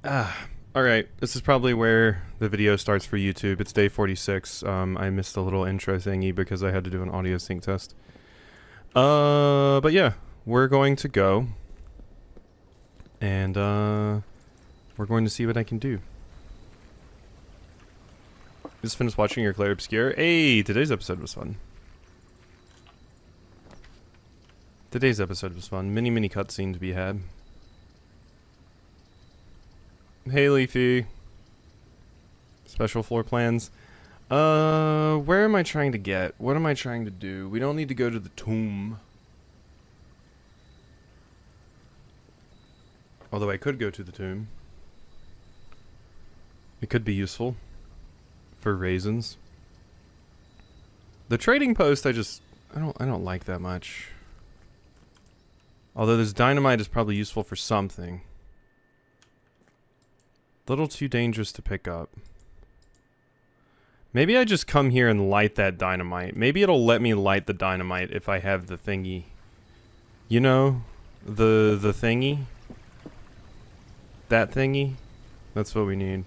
Alright, this is probably where the video starts for YouTube. It's day 46. I missed a little intro thingy because I had to do an audio sync test. But yeah, we're going to go. And, we're going to see what I can do. Just finished watching your Claire Obscure. Hey, today's episode was fun. Today's episode was fun. Mini cutscene to be had. Hey, Leafy. Special floor plans. Where am I trying to get? What am I trying to do? We don't need to go to the tomb. Although I could go to the tomb. It could be useful. For raisins. The trading post I don't like that much. Although this dynamite is probably useful for something. Little too dangerous to pick up. Maybe I just come here and light that dynamite. Maybe it'll let me light the dynamite if I have the thingy. You know? The thingy? That thingy? That's what we need.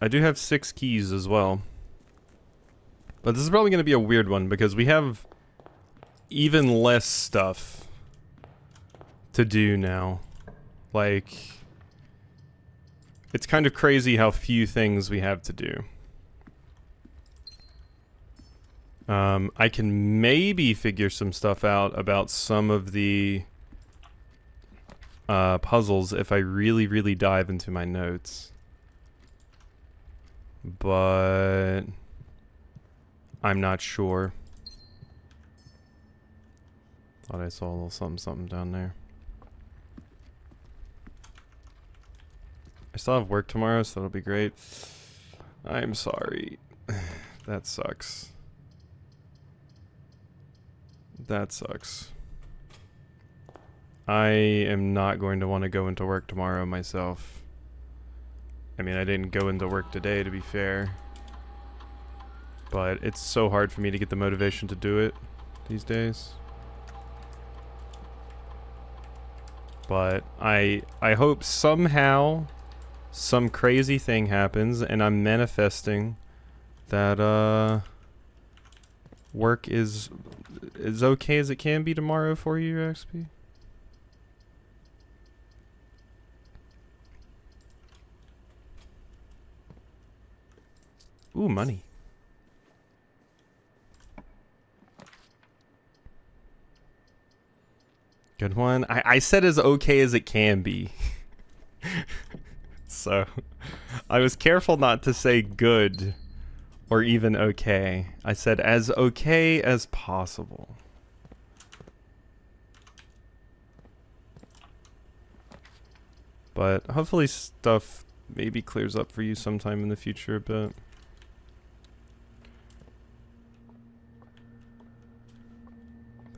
I do have 6 keys as well. But this is probably going to be a weird one because we have even less stuff to do now. Like, it's kind of crazy how few things we have to do. I can maybe figure some stuff out about some of the puzzles if I really dive into my notes. But I'm not sure. Thought I saw a little something down there. I still have work tomorrow, so that'll be great. I'm sorry. That sucks. That sucks. I am not going to want to go into work tomorrow myself. I mean, I didn't go into work today, to be fair. But it's so hard for me to get the motivation to do it these days. But I hope somehow some crazy thing happens and I'm manifesting that work is okay as it can be tomorrow for you, XP. Ooh, money. Good one. I said as okay as it can be. So, I was careful not to say good or even okay. I said as okay as possible. But hopefully stuff maybe clears up for you sometime in the future a bit.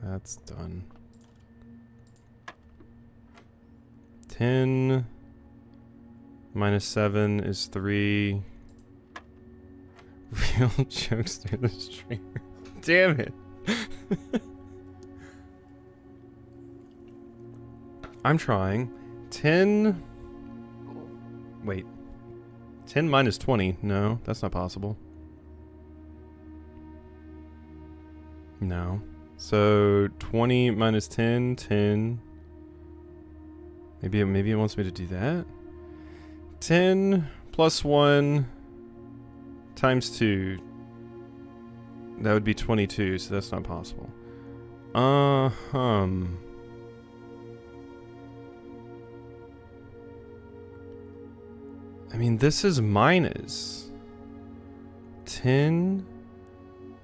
That's done. 10 minus 7 is 3. Real jokes through the stream. Damn it. I'm trying. 10. Wait. 10 minus 20. No, that's not possible. No. So 20 minus 10, 10. Maybe it wants me to do that. 10 plus 1 times 2. That would be 22, so that's not possible. I mean, this is minus 10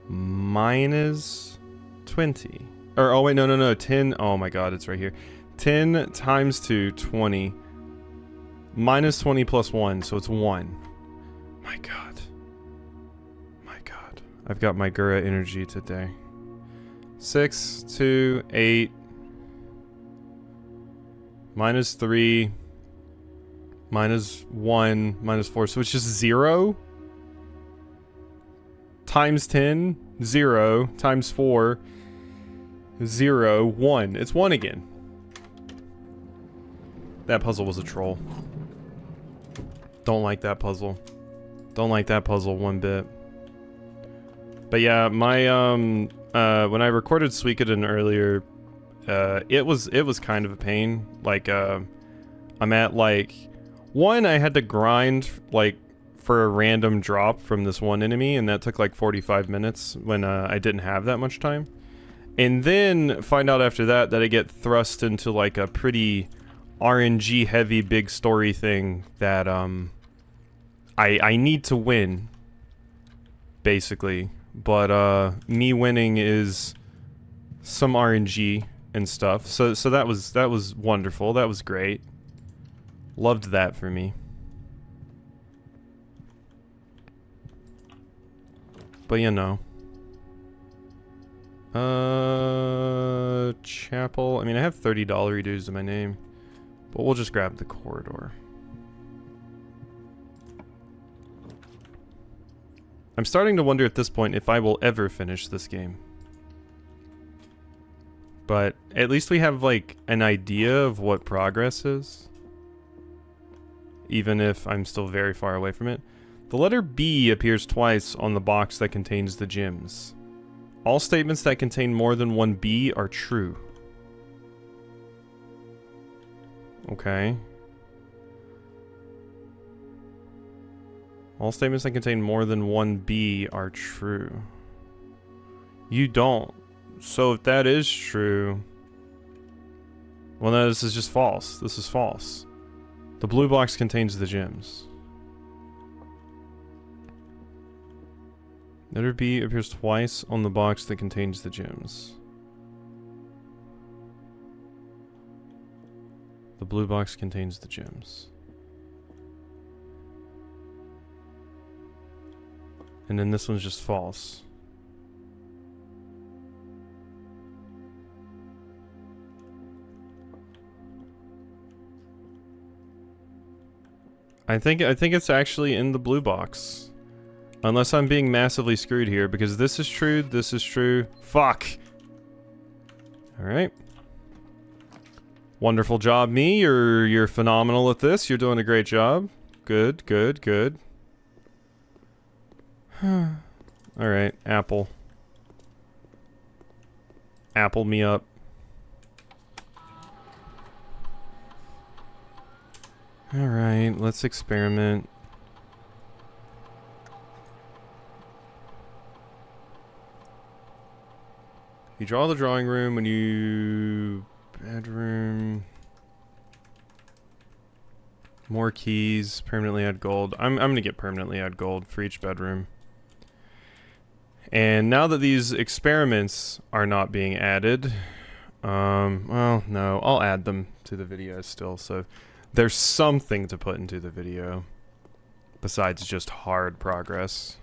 minus 20. Or, oh wait, no. 10, oh my god, it's right here. 10 times 2, 20. Minus 20 plus 1, so it's 1. My god. My god. I've got my Gura energy today. 6, 2, 8. Minus 3. Minus 1. Minus 4. So it's just 0. Times 10. 0. Times 4. 0. 1. It's 1 again. That puzzle was a troll. Don't like that puzzle. Don't like that puzzle one bit. But yeah, my when I recorded Suikoden earlier, it was kind of a pain. Like I'm at like one, I had to grind like for a random drop from this one enemy, and that took like 45 minutes when I didn't have that much time. And then find out after that I get thrust into like a pretty RNG heavy big story thing that I need to win, basically. But me winning is some RNG and stuff. So that was wonderful. That was great. Loved that for me. But you know. Chapel. I mean, I have $30 dues in my name. But we'll just grab the corridor. I'm starting to wonder at this point if I will ever finish this game. But at least we have like an idea of what progress is. Even if I'm still very far away from it. The letter B appears twice on the box that contains the gems. All statements that contain more than one B are true. Okay. All statements that contain more than one B are true. You don't. So if that is true... Well, no, this is just false. This is false. The blue box contains the gems. Letter B appears twice on the box that contains the gems. The blue box contains the gems. And then this one's just false. I think it's actually in the blue box. Unless I'm being massively screwed here, because this is true, this is true. Fuck! Alright. Wonderful job, me. You're phenomenal at this. You're doing a great job. Good, good, good. Alright, apple. Apple me up. Alright, let's experiment. You draw the drawing room when you... Bedroom... More keys, permanently add gold. I'm gonna get permanently add gold for each bedroom. And now that these experiments are not being added... well, no, I'll add them to the video still, so... There's something to put into the video. Besides just hard progress.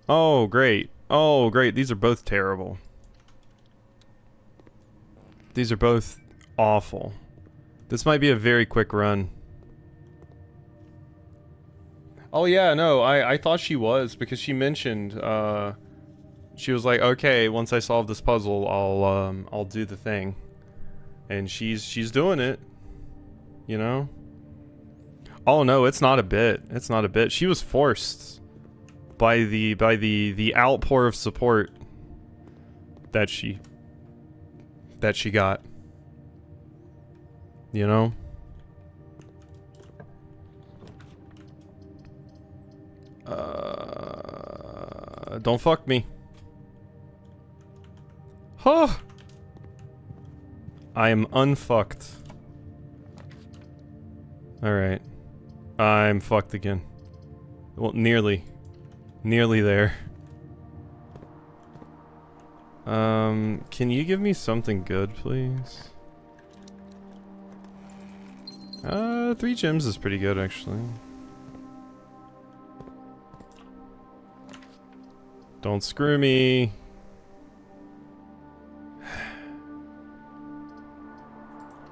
Oh, great. Oh, great. These are both terrible. These are both awful. This might be a very quick run. Oh yeah, no, I thought she was, because she mentioned, she was like, okay, once I solve this puzzle, I'll do the thing. And she's doing it, you know? Oh no, it's not a bit. It's not a bit. She was forced by the outpour of support that she got. You know? Don't fuck me. Huh. I am unfucked. Alright. I'm fucked again. Well, nearly. Nearly there. Can you give me something good, please? 3 gems is pretty good, actually. Don't screw me.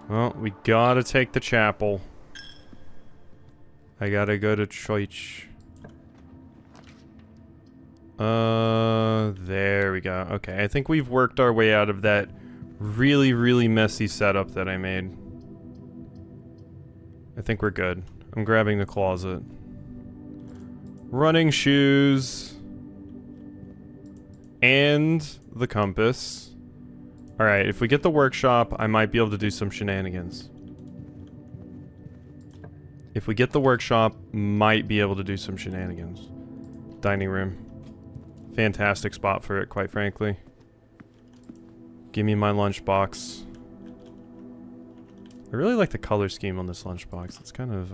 Well, we gotta take the chapel. I gotta go to church. There we go. Okay, I think we've worked our way out of that really, really messy setup that I made. I think we're good. I'm grabbing the closet. Running shoes. And the compass. Alright, if we get the workshop, I might be able to do some shenanigans. If we get the workshop, might be able to do some shenanigans. Dining room. Fantastic spot for it, quite frankly. Give me my lunchbox. I really like the color scheme on this lunchbox. It's kind of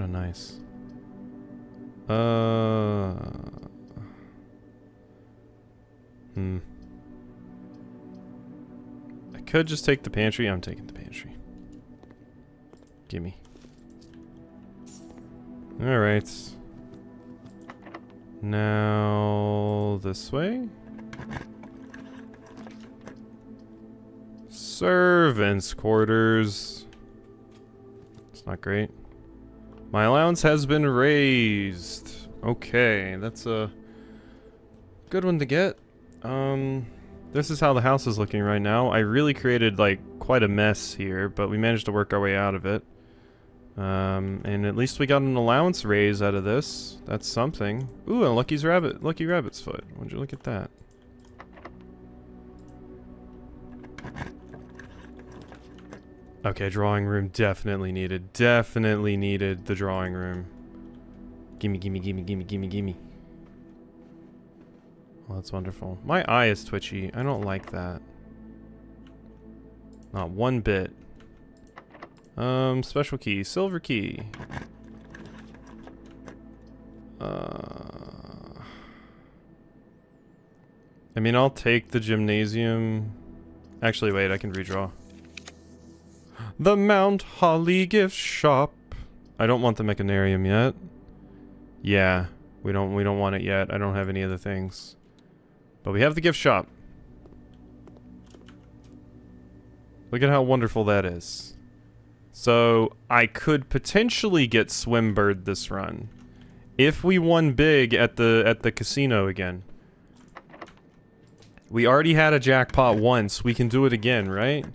nice. I could just take the pantry. I'm taking the pantry. Gimme. Alright. Now this way. Servants' quarters. It's not great. My allowance has been raised. Okay, that's a good one to get. This is how the house is looking right now. I really created like quite a mess here, but we managed to work our way out of it. And at least we got an allowance raise out of this. That's something. Ooh, a Lucky Rabbit's foot. Would you look at that? Okay, drawing room definitely needed. Definitely needed the drawing room. Gimme, gimme, gimme, gimme, gimme, gimme. Well, that's wonderful. My eye is twitchy. I don't like that. Not one bit. Special key. Silver key. I mean, I'll take the gymnasium. Actually, wait, I can redraw. The Mount Holly gift shop. I don't want the mechanarium yet. Yeah, we don't want it yet. I don't have any other things. But we have the gift shop. Look at how wonderful that is. So, I could potentially get Swimbird this run. If we won big at the casino again. We already had a jackpot once. We can do it again, right?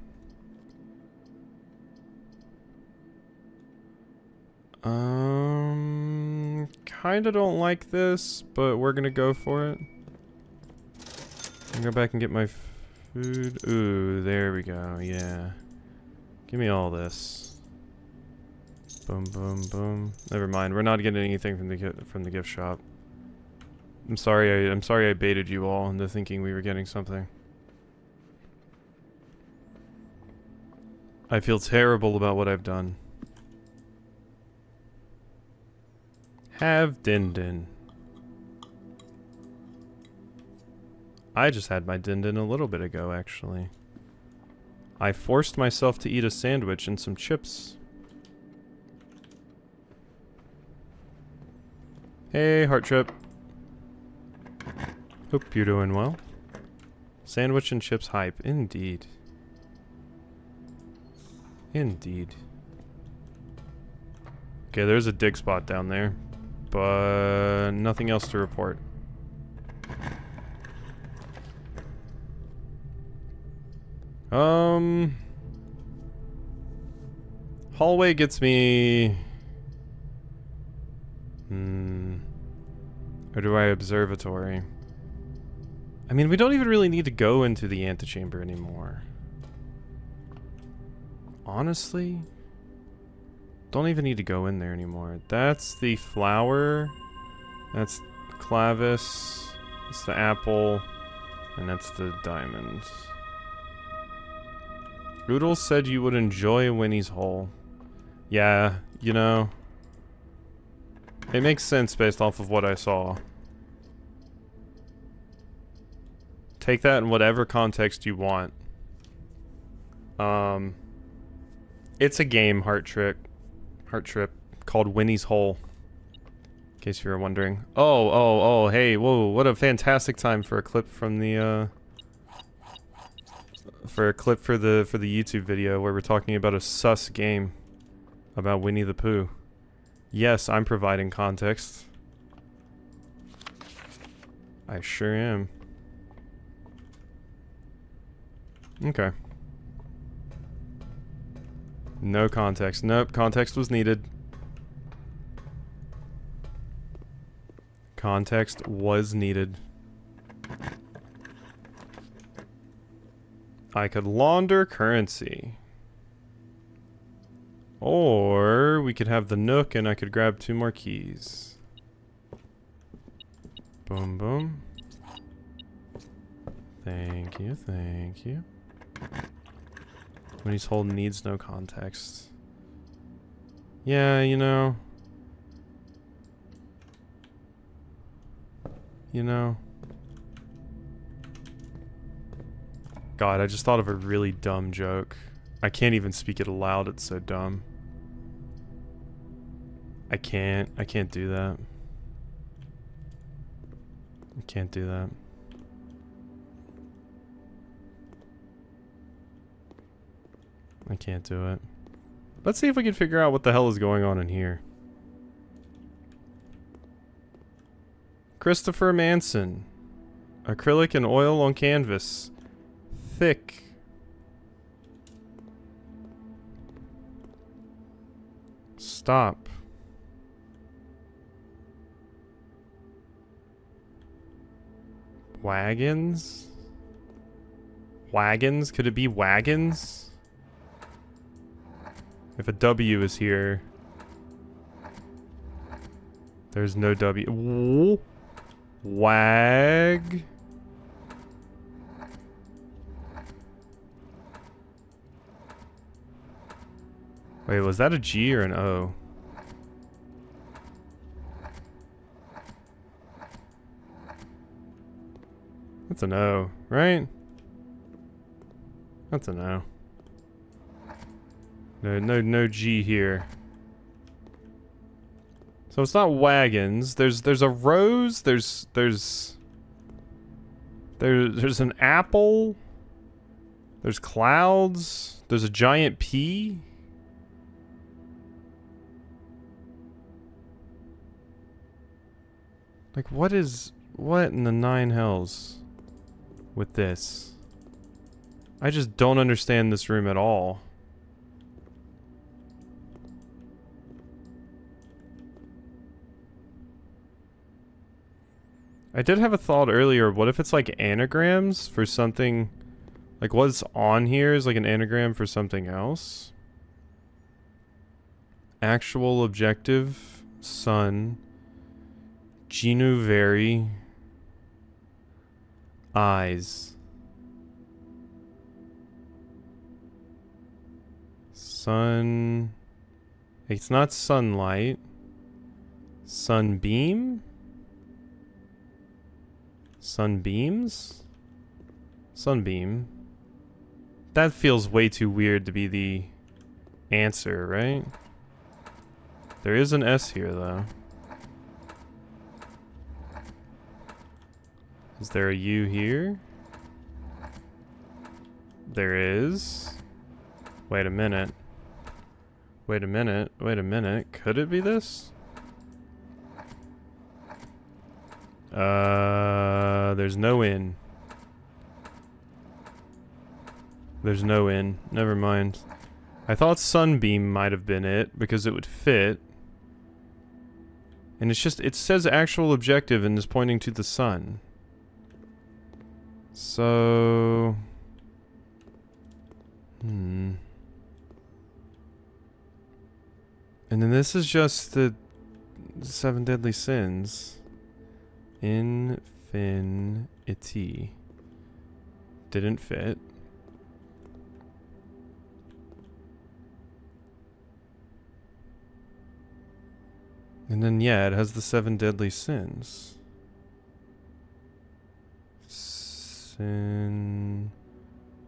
Kinda don't like this, but we're gonna go for it. Go back and get my food. Ooh, there we go. Yeah. Give me all this. Boom, boom, boom. Never mind. We're not getting anything from the gift shop. I'm sorry I baited you all into thinking we were getting something. I feel terrible about what I've done. Have din din. I just had my din din a little bit ago, actually. I forced myself to eat a sandwich and some chips. Hey, Heart Trip. Hope you're doing well. Sandwich and chips hype. Indeed. Indeed. Okay, there's a dig spot down there. But nothing else to report. Hallway gets me... Or do I observatory? I mean, we don't even really need to go into the antechamber anymore. Honestly? Don't even need to go in there anymore. That's the flower. That's Clavis. That's the apple. And that's the diamond. Oodles said you would enjoy Winnie's hole. Yeah, you know. It makes sense based off of what I saw. Take that in whatever context you want. It's a game, Heart Trip, called Winnie's Hole. In case you were wondering. Oh, hey, whoa, what a fantastic time for a clip from the, for the YouTube video where we're talking about a sus game about Winnie the Pooh. Yes, I'm providing context. I sure am. No context. Nope, context was needed. Context was needed. I could launder currency. Or we could have the Nook and I could grab 2 more keys. Boom, boom. Thank you, thank you. When he's holding needs no context. Yeah, you know. You know. God, I just thought of a really dumb joke. I can't even speak it aloud, it's so dumb. I can't do that. I can't do that. I can't do it. Let's see if we can figure out what the hell is going on in here. Christopher Manson. Acrylic and oil on canvas. Thick. Stop. Wagons? Wagons? Could it be wagons? If a W is here. There's no W. Ooh. Wag. Wait, was that a G or an O? That's an O, right? That's an O. No G here. So it's not wagons. There's a rose. There's an apple. There's clouds. There's a giant P. Like what in the 9 hells with this? I just don't understand this room at all. I did have a thought earlier, what if it's like anagrams for something, like what's on here is like an anagram for something else? Actual objective, sun, Genuvari, eyes. Sun, it's not sunlight, sunbeam? Sunbeams? Sunbeam. That feels way too weird to be the answer, right? There is an S here, though. Is there a U here? There is. Wait a minute. Wait a minute. Wait a minute. Could it be this? There's no in. There's no in. Never mind. I thought sunbeam might have been it, because it would fit. And it's just, it says actual objective and is pointing to the sun. So... And then this is just the 7 deadly sins. Infinity. Didn't fit. And then, yeah, it has the 7 deadly sins. Sin...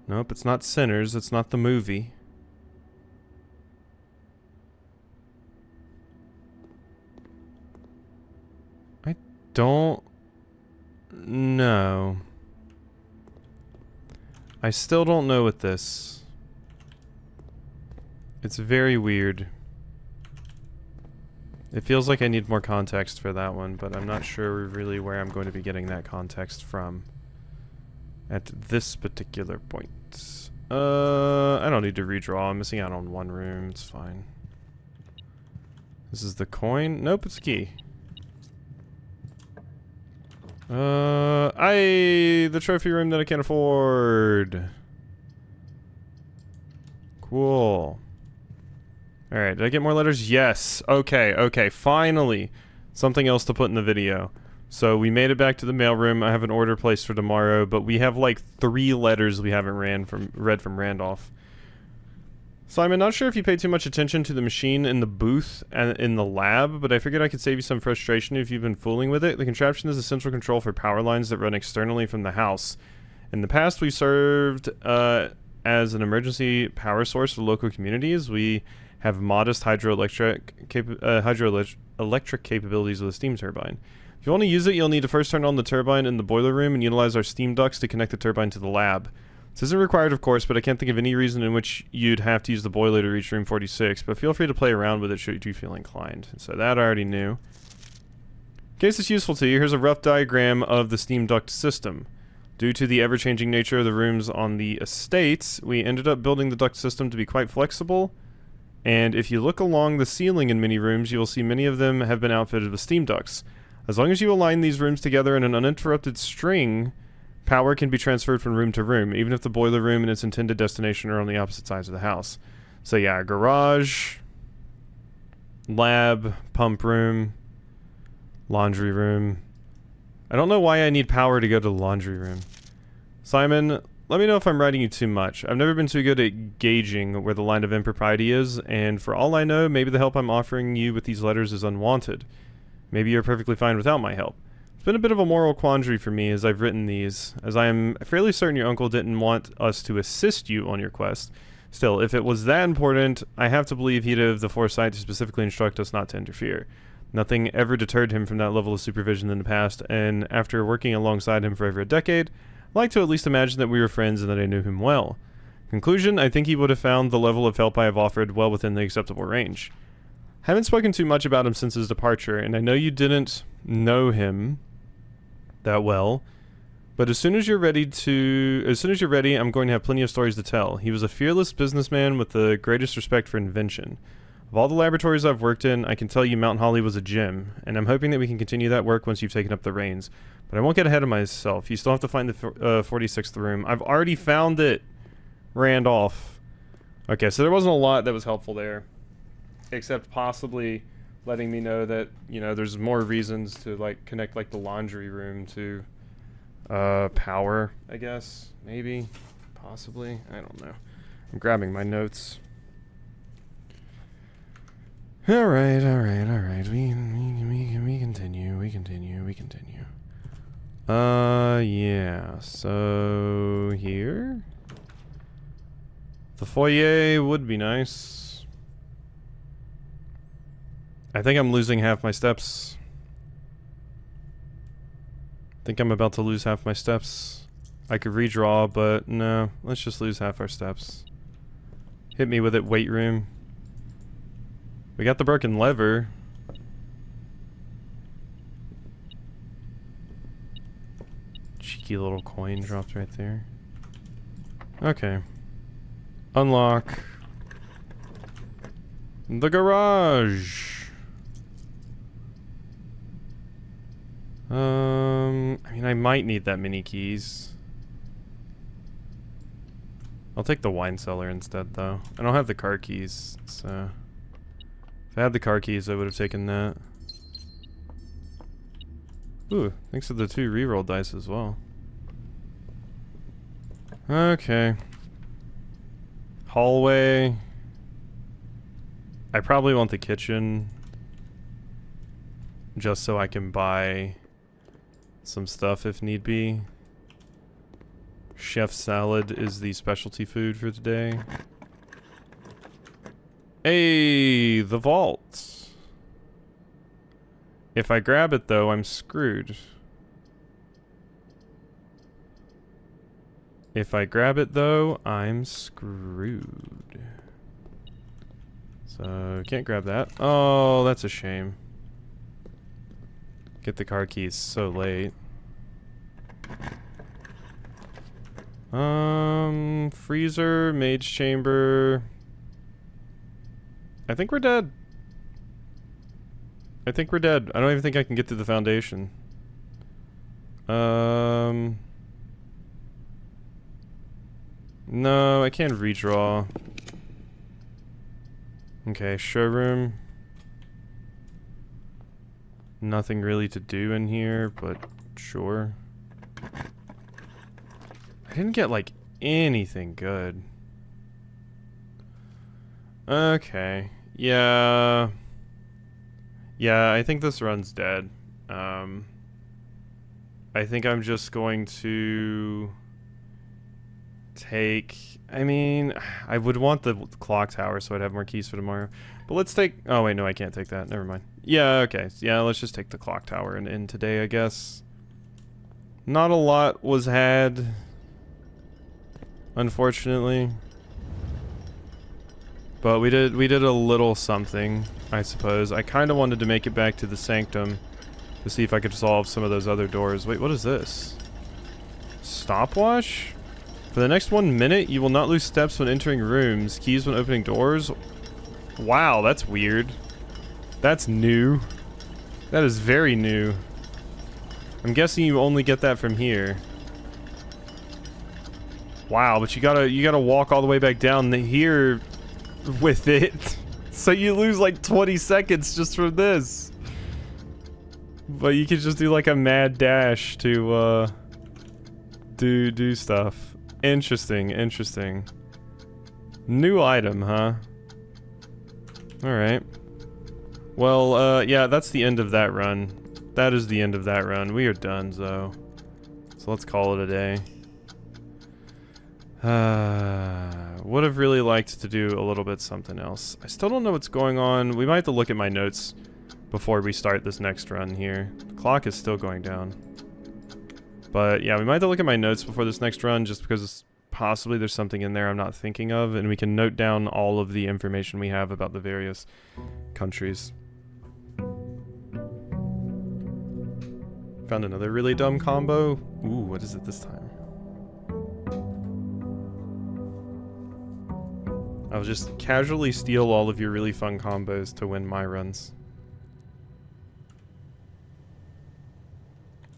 Nope, it's not Sinners. It's not the movie. I don't know. I still don't know with this. It's very weird. It feels like I need more context for that one, but I'm not sure really where I'm going to be getting that context from at this particular point. I don't need to redraw. I'm missing out on one room. It's fine. This is the coin. Nope, it's a key. The trophy room that I can't afford. Cool. Alright, did I get more letters? Yes. Okay, finally. Something else to put in the video. So we made it back to the mailroom. I have an order placed for tomorrow, but we have like 3 letters we haven't read from Randolph. Simon, not sure if you paid too much attention to the machine in the booth and in the lab, but I figured I could save you some frustration if you've been fooling with it. The contraption is a central control for power lines that run externally from the house. In the past, we served as an emergency power source for local communities. We have modest hydroelectric capabilities with a steam turbine. If you want to use it, you'll need to first turn on the turbine in the boiler room and utilize our steam ducts to connect the turbine to the lab. This isn't required, of course, but I can't think of any reason in which you'd have to use the boiler to reach room 46, but feel free to play around with it should you feel inclined. So that I already knew. In case it's useful to you, here's a rough diagram of the steam duct system. Due to the ever-changing nature of the rooms on the estates, we ended up building the duct system to be quite flexible, and if you look along the ceiling in many rooms, you will see many of them have been outfitted with steam ducts. As long as you align these rooms together in an uninterrupted string, power can be transferred from room to room, even if the boiler room and its intended destination are on the opposite sides of the house. So yeah, garage, lab, pump room, laundry room. I don't know why I need power to go to the laundry room. Simon, let me know if I'm writing you too much. I've never been too good at gauging where the line of impropriety is, and for all I know, maybe the help I'm offering you with these letters is unwanted. Maybe you're perfectly fine without my help. It's been a bit of a moral quandary for me as I've written these, as I am fairly certain your uncle didn't want us to assist you on your quest. Still, if it was that important, I have to believe he'd have the foresight to specifically instruct us not to interfere. Nothing ever deterred him from that level of supervision in the past, and after working alongside him for over a decade, I'd like to at least imagine that we were friends and that I knew him well. Conclusion, I think he would have found the level of help I have offered well within the acceptable range. Haven't spoken too much about him since his departure, and I know you didn't know him that well, but as soon as you're ready, I'm going to have plenty of stories to tell. He was a fearless businessman with the greatest respect for invention. Of all the laboratories I've worked in, I can tell you Mount Holly was a gem, and I'm hoping that we can continue that work once you've taken up the reins. But I won't get ahead of myself. You still have to find the 46th room. I've already found it, Randolph. Okay, so there wasn't a lot that was helpful there, except possibly letting me know that, you know, there's more reasons to, like, connect, like, the laundry room to, power, I guess. Maybe. Possibly. I don't know. I'm grabbing my notes. Alright. We continue. Yeah. So, here? The foyer would be nice. I think I'm losing half my steps. I think I'm about to lose half my steps. I could redraw, but no. Let's just lose half our steps. Hit me with it, weight room. We got the broken lever. Cheeky little coin dropped right there. Okay. Unlock. The garage. I mean, I might need that many keys. I'll take the wine cellar instead, though. I don't have the car keys, so... If I had the car keys, I would have taken that. Ooh, thanks for the 2 reroll dice as well. Okay. Hallway. I probably want the kitchen. Just so I can buy some stuff if need be. Chef salad is the specialty food for today. Hey, the vault. If I grab it though, I'm screwed. If I grab it though, I'm screwed. So, can't grab that. Oh, that's a shame. Get the car keys so late. Freezer, mage chamber. I think we're dead. I think we're dead. I don't even think I can get to the foundation. No, I can't redraw. Okay, showroom. Nothing really to do in here, but sure. I didn't get, like, anything good. Okay. Yeah. Yeah, I think this run's dead. I think I'm just going to take... I mean, I would want the clock tower so I'd have more keys for tomorrow. But let's take... Oh, wait, no, I can't take that. Never mind. Yeah, okay. Yeah, let's just take the clock tower and in today, I guess. Not a lot was had, unfortunately. But we did a little something, I suppose. I kind of wanted to make it back to the sanctum to see if I could solve some of those other doors. Wait, what is this? Stopwatch? For the next 1 minute, you will not lose steps when entering rooms. Keys when opening doors. Wow, that's weird. That's new. That is very new. I'm guessing you only get that from here. Wow, but you gotta walk all the way back down here with it. So you lose like 20 seconds just from this. But you could just do like a mad dash to do stuff. Interesting, interesting. New item, huh? Alright. Well, yeah, that's the end of that run. That is the end of that run. We are done, though. So let's call it a day. Would have really liked to do a little bit something else. I still don't know what's going on. We might have to look at my notes before we start this next run here. The clock is still going down. But yeah, we might have to look at my notes before this next run just because possibly there's something in there I'm not thinking of, and we can note down all of the information we have about the various countries. Found another really dumb combo. Ooh, what is it this time? I'll just casually steal all of your really fun combos to win my runs.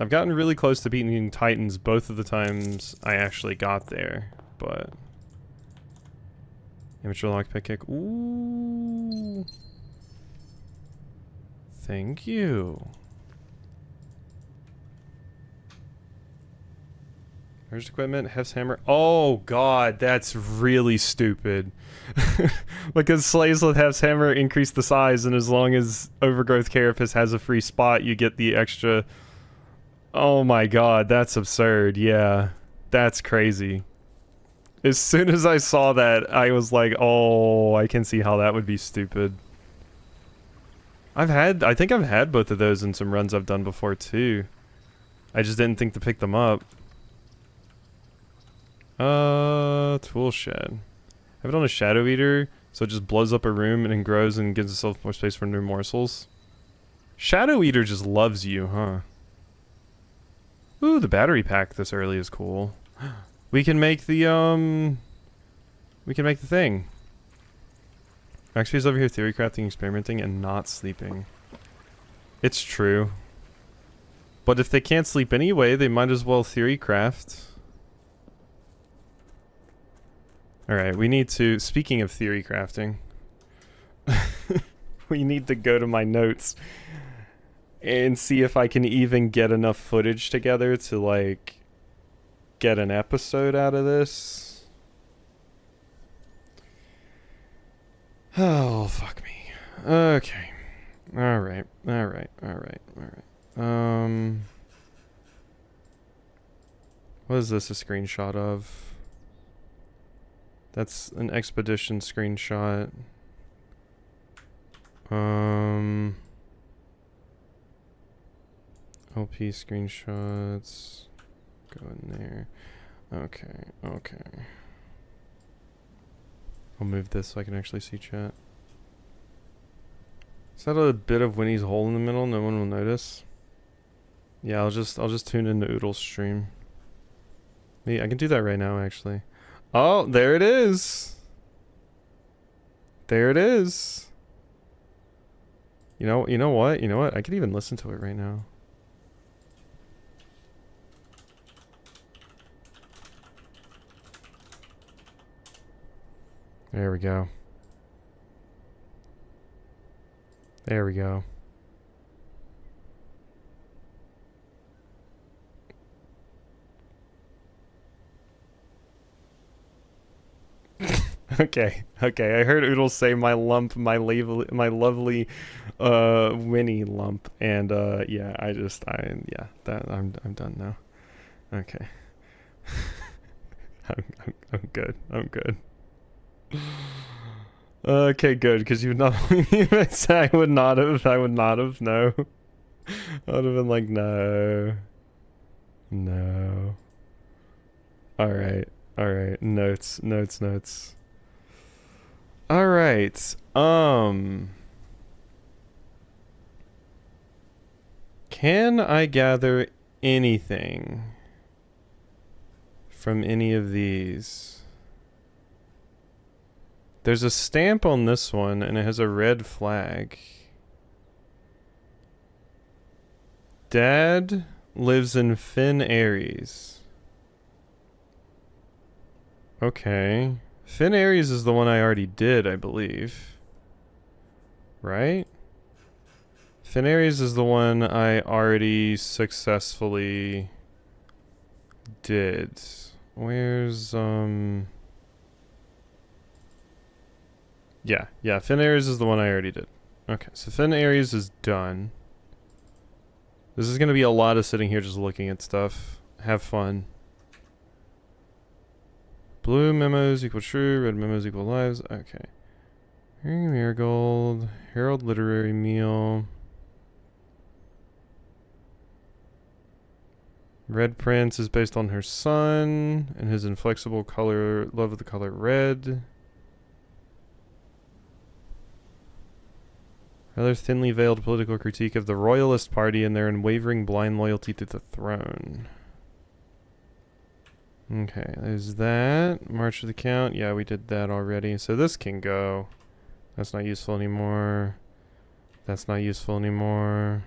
I've gotten really close to beating Titans both of the times I actually got there, but... Amateur lockpick kick. Ooh. Thank you. Ranged equipment, Hef's hammer. Oh god, that's really stupid. Because slaves with Hef's hammer increase the size, and as long as Overgrowth Carapace has a free spot, you get the extra... Oh my god, that's absurd. Yeah, that's crazy. As soon as I saw that, I was like, oh, I can see how that would be stupid. I think I've had both of those in some runs I've done before too. I just didn't think to pick them up. Tool shed. I have it on a Shadow Eater, so it just blows up a room and then grows and gives itself more space for new morsels. Shadow Eater just loves you, huh? Ooh, the battery pack this early is cool. We can make the, we can make the thing. XP's over here theory crafting, experimenting, and not sleeping. It's true. But if they can't sleep anyway, they might as well theory craft. Alright, we need to, speaking of theory crafting, we need to go to my notes and see if I can even get enough footage together to, like, get an episode out of this. Oh, fuck me. Okay. Alright. What is this a screenshot of? That's an expedition screenshot. LP screenshots. Go in there. Okay. I'll move this so I can actually see chat. Is that a bit of Winnie's hole in the middle? No one will notice. Yeah, I'll just tune into Oodle's stream. I can do that right now, actually. Oh, there it is. There it is. You know what? You know what? I could even listen to it right now. There we go. There we go. Okay, okay. I heard Oodle say my lump, my lovely, Winnie lump, and yeah. Yeah. That I'm done now. Okay. I'm good. I'm good. Okay, good. Because you not. I would not have. I would not have. No. I would have been like, no, no. All right. All right. Notes. Notes. Notes. All right. Can I gather anything from any of these? There's a stamp on this one, and it has a red flag. Dad lives in Finn Aries. Okay. Finn Aries is the one I already did, I believe. Right? Finn Aries is the one I already successfully did. Where's, Yeah, Finn Aries is the one I already did. Okay, so Finn Aries is done. This is gonna be a lot of sitting here just looking at stuff. Have fun. Blue memos equal true, red memos equal lives. Okay. Hearing Marigold, Herald Literary Meal. Red Prince is based on her son and his inflexible love of the color red. Rather thinly veiled political critique of the Royalist Party and their unwavering blind loyalty to the throne. Okay, there's that. March of the Count. Yeah, we did that already. So this can go. That's not useful anymore. That's not useful anymore.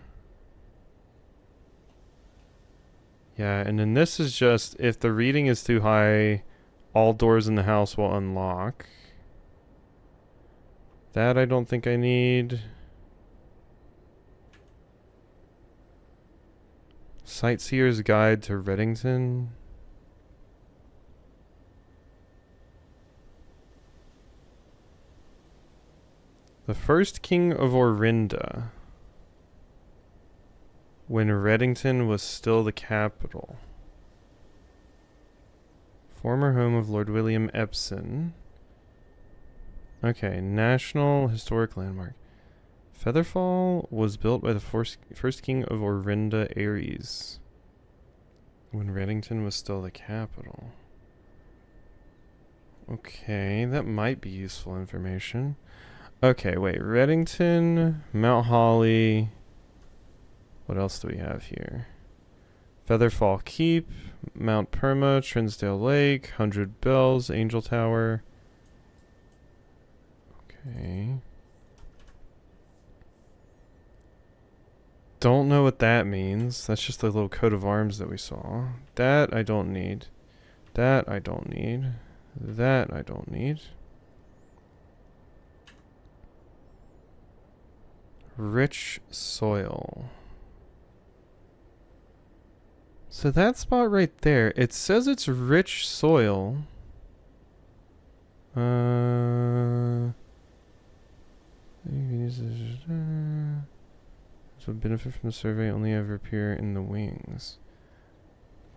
Yeah, and then this is just, if the reading is too high, all doors in the house will unlock. That I don't think I need. Sightseer's Guide to Reddington. The first king of Orinda, when Reddington was still the capital. Former home of Lord William Epson. Okay, National Historic Landmark. Featherfall was built by the first king of Orinda, Ares, when Reddington was still the capital. Okay, that might be useful information. Okay, wait. Reddington, Mount Holly. What else do we have here? Featherfall Keep, Mount Perma, Trinsdale Lake, 100 Bells, Angel Tower. Okay. Don't know what that means. That's just the little coat of arms that we saw. That I don't need. That I don't need. That I don't need. Rich soil. So that spot right there, it says it's rich soil. So benefit from the survey only ever appear in the wings.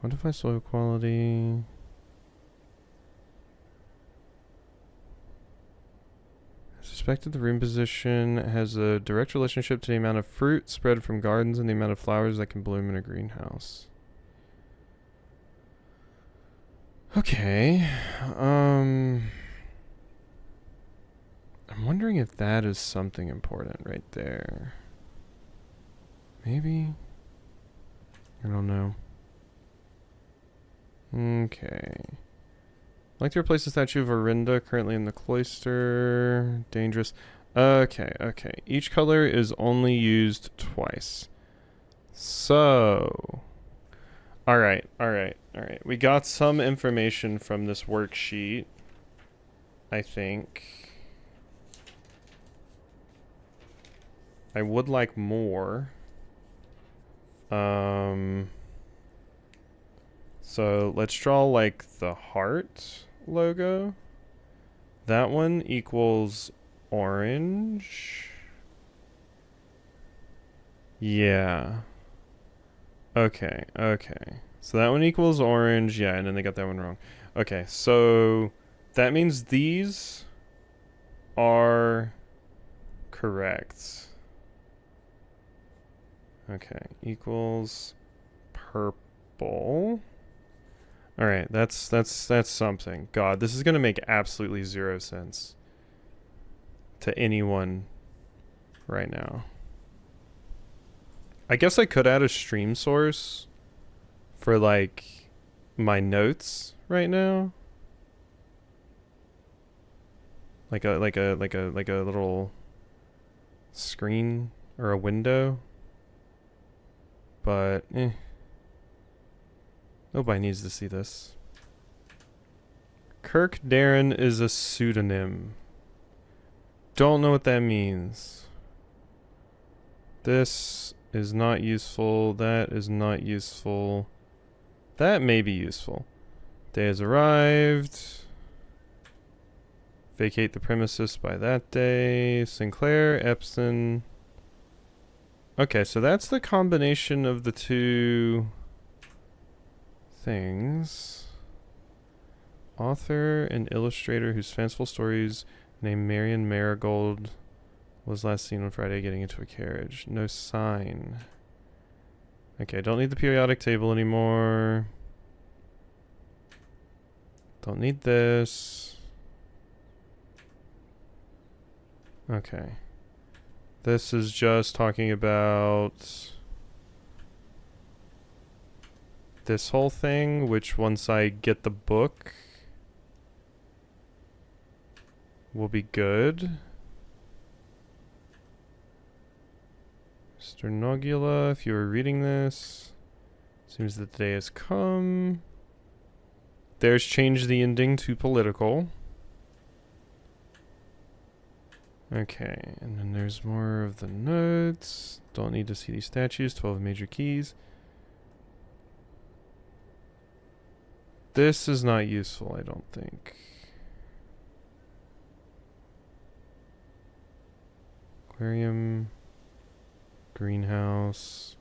Quantify soil quality. Suspected the room position has a direct relationship to the amount of fruit spread from gardens and the amount of flowers that can bloom in a greenhouse. Okay. I'm wondering if that is something important right there. Maybe? I don't know. Okay. I'd like to replace the statue of Orinda, currently in the cloister. Dangerous. Okay, okay. Each color is only used twice. So... Alright, alright, alright. We got some information from this worksheet, I think. I would like more. So let's draw like the heart logo. That one equals orange. Yeah. Okay, okay. So that one equals orange. Yeah, and then they got that one wrong. Okay, so that means these are correct. Okay, equals purple. All right, that's something. God, this is going to make absolutely zero sense to anyone right now. I guess I could add a stream source for like my notes right now. Like a little screen or a window. But nobody needs to see this. Kirk Darren is a pseudonym. Don't know what that means. This is not useful. That is not useful. That may be useful. Day has arrived. Vacate the premises by that day. Sinclair, Epson. Okay, so that's the combination of the two things. Author and illustrator whose fanciful stories named Marion Marigold was last seen on Friday getting into a carriage. No sign. Okay, don't need the periodic table anymore. Don't need this. Okay. This is just talking about this whole thing, which once I get the book will be good. Mr. Nogula, if you were reading this, seems that the day has come. There's changed the ending to political. Okay, and then there's more of the notes. Don't need to see these statues. 12 major keys. This is not useful, I don't think. Aquarium. Greenhouse.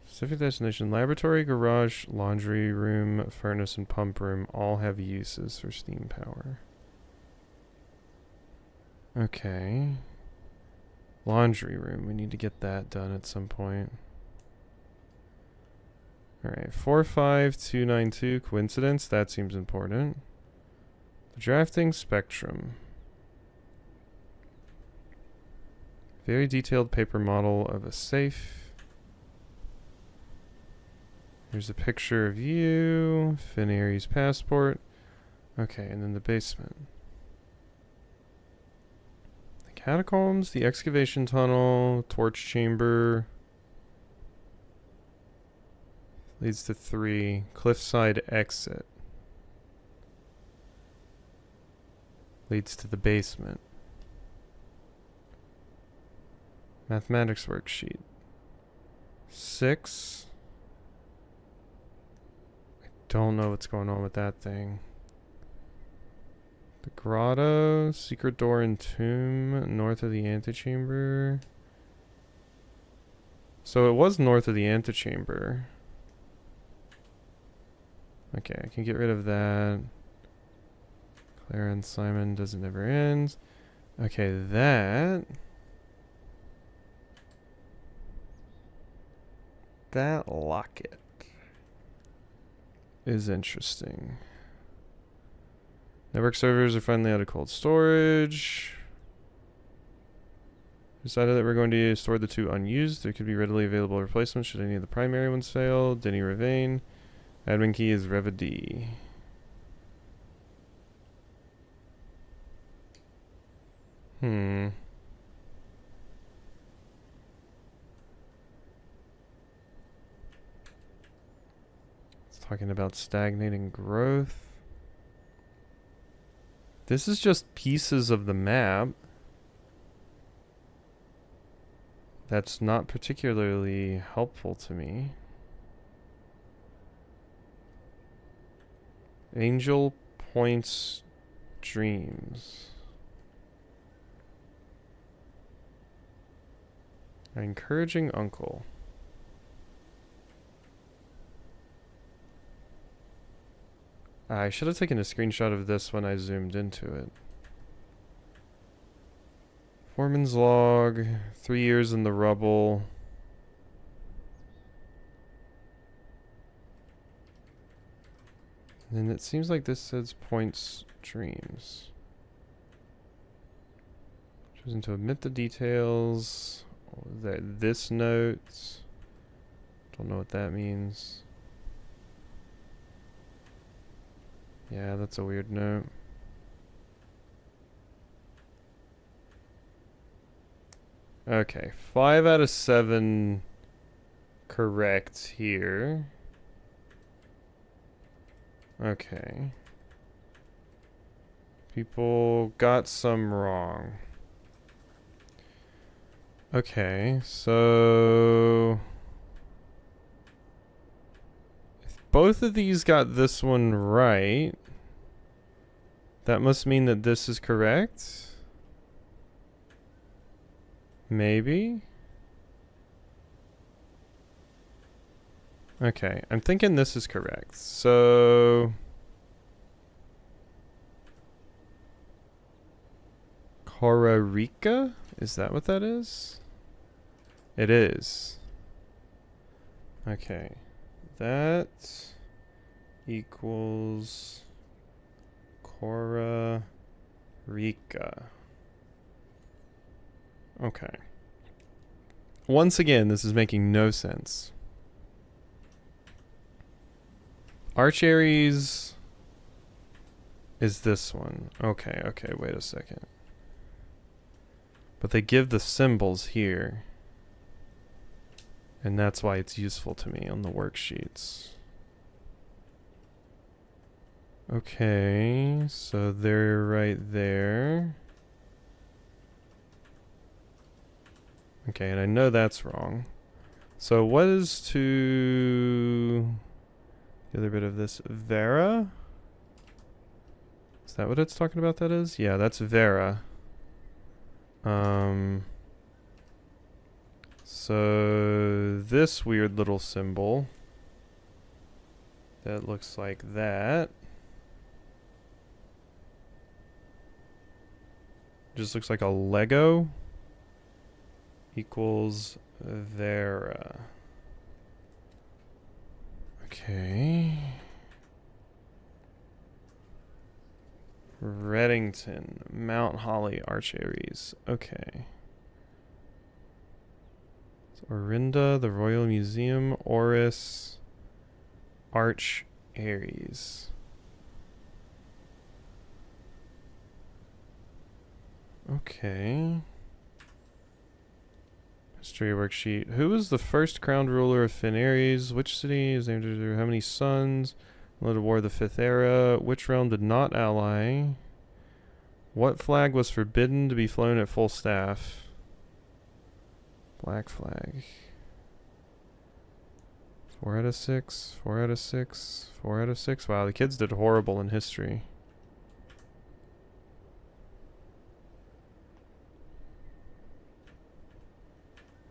Specific destination. Laboratory, garage, laundry room, furnace, and pump room all have uses for steam power. Okay. Laundry room. We need to get that done at some point. Alright. 45292. Coincidence. That seems important. The drafting spectrum. Very detailed paper model of a safe. Here's a picture of you. Finnery's passport. Okay, and then the basement. Catacombs, the excavation tunnel, torch chamber. Leads to 3. Cliffside exit. Leads to the basement. Mathematics worksheet. 6. I don't know what's going on with that thing. The grotto, secret door and tomb, north of the antechamber. So it was north of the antechamber. Okay, I can get rid of that. Clarence Simon doesn't never ends. Okay, that locket is interesting. Network servers are finally out of cold storage. Decided that we're going to store the 2 unused. There could be readily available replacements should any of the primary ones fail. Denny Ravane. Admin key is Revd. It's talking about stagnating growth. This is just pieces of the map. That's not particularly helpful to me. Angel points dreams. An encouraging uncle. I should have taken a screenshot of this when I zoomed into it. Foreman's log, 3 years in the rubble. And it seems like this says points dreams. Choosing to omit the details. This note. Don't know what that means. Yeah, that's a weird note. Okay, 5 out of 7 correct here. Okay. People got some wrong. Okay, so if both of these got this one right, that must mean that this is correct? Maybe? Okay, I'm thinking this is correct. So Costa Rica? Is that what that is? It is. Okay. That equals Costa Rica. Okay. Once again, this is making no sense. Archaries is this one. Okay, okay, wait a second. But they give the symbols here. And that's why it's useful to me on the worksheets. Okay, so they're right there. Okay, and I know that's wrong. So what is to the other bit of this? Vera? Is that what it's talking about that is? Yeah, that's Vera. So this weird little symbol that looks like that just looks like a Lego equals Vera. Okay. Reddington, Mount Holly, Archaries. Okay. So Orinda, the Royal Museum, Oris, Arch Aries. Okay. History worksheet. Who was the first crowned ruler of Finaries? Which city is named after how many sons? Led a war of the Fifth Era. Which realm did not ally? What flag was forbidden to be flown at full staff? Black flag. 4 out of 6. 4 out of 6. 4 out of 6. Wow, the kids did horrible in history.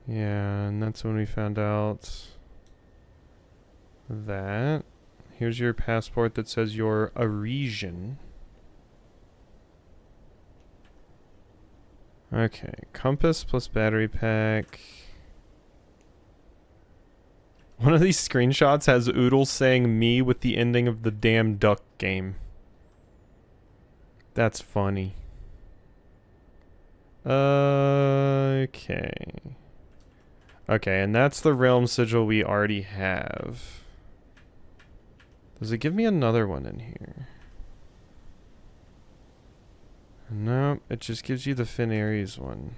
Yeah, and that's when we found out that. Here's your passport that says you're Arisian. Okay, compass plus battery pack. One of these screenshots has Oodles saying me with the ending of the damn duck game. That's funny. Okay. Okay, and that's the realm sigil we already have. Does it give me another one in here? No, it just gives you the Finaries one.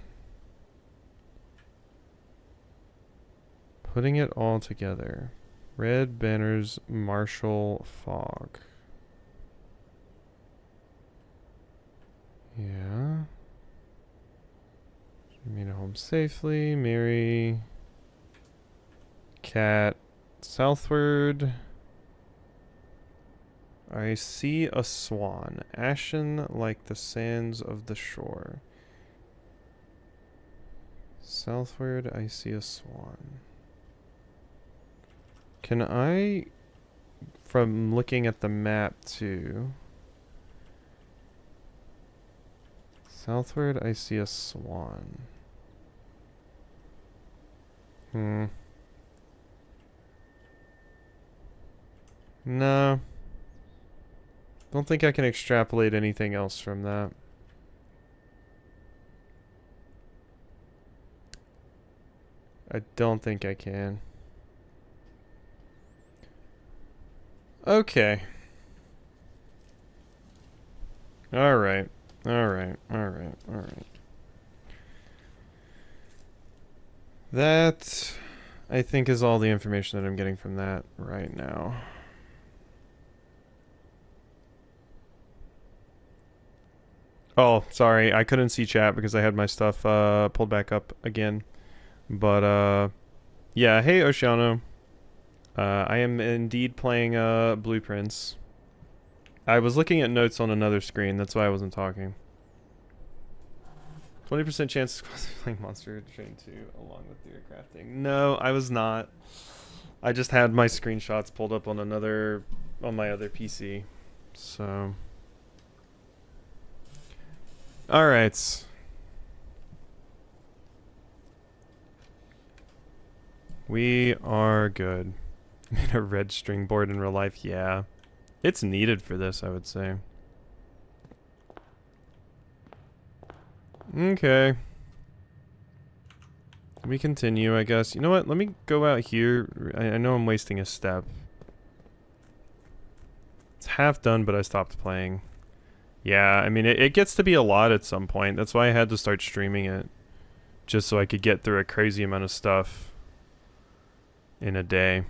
Putting it all together. Red banners, Marshall, Fog. Yeah. Made it home safely. Mary. Cat. Southward. I see a swan, ashen like the sands of the shore. Southward, I see a swan. Can I, from looking at the map too, southward, I see a swan. No. Don't think I can extrapolate anything else from that. I don't think I can. Okay. Alright. Alright. Alright. Alright. That, I think, is all the information that I'm getting from that right now. Oh, sorry. I couldn't see chat because I had my stuff pulled back up again. But, yeah. Hey, Oceano. I am indeed playing Blueprints. I was looking at notes on another screen. That's why I wasn't talking. 20% chance of playing Monster Train 2 along with theory crafting. No, I was not. I just had my screenshots pulled up on my other PC. So... Alright. We are good. Made a red string board in real life, yeah. It's needed for this, I would say. Okay. We continue, I guess. You know what? Let me go out here. I know I'm wasting a step. It's half done, but I stopped playing. Yeah, I mean, it gets to be a lot at some point. That's why I had to start streaming it. Just so I could get through a crazy amount of stuff in a day.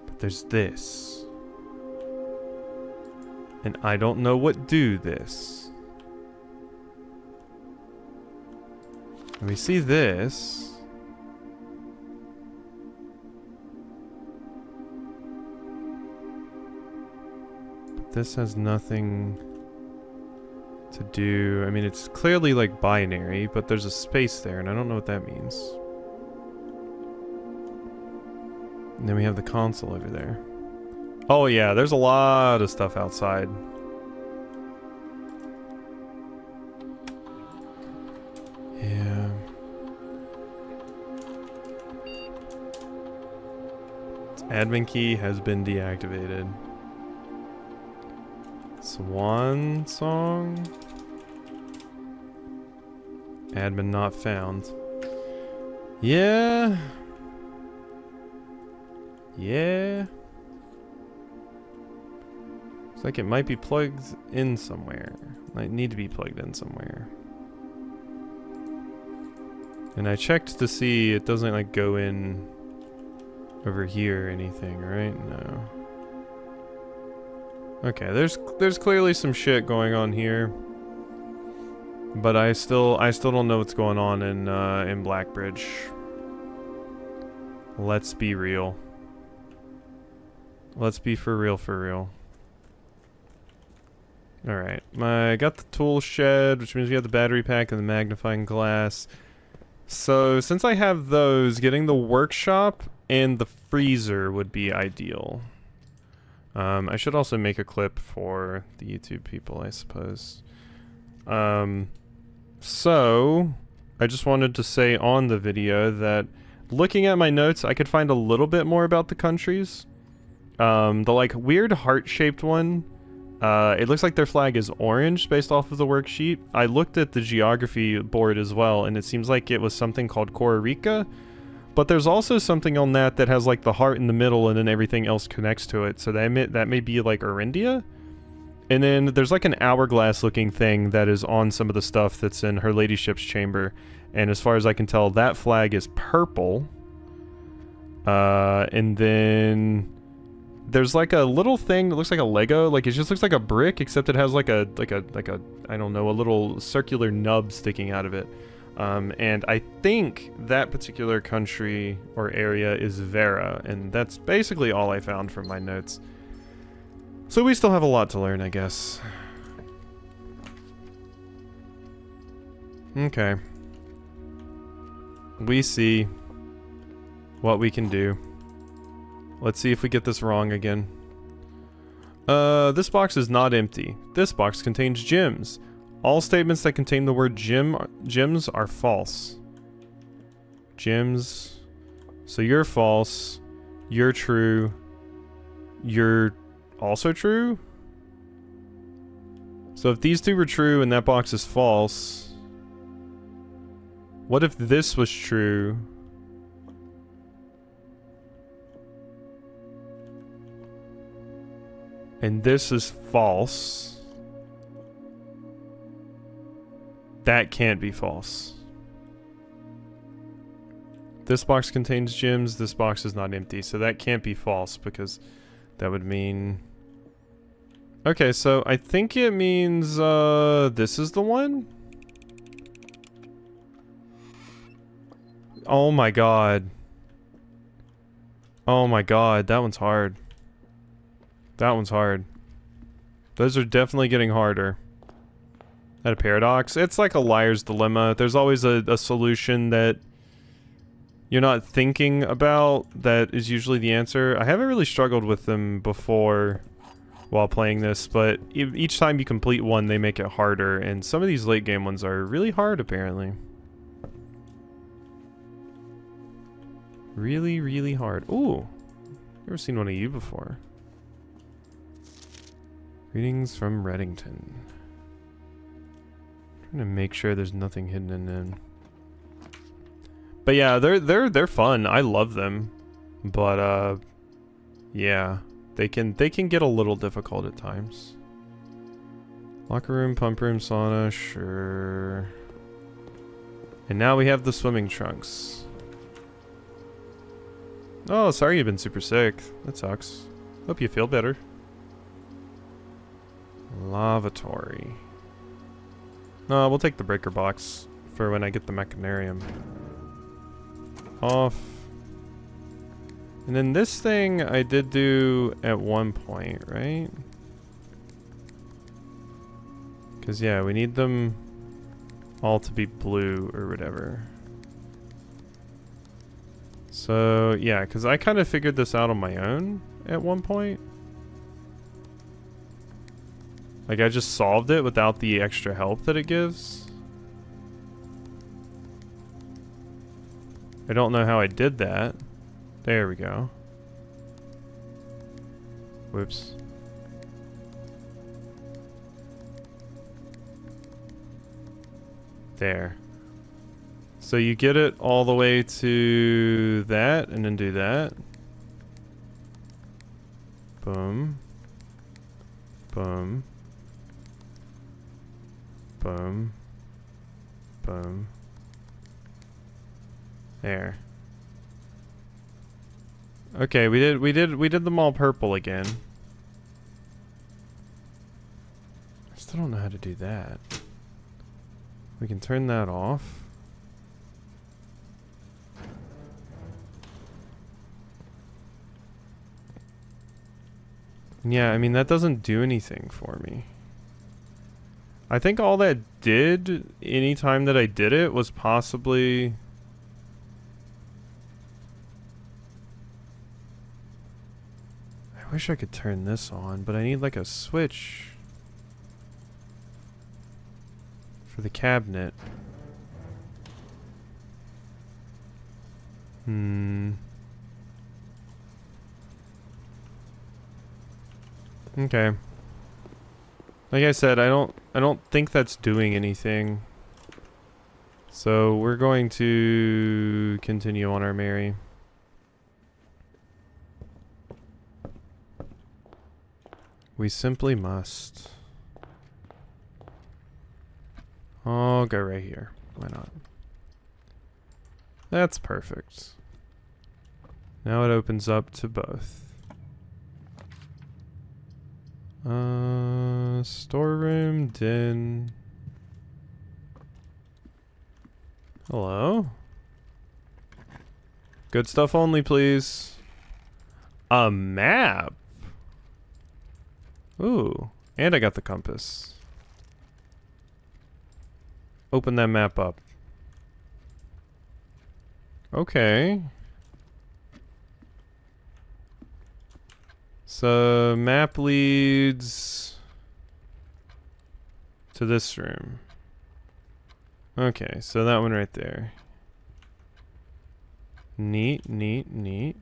But there's this. And I don't know what do this. And we see this. This has nothing to do. I mean, it's clearly like binary, but there's a space there, and I don't know what that means. And then we have the console over there. Oh yeah, there's a lot of stuff outside. Yeah. Its admin key has been deactivated. Swan song? Admin not found. Yeah. Yeah. Looks like it might be plugged in somewhere. Might need to be plugged in somewhere. And I checked to see it doesn't like go in over here or anything, right? No. Okay, there's clearly some shit going on here, but I still don't know what's going on in Blackbridge. Let's be real. Let's be for real, for real. All right, I got the tool shed, which means we have the battery pack and the magnifying glass. So since I have those, getting the workshop and the freezer would be ideal. I should also make a clip for the YouTube people, I suppose. So, I just wanted to say on the video that looking at my notes, I could find a little bit more about the countries. The like weird heart-shaped one, it looks like their flag is orange based off of the worksheet. I looked at the geography board as well, and it seems like it was something called Costa Rica, But there's also something on that that has like the heart in the middle and then everything else connects to it. So that may be like Arindia. And then there's like an hourglass looking thing that is on some of the stuff that's in her ladyship's chamber. And as far as I can tell, that flag is purple. And then there's like a little thing that looks like a Lego. Like it just looks like a brick, except it has like a I don't know, a little circular nub sticking out of it. And I think that particular country or area is Vera, and that's basically all I found from my notes. So we still have a lot to learn, I guess. Okay. We see what we can do. Let's see if we get this wrong again. This box is not empty. This box contains gems. All statements that contain the word gems are false. Gems. So you're false. You're true. You're also true? So if these two were true and that box is false, what if this was true? And this is false. That can't be false. This box contains gems. This box is not empty. So that can't be false because that would mean... Okay, so I think it means this is the one? Oh my god. Oh my god, that one's hard. That one's hard. Those are definitely getting harder. That a paradox? It's like a liar's dilemma. There's always a solution that you're not thinking about that is usually the answer. I haven't really struggled with them before while playing this, but each time you complete one, they make it harder, and some of these late game ones are really hard, apparently. Really, really hard. Ooh, never seen one of you before. Greetings from Reddington. Trying to make sure there's nothing hidden in them. But yeah, they're fun. I love them. But yeah, they can get a little difficult at times. Locker room, pump room, sauna, sure. And now we have the swimming trunks. Oh, sorry you've been super sick. That sucks. Hope you feel better. Lavatory. No, we'll take the breaker box for when I get the Planetarium. Off. And then this thing I did do at one point, right? Because yeah, we need them all to be blue or whatever. So yeah, because I kind of figured this out on my own at one point. Like I just solved it without the extra help that it gives. I don't know how I did that. There we go. Whoops. There. So you get it all the way to that, and then do that. Boom. Boom. Boom. Boom. There. Okay, we did them all purple again. I still don't know how to do that. We can turn that off. Yeah, I mean that doesn't do anything for me. I think all that did anytime that I did it was possibly I wish I could turn this on, but I need like a switch for the cabinet. Okay. Like I said, I don't think that's doing anything. So we're going to continue on our merry. We simply must. I'll go right here. Why not? That's perfect. Now it opens up to both. Storeroom, den. Hello? Good stuff only, please. A map. Ooh, and I got the compass. Open that map up. Okay. So, map leads to this room. Okay, so that one right there. Neat, neat, neat.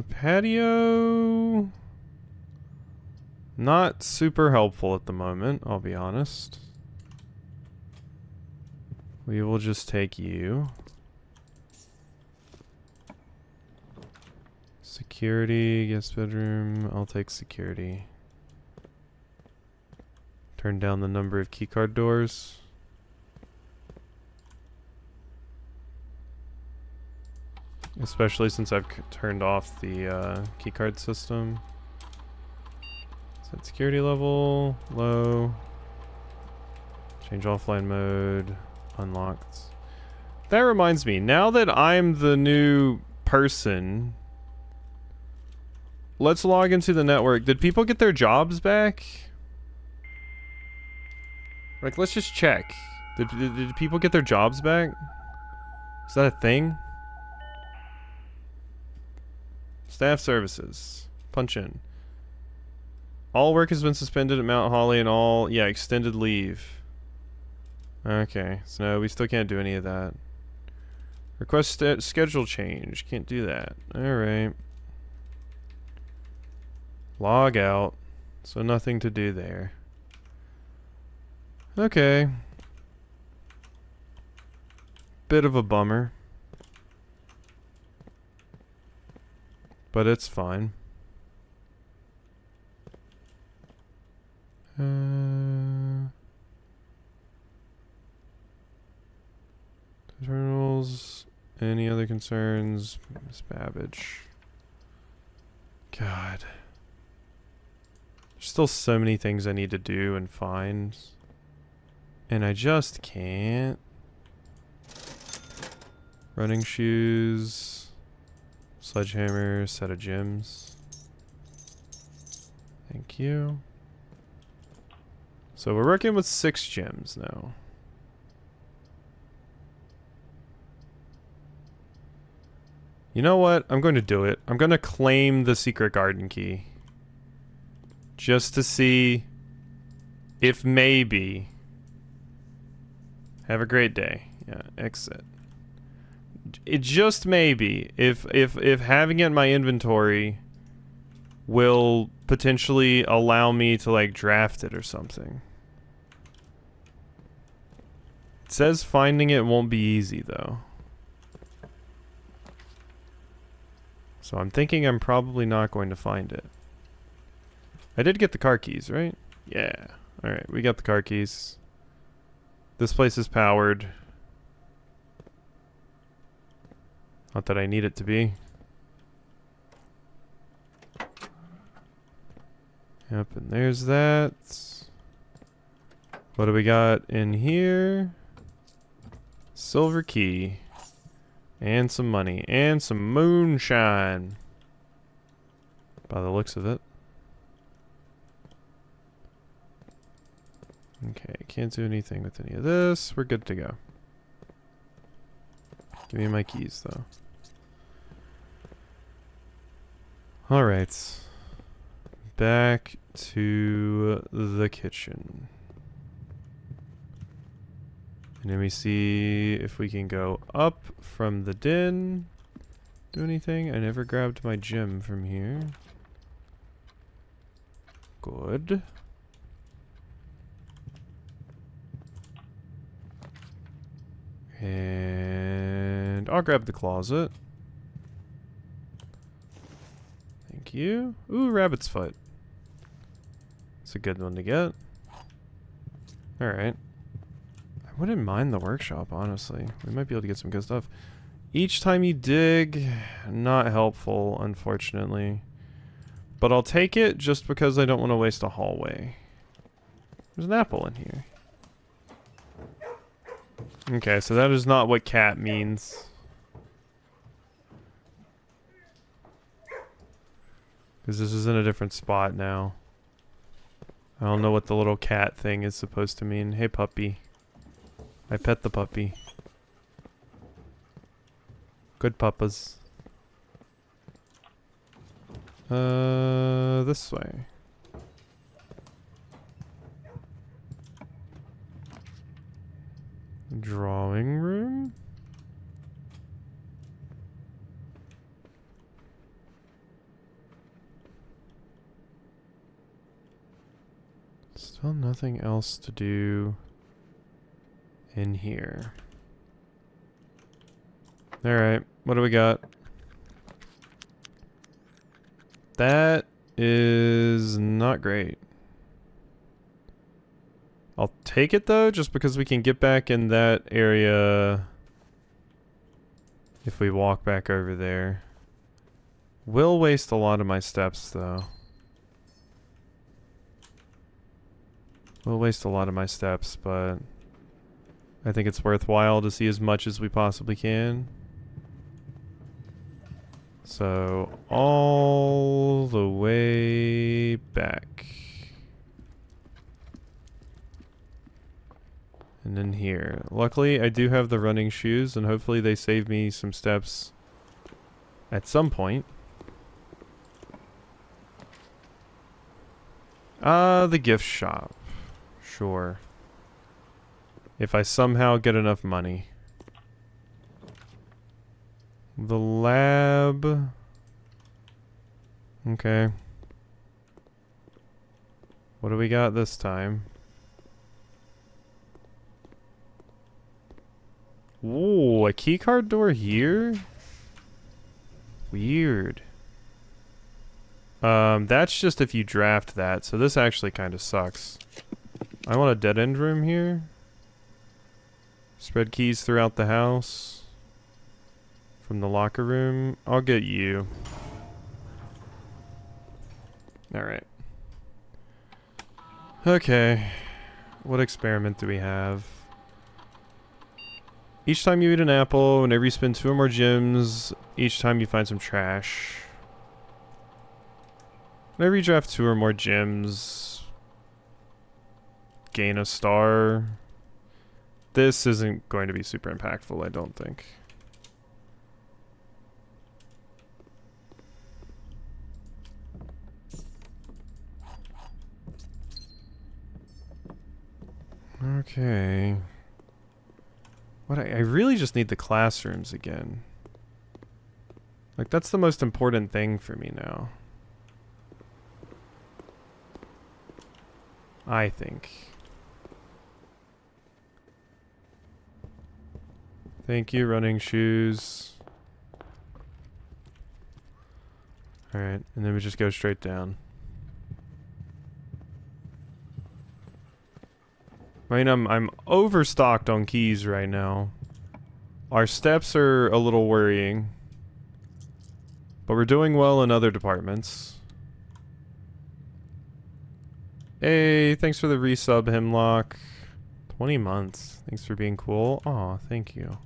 Patio. Not super helpful at the moment, I'll be honest. We will just take you. Security, guest bedroom. I'll take security. Turn down the number of keycard doors. Especially since I've turned off the keycard system. Set security level, low. Change offline mode, unlocked. That reminds me, now that I'm the new person, let's log into the network. Did people get their jobs back? Like, let's just check. Did people get their jobs back? Is that a thing? Staff services. Punch in. All work has been suspended at Mount Holly and all, yeah, extended leave. Okay, so no, we still can't do any of that. Request schedule change. Can't do that. Alright. Log out. So nothing to do there. Okay. Bit of a bummer. But it's fine. Journals. Any other concerns? Miss Babbage. God. There's still so many things I need to do and find. And I just can't. Running shoes. Sledgehammer, set of gems. Thank you. So we're working with 6 gems now. You know what? I'm going to do it. I'm going to claim the secret garden key. Just to see if maybe. Have a great day. Yeah, exit. It just maybe if having it in my inventory will potentially allow me to like draft it or something. It says finding it won't be easy though. So I'm thinking I'm probably not going to find it. I did get the car keys, right? Yeah. Alright, we got the car keys. This place is powered. Not that I need it to be. Yep, and there's that. What do we got in here? Silver key. And some money. And some moonshine. By the looks of it. Okay, can't do anything with any of this. We're good to go. Give me my keys, though. Alright. Back to the kitchen. And then we see if we can go up from the den. Do anything? I never grabbed my gem from here. Good. And I'll grab the closet. Thank you. Ooh, rabbit's foot. It's a good one to get. Alright. I wouldn't mind the workshop, honestly. We might be able to get some good stuff. Each time you dig, not helpful, unfortunately. But I'll take it just because I don't want to waste a hallway. There's an apple in here. Okay, so that is not what cat means. Because this is in a different spot now. I don't know what the little cat thing is supposed to mean. Hey, puppy. I pet the puppy. Good puppas. This way. Drawing room? Still nothing else to do in here. Alright, what do we got? That is not great. I'll take it though, just because we can get back in that area if we walk back over there. Will waste a lot of my steps though. Will waste a lot of my steps, but I think it's worthwhile to see as much as we possibly can. So, all the way back. And then here. Luckily, I do have the running shoes, and hopefully they save me some steps at some point. The gift shop. Sure. If I somehow get enough money. The lab. Okay. What do we got this time? Ooh, a keycard door here? Weird. That's just if you draft that, so this actually kind of sucks. I want a dead end room here. Spread keys throughout the house. From the locker room. I'll get you. Alright. Okay. What experiment do we have? Each time you eat an apple, whenever you spend 2 or more gems, each time you find some trash. Whenever you draft 2 or more gems, gain a star. This isn't going to be super impactful, I don't think. Okay. What I really just need the classrooms again. Like, that's the most important thing for me now. I think. Thank you, running shoes. Alright, and then we just go straight down. I mean, I'm overstocked on keys right now. Our steps are a little worrying. But we're doing well in other departments. Hey, thanks for the resub, Hemlock. 20 months. Thanks for being cool. Aw, thank you.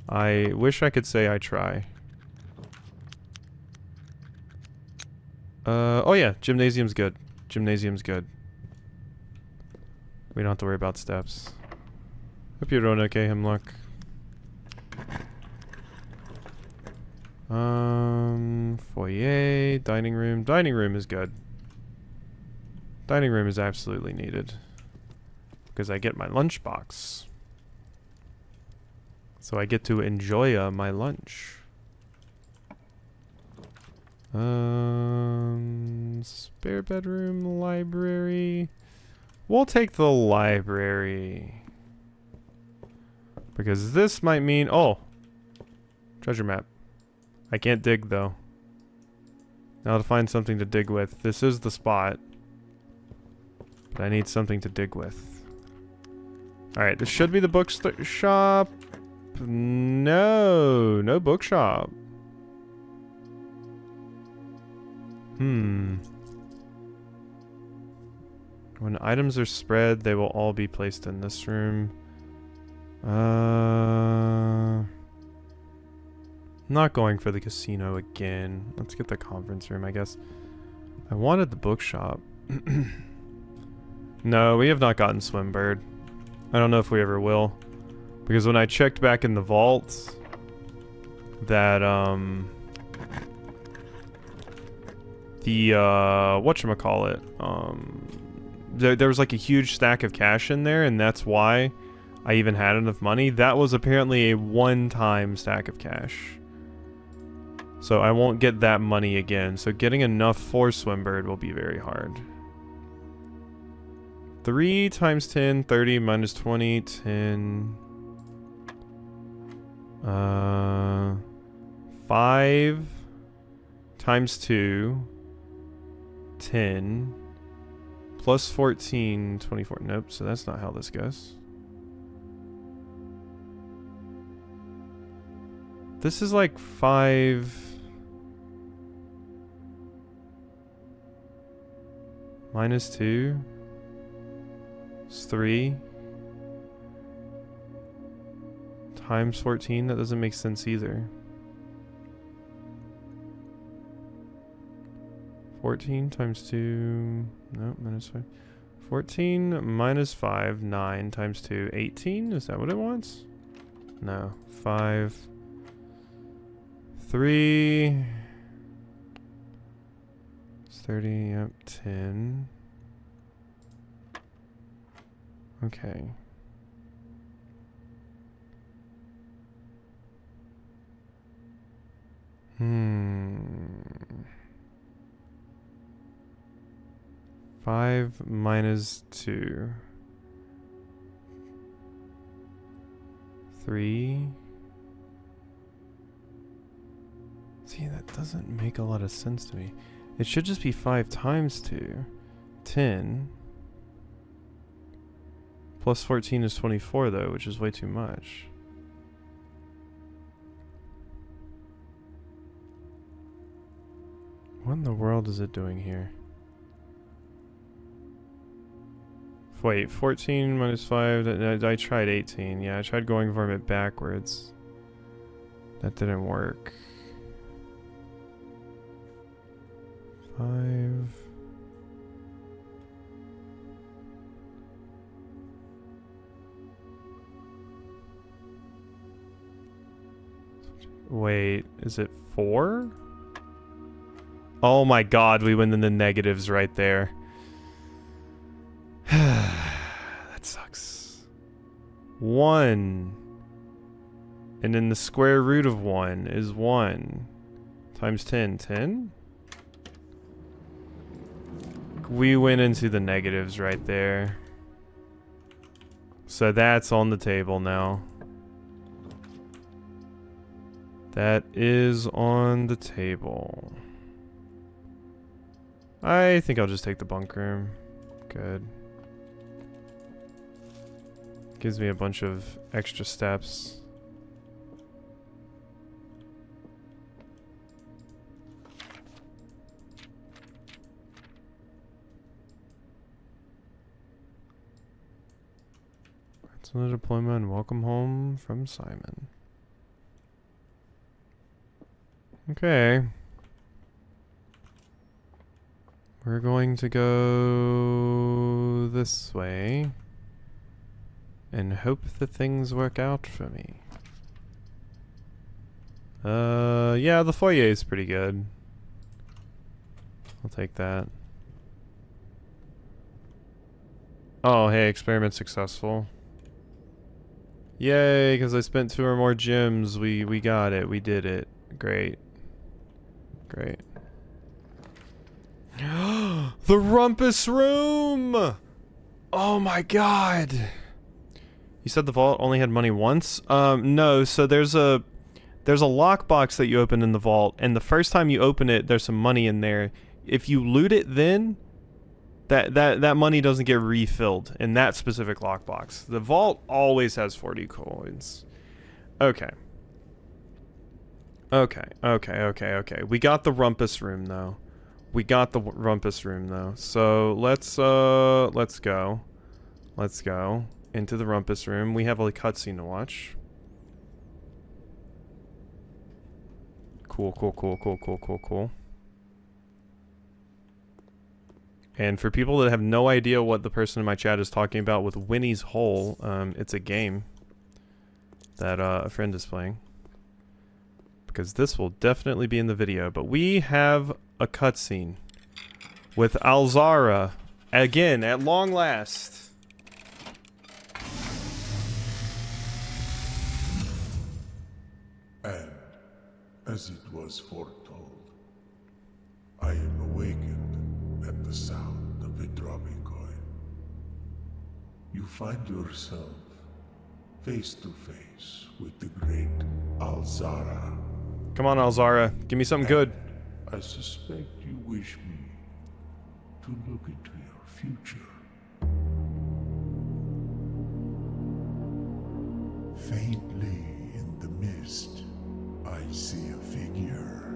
I wish I could say I try. Oh yeah, gymnasium's good. Gymnasium's good. We don't have to worry about steps. Hope you're doing okay, Hemlock. Foyer, dining room. Dining room is good. Dining room is absolutely needed. Because I get my lunchbox. So I get to enjoy my lunch. Spare bedroom, library. We'll take the library. Because this might mean... Oh! Treasure map. I can't dig, though. Now to find something to dig with. This is the spot. But I need something to dig with. Alright, this should be the bookshop. No, no bookshop. When items are spread, they will all be placed in this room. Not going for the casino again. Let's get the conference room, I guess. I wanted the bookshop. No, we have not gotten Swimbird. I don't know if we ever will. Because when I checked back in the vaults, that, whatchamacallit, there was like a huge stack of cash in there, and that's why I even had enough money. That was apparently a one-time stack of cash. So I won't get that money again. So getting enough for Swimbird will be very hard. 3 times 10, 30 minus 20, 10. 5 times 2, 10. Plus 14, 24. Nope, so that's not how this goes. This is like 5... minus 2 is 3 times 14. That doesn't make sense either. 14 times 2, no, minus 5. 14 minus 5, 9 times 2, 18? Is that what it wants? No, 5, 3, 30, yep, 10. Okay. Five minus 2. 3. See, that doesn't make a lot of sense to me. It should just be 5 times 2. 10. Plus 14 is 24 though, which is way too much. What in the world is it doing here? Wait, 14 minus 5, I tried 18. Yeah, I tried going from it backwards. That didn't work. 5. Wait, is it 4? Oh my god, we went in the negatives right there. That sucks. 1. And then the square root of 1 is 1. Times 10. 10? We went into the negatives right there. So that's on the table now. That is on the table. I think I'll just take the bunk room. Good. Gives me a bunch of extra steps. It's another deployment and welcome home from Simon. Okay. We're going to go this way and hope that things work out for me. Yeah, the foyer is pretty good. I'll take that. Oh, hey, experiment successful. Yay, because I spent 2 or more gems. We got it. We did it. Great. Great. The rumpus room! Oh my god. You said the vault only had money once? No, so there's a lockbox that you open in the vault, and the first time you open it, there's some money in there. If you loot it then, that money doesn't get refilled in that specific lockbox. The vault always has 40 coins. Okay. Okay. We got the rumpus room though. So let's go. Let's go into the rumpus room. We have a cutscene to watch. Cool. And for people that have no idea what the person in my chat is talking about with Winnie's Hole, it's a game that a friend is playing. Because this will definitely be in the video. But we have a cutscene with Alzara again at long last. And as it was foretold, I am awakened at the sound of a dropping coin. You find yourself face to face with the great Alzara. Come on, Alzara. Give me something good. I suspect you wish me to look into your future. Faintly in the mist, I see a figure.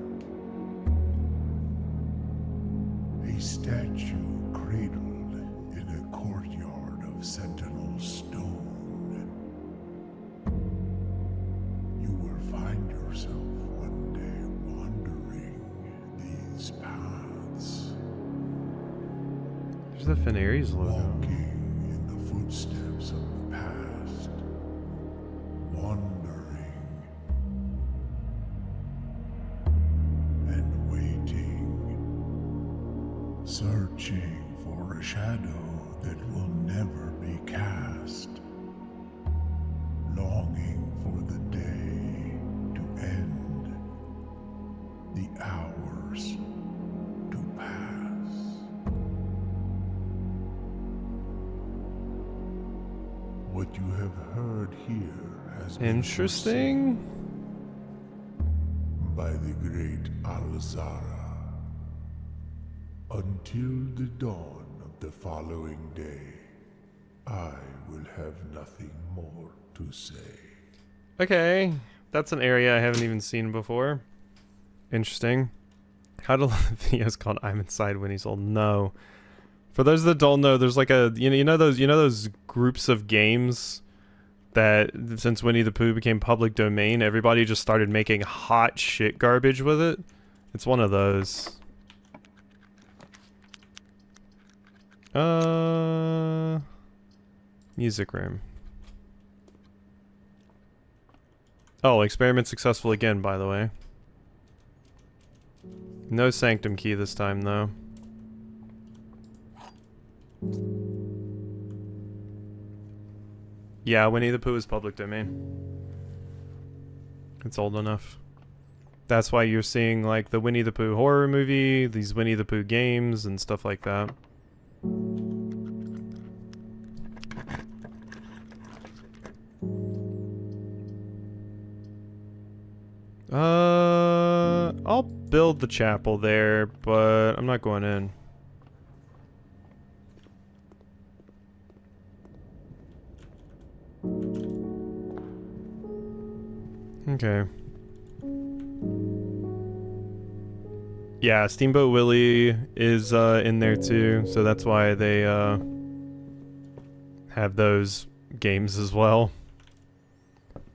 A statue cradled in a courtyard of sentinel stone. You will find yourself one day wandering these paths. There's the Fenaries logo. Walking in the footsteps of the past. Wandering and waiting. Searching for a shadow that will never be cast. Longing for the day to end. The hours to pass. What you have heard here has been Interesting. foreseen by the great Alzara. Until the dawn of the following day, I will have nothing more to say. Okay. That's an area I haven't even seen before. Interesting. How do the videos called I'm Inside Winnie's Hole? No. For those that don't know, there's like a you know those groups of games that since Winnie the Pooh became public domain, everybody just started making hot shit garbage with it. It's one of those. Music room. Oh, experiment successful again, by the way. No sanctum key this time, though. Yeah, Winnie the Pooh is public domain. It's old enough. That's why you're seeing, like, the Winnie the Pooh horror movie, these Winnie the Pooh games, and stuff like that. I'll build the chapel there, but I'm not going in. Okay. Yeah, Steamboat Willie is in there too, so that's why they have those games as well.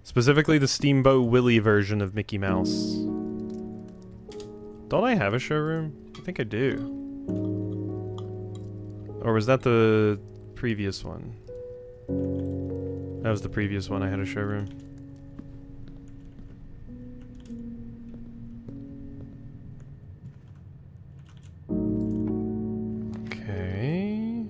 Specifically the Steamboat Willie version of Mickey Mouse. Don't I have a showroom? I think I do. Or was that the previous one? That was the previous one, I had a showroom. Okay.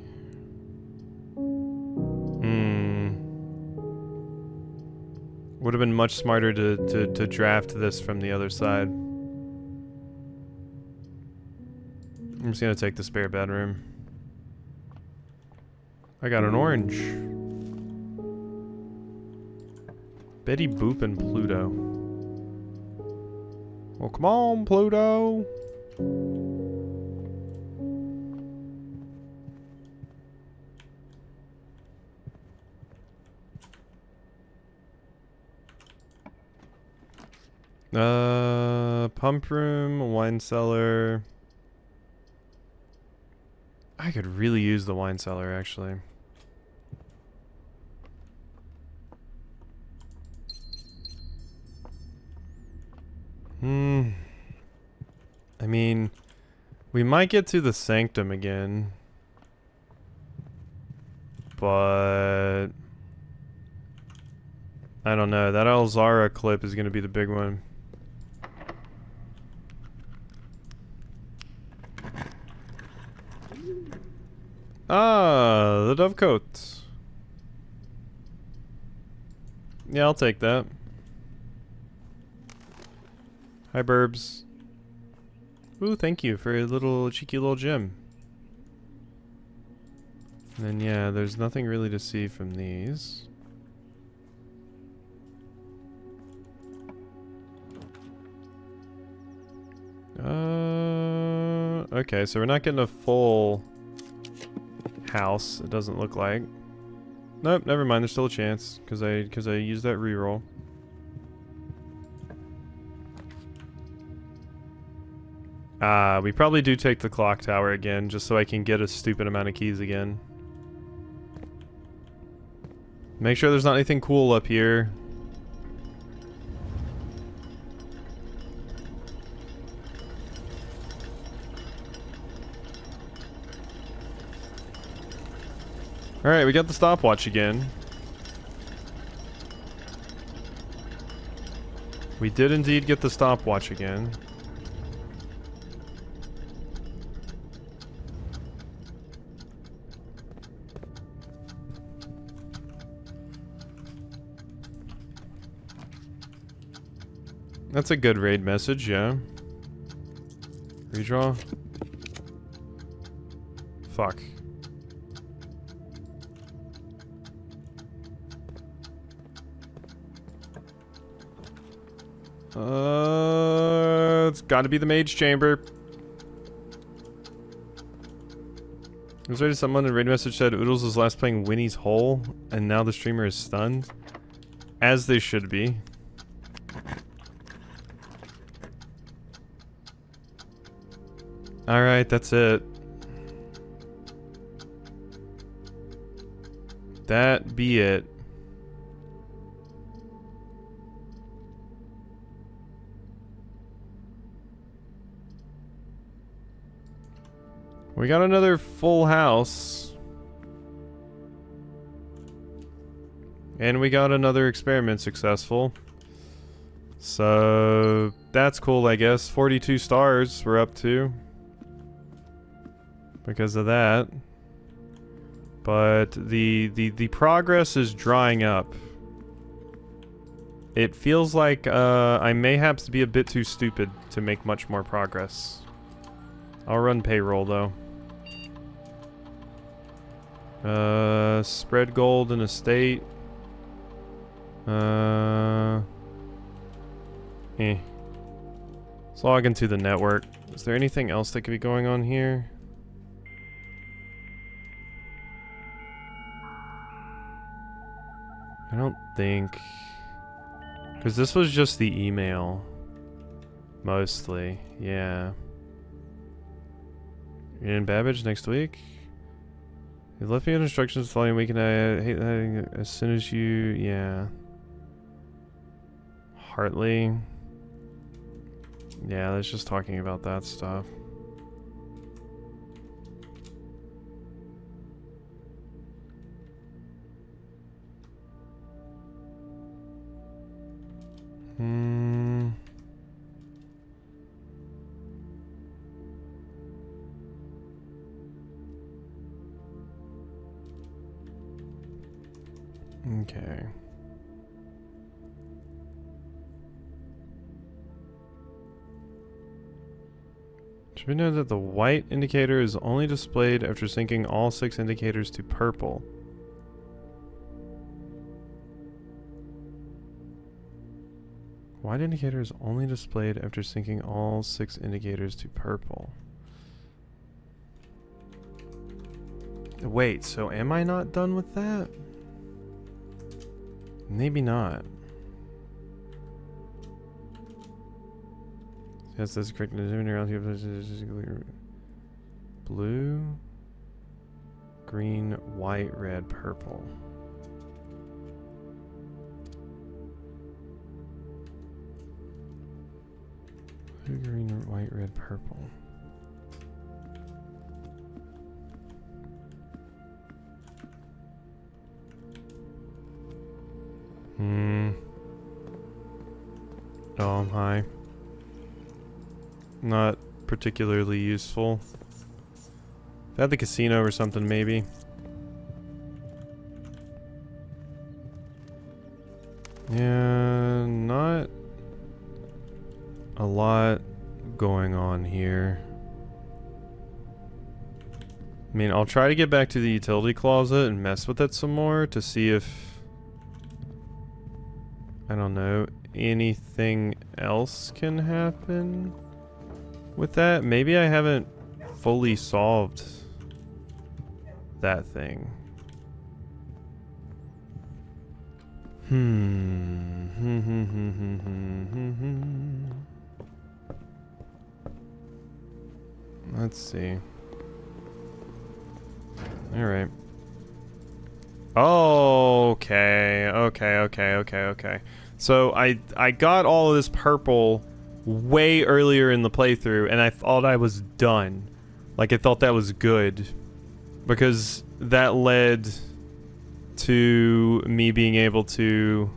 Would have been much smarter to draft this from the other side. I'm just gonna take the spare bedroom. I got an orange. Betty Boop and Pluto. Well, come on, Pluto. Pump room, wine cellar. I could really use the wine cellar, actually. I mean, we might get to the sanctum again. But I don't know. That Alzara clip is going to be the big one. Ah, the dovecote. Yeah, I'll take that. Hi, Burbs. Ooh, thank you for a little cheeky little gem. And then, yeah, there's nothing really to see from these. Okay, so we're not getting a full house, it doesn't look like. Nope, never mind, there's still a chance, because I used that reroll. We probably do take the clock tower again, just so I can get a stupid amount of keys again. Make sure there's not anything cool up here. Alright, we got the stopwatch again. We did indeed get the stopwatch again. That's a good raid message, yeah. Redraw. Fuck. It's gotta be the mage chamber. Was there someone in a raid message said Oodles was last playing Winnie's Hole, and now the streamer is stunned? As they should be. Alright, that's it. That be it. We got another full house. And we got another experiment successful. So that's cool, I guess. 42 stars we're up to. Because of that. But the progress is drying up. It feels like I may have to be a bit too stupid to make much more progress. I'll run payroll though. Spread gold and estate. Let's log into the network. Is there anything else that could be going on here? I don't think. Because this was just the email. Mostly, yeah. You're in Babbage next week? You left me on instructions the following week and I hate that as soon as you, yeah. Hartley. Yeah, that's just talking about that stuff. Okay. Should we know that the white indicator is only displayed after syncing all 6 indicators to purple? White indicator is only displayed after syncing all 6 indicators to purple. Wait, so am I not done with that? Maybe not. Yes, that's correct. Blue, green, white, red, purple. Blue, green, white, red, purple. Oh, I'm high. Not particularly useful. At the casino or something, maybe. Yeah, not a lot going on here. I mean, I'll try to get back to the utility closet and mess with it some more to see if, I don't know, anything else can happen with that. Maybe I haven't fully solved that thing. Let's see. Alright. Okay. So I got all of this purple way earlier in the playthrough, and I thought I was done. Like, I thought that was good. Because that led to me being able to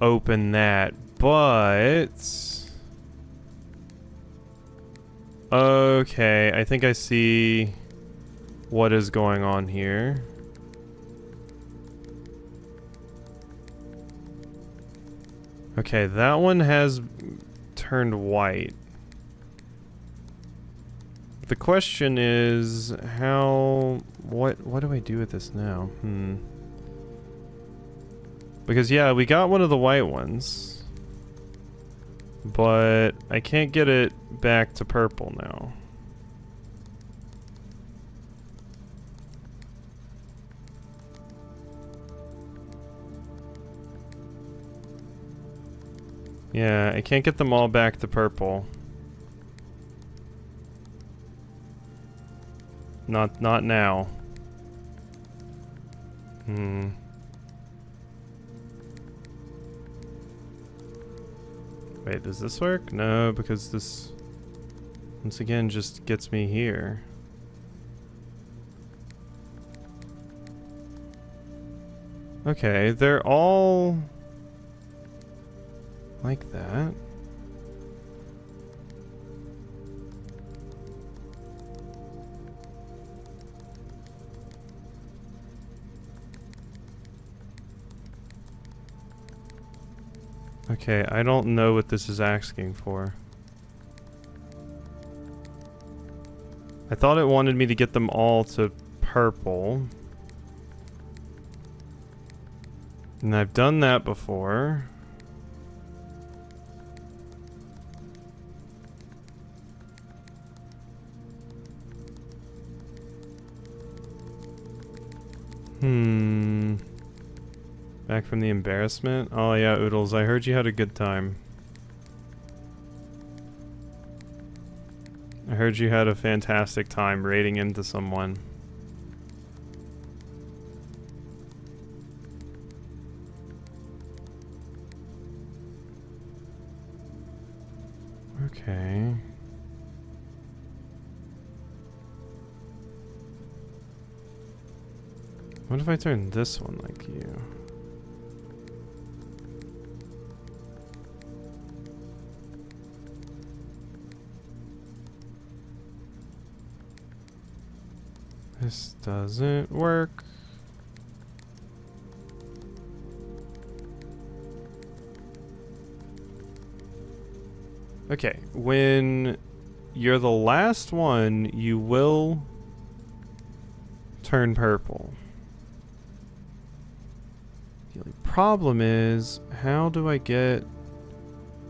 open that. But... okay, I think I see what is going on here. Okay, that one has turned white. The question is what do I do with this now? Because yeah, we got one of the white ones, but I can't get it back to purple now. Yeah, I can't get them all back to purple. Not now. Wait, does this work? No, because this once again just gets me here. Okay, they're all like that. Okay, I don't know what this is asking for. I thought it wanted me to get them all to purple. And I've done that before. Back from the embarrassment? Oh yeah, Oodles, I heard you had a good time. I heard you had a fantastic time raiding into someone. Okay. What if I turn this one like you? This doesn't work. Okay, when you're the last one, you will turn purple. The only problem is, how do I get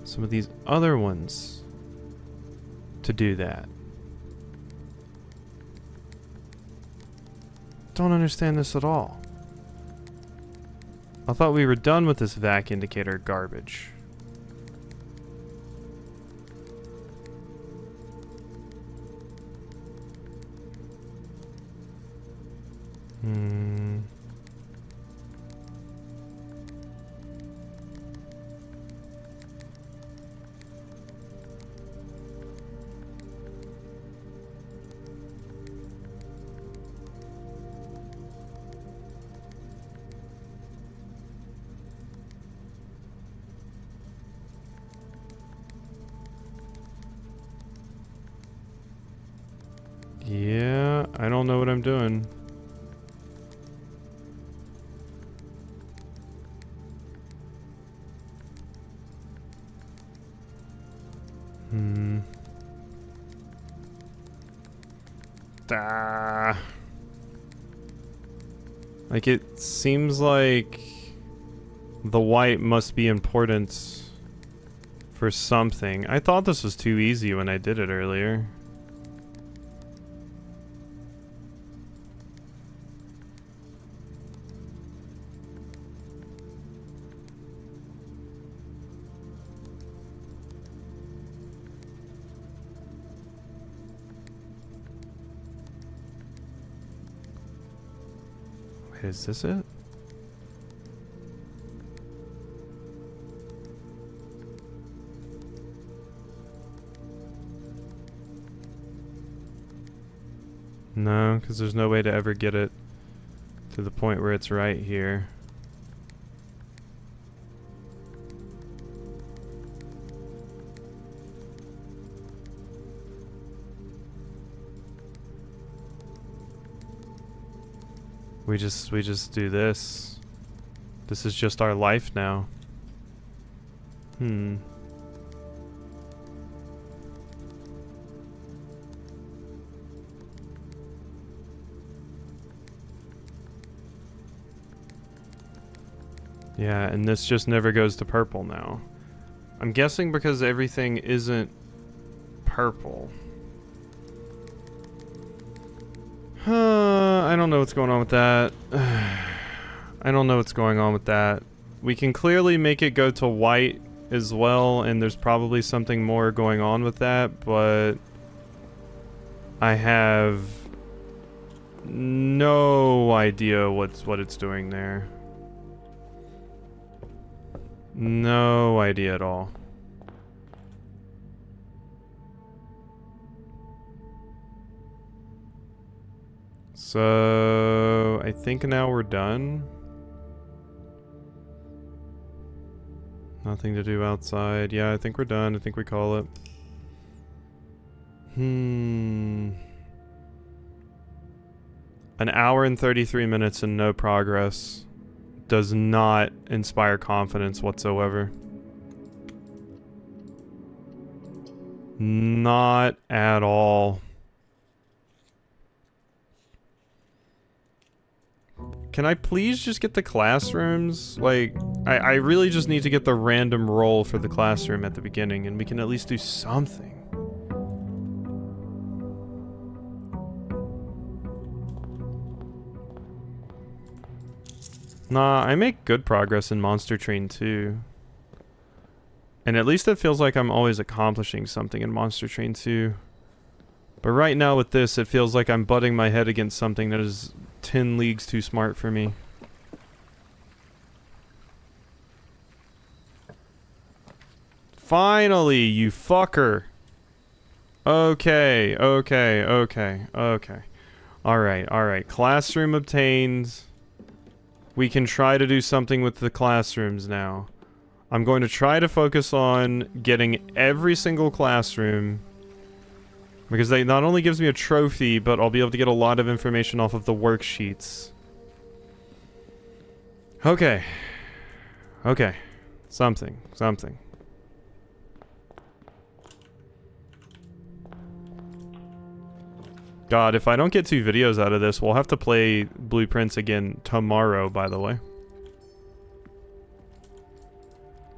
some of these other ones to do that? Don't understand this at all. I thought we were done with this vac indicator garbage. Yeah, I don't know what I'm doing. Like, it seems like the white must be important for something. I thought this was too easy when I did it earlier. Is this it? No, because there's no way to ever get it to the point where it's right here. We just do this. This is just our life now. Yeah, and this just never goes to purple now. I'm guessing because everything isn't purple. I don't know what's going on with that. I don't know what's going on with that. We can clearly make it go to white as well, and there's probably something more going on with that, but I have no idea what it's doing there. No idea at all. So, I think now we're done. Nothing to do outside. Yeah, I think we're done. I think we call it. An hour and 33 minutes and no progress does not inspire confidence whatsoever. Not at all. Can I please just get the classrooms? Like, I really just need to get the random roll for the classroom at the beginning, and we can at least do something. Nah, I make good progress in Monster Train 2. And at least it feels like I'm always accomplishing something in Monster Train 2. But right now with this, it feels like I'm butting my head against something that is 10 leagues too smart for me. Finally, you fucker. Okay. Alright. Classroom obtained. We can try to do something with the classrooms now. I'm going to try to focus on getting every single classroom, because that not only gives me a trophy, but I'll be able to get a lot of information off of the worksheets. Okay. Something. God, if I don't get 2 videos out of this, we'll have to play Blueprints again tomorrow, by the way.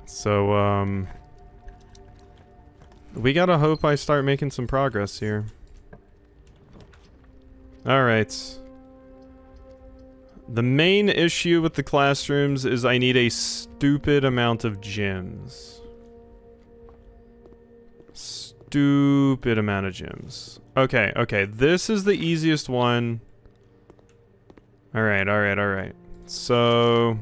So, we gotta hope I start making some progress here. Alright. The main issue with the classrooms is I need a stupid amount of gems. Stupid amount of gems. Okay, okay, this is the easiest one. Alright, alright, alright. So...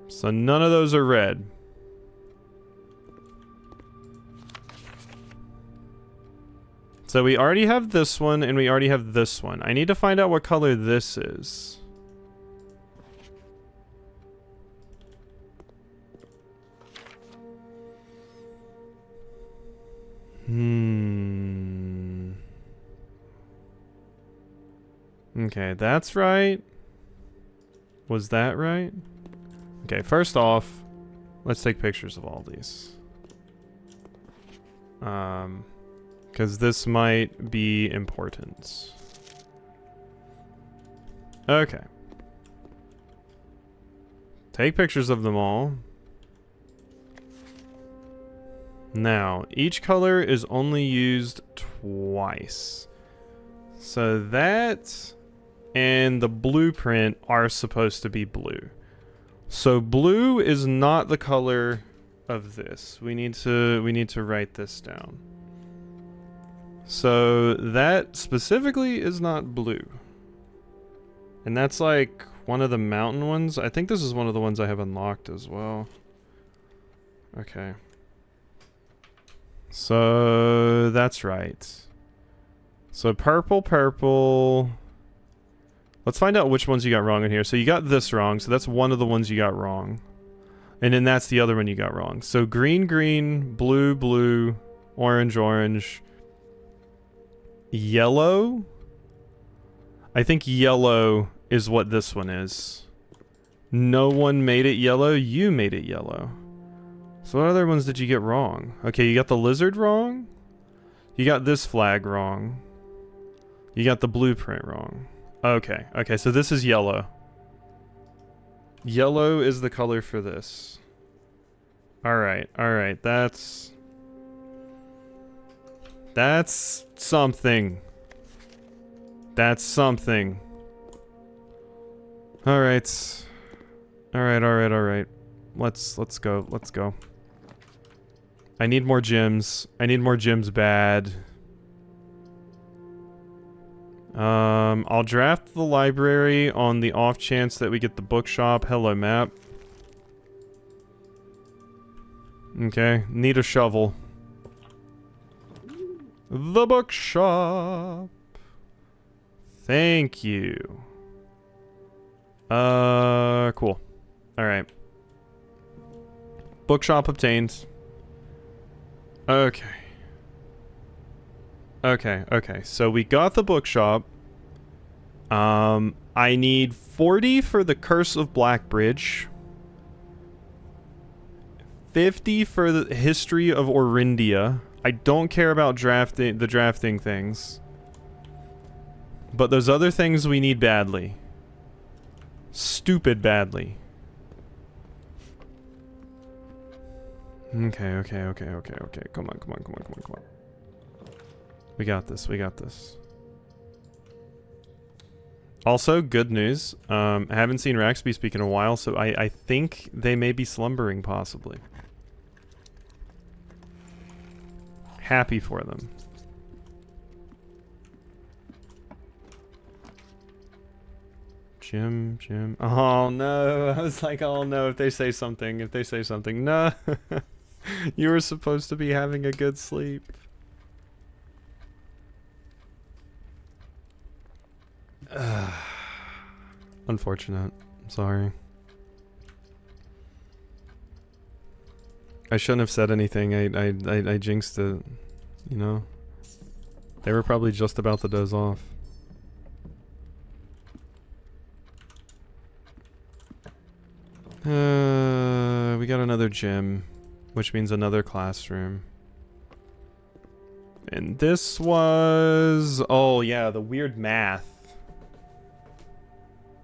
So none of those are red. So we already have this one, and we already have this one. I need to find out what color this is. Okay, that's right. Was that right? Okay, first off, let's take pictures of all these. Because this might be important. Okay. Take pictures of them all. Now, each color is only used twice. So that and the blueprint are supposed to be blue. So blue is not the color of this. We need to write this down. So that specifically is not blue. And that's like one of the mountain ones. I think this is one of the ones I have unlocked as well. Okay. So that's right. So purple, purple. Let's find out which ones you got wrong in here. So you got this wrong, so that's one of the ones you got wrong. And then that's the other one you got wrong. So green, green, blue, blue, orange, orange. Yellow? I think yellow is what this one is. No one made it yellow, you made it yellow. So what other ones did you get wrong? Okay, you got the lizard wrong. You got this flag wrong. You got the blueprint wrong. Okay, okay, so this is yellow. Yellow is the color for this. Alright, alright, that's something. That's something. Alright. Alright, alright, alright. Let's go, let's go. I need more gems. I need more gems bad. I'll draft the library on the off chance that we get the bookshop. Hello, map. Okay, need a shovel. The bookshop. Thank you. Cool. Alright. Bookshop obtained. Okay. Okay, okay. So we got the bookshop. I need 40 for the Curse of Blackbridge. 50 for the History of Orindia. I don't care about the drafting things. But those other things we need badly. Stupid badly. Okay, okay, okay, okay, okay. Come on, come on, come on, come on, come on. We got this, we got this. Also, good news. I haven't seen Raxby speak in a while, so I think they may be slumbering, possibly. Happy for them. Jim. Oh no, I was like, oh no, if they say something, No. You were supposed to be having a good sleep. Unfortunate. I'm sorry. I shouldn't have said anything. I jinxed it. You know? They were probably just about to doze off. We got another gym, which means another classroom. And this was... Oh, yeah, the weird math.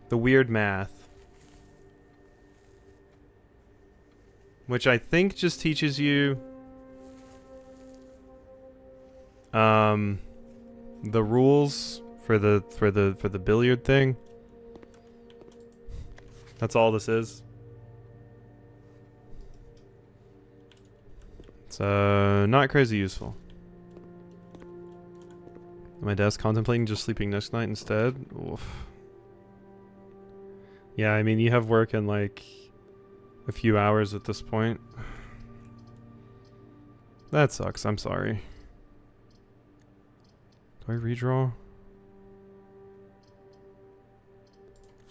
The weird math. Which I think just teaches you... the rules for the billiard thing. That's all this is. It's not crazy useful. At my desk contemplating just sleeping next night instead. Oof. Yeah, I mean you have work in like a few hours at this point. That sucks, I'm sorry. Do I redraw?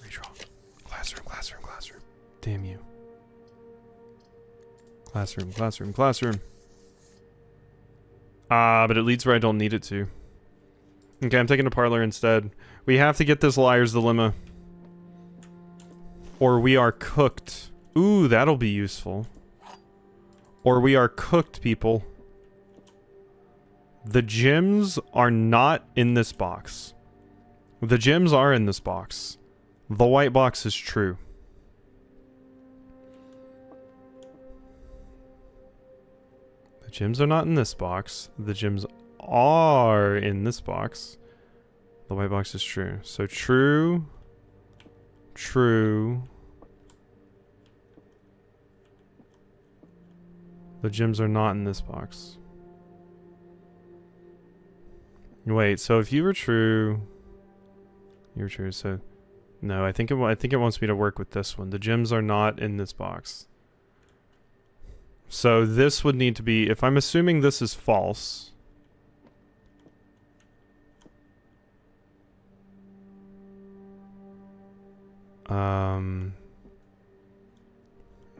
Redraw. Classroom, classroom, classroom. Damn you. Classroom, classroom, classroom. But it leads where I don't need it to. Okay, I'm taking a parlor instead. We have to get this liar's dilemma. Or we are cooked. Ooh, that'll be useful. Or we are cooked, people. The gems are not in this box. The gems are in this box. The white box is true. The gems are not in this box. The gems are in this box. The white box is true. So true. True. The gems are not in this box. Wait, so if you were true, you were true. So, no, I think it wants me to work with this one. The gems are not in this box. So this would need to be, if I'm assuming this is false.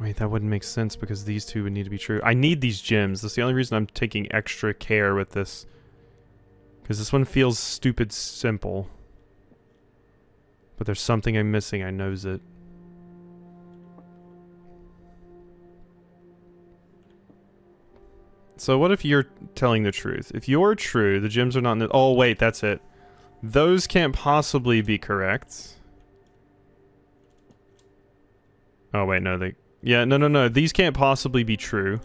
Wait, that wouldn't make sense because these two would need to be true. I need these gems. That's the only reason I'm taking extra care with this. Because this one feels stupid simple. But there's something I'm missing. I knows it. So what if you're telling the truth? If you're true, the gems are not in the... Oh, wait, that's it. Those can't possibly be correct. Oh, wait, no, they... Yeah, no. These can't possibly be true.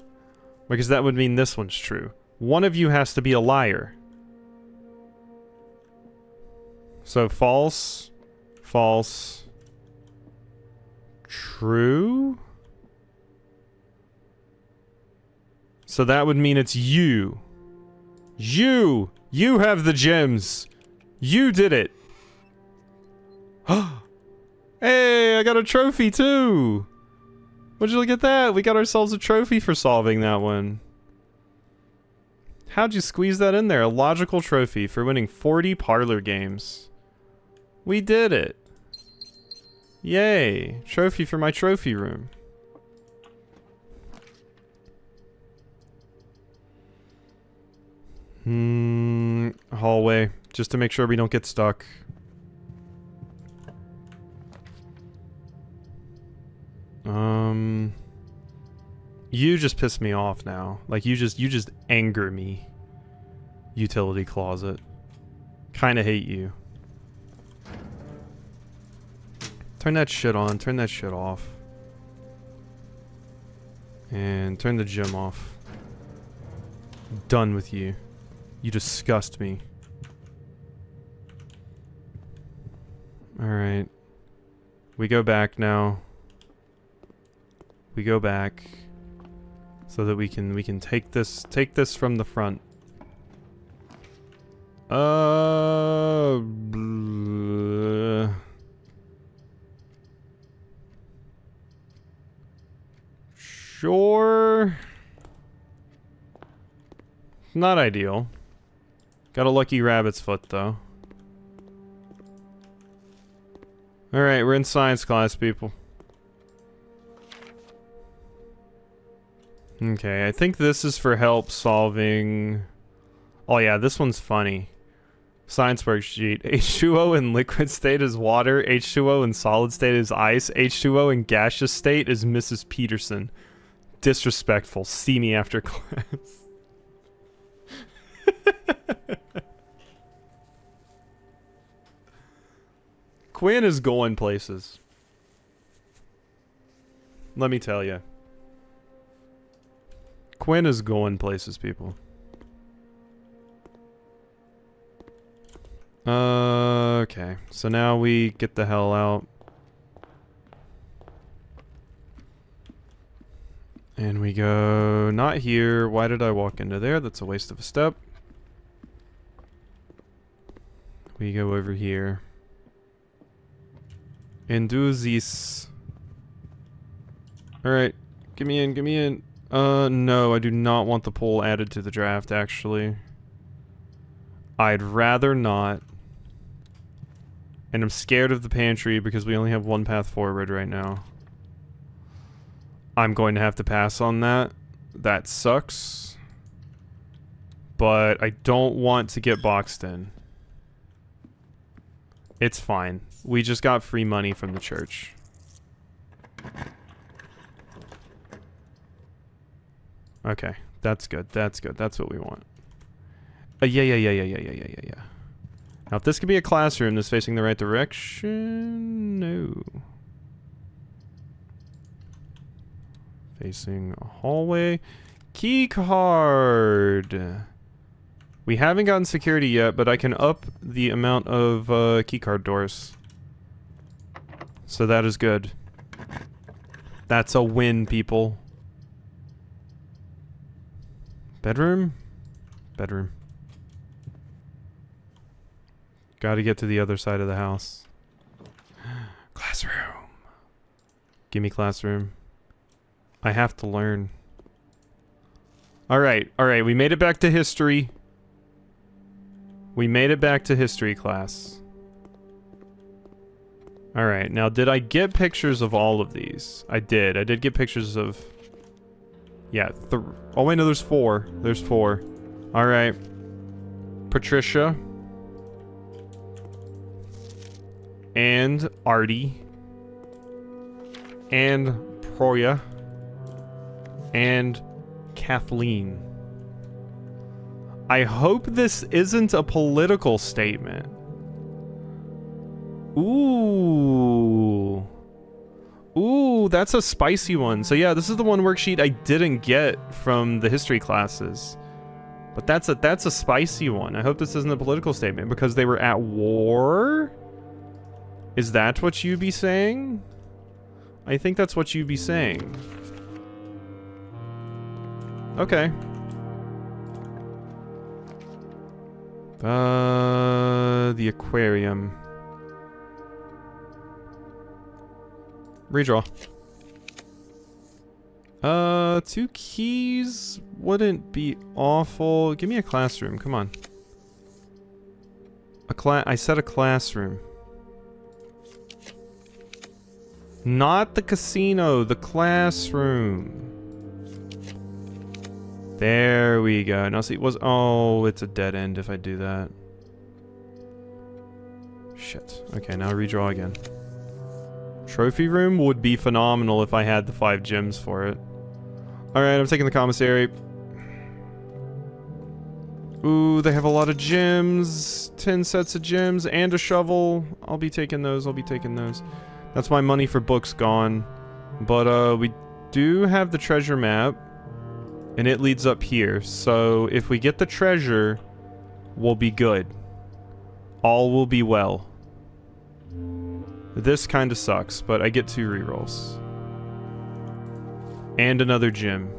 Because that would mean this one's true. One of you has to be a liar. So false, false, true. So that would mean it's you. You have the gems. You did it. Hey, I got a trophy too. Would you look at that? We got ourselves a trophy for solving that one. How'd you squeeze that in there? A logical trophy for winning 40 parlor games. We did it. Yay. Trophy for my trophy room. Hallway. Just to make sure we don't get stuck. You just piss me off now. Like, you just anger me. Utility closet. Kinda hate you. Turn that shit on. Turn that shit off. And turn the gym off. Done with you. You disgust me. Alright. We go back now. We go back. So that we can take this from the front. Sure. Not ideal. Got a lucky rabbit's foot though. Alright, we're in science class, people. Okay, I think this is for help solving... Oh yeah, this one's funny. Science worksheet. H2O in liquid state is water. H2O in solid state is ice. H2O in gaseous state is Mrs. Peterson. Disrespectful. See me after class. Quinn is going places. Let me tell you. Quinn is going places, people. Okay. So now we get the hell out. And we go... Not here. Why did I walk into there? That's a waste of a step. We go over here. And do this. Alright. Get me in, get me in. No, I do not want the pool added to the draft, actually. I'd rather not. And I'm scared of the pantry because we only have one path forward right now. I'm going to have to pass on that. That sucks. But I don't want to get boxed in. It's fine. We just got free money from the church. Okay, that's good. That's good. That's what we want. Yeah. Now, if this could be a classroom that's facing the right direction... No. Facing a hallway. Key card! We haven't gotten security yet, but I can up the amount of keycard doors. So that is good. That's a win, people. Bedroom? Bedroom. Gotta get to the other side of the house. Classroom. Gimme classroom. I have to learn. Alright, we made it back to history. We made it back to history class. Alright, now did I get pictures of all of these? I did. I did get pictures of... Yeah, oh wait, no, there's 4. There's 4. Alright. Patricia. And Artie. And Proya. And Kathleen. I hope this isn't a political statement. Ooh. Ooh, that's a spicy one. So yeah, this is the one worksheet I didn't get from the history classes. But that's a spicy one. I hope this isn't a political statement because they were at war? Is that what you be saying? I think that's what you be saying. Okay. The aquarium. Redraw. 2 keys wouldn't be awful. Give me a classroom, come on. I said a classroom. Not the casino, the classroom. There we go. Now see, oh, it's a dead end if I do that. Shit. Okay, now redraw again. Trophy room would be phenomenal if I had the 5 gems for it. Alright, I'm taking the commissary. Ooh, they have a lot of gems. 10 sets of gems and a shovel. I'll be taking those, That's my money for books gone. But, we do have the treasure map. And it leads up here. So, if we get the treasure, we'll be good. All will be well. This kind of sucks, but I get 2 rerolls. And another gem.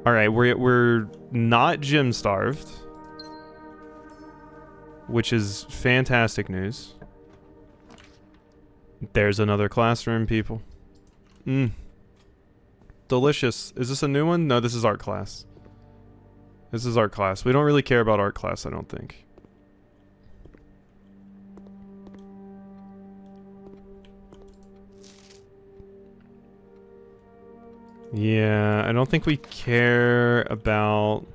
Alright, we're not gem starved. Which is fantastic news. There's another classroom, people. Delicious. Is this a new one? No, this is art class. This is art class. We don't really care about art class, I don't think. Yeah, I don't think we care about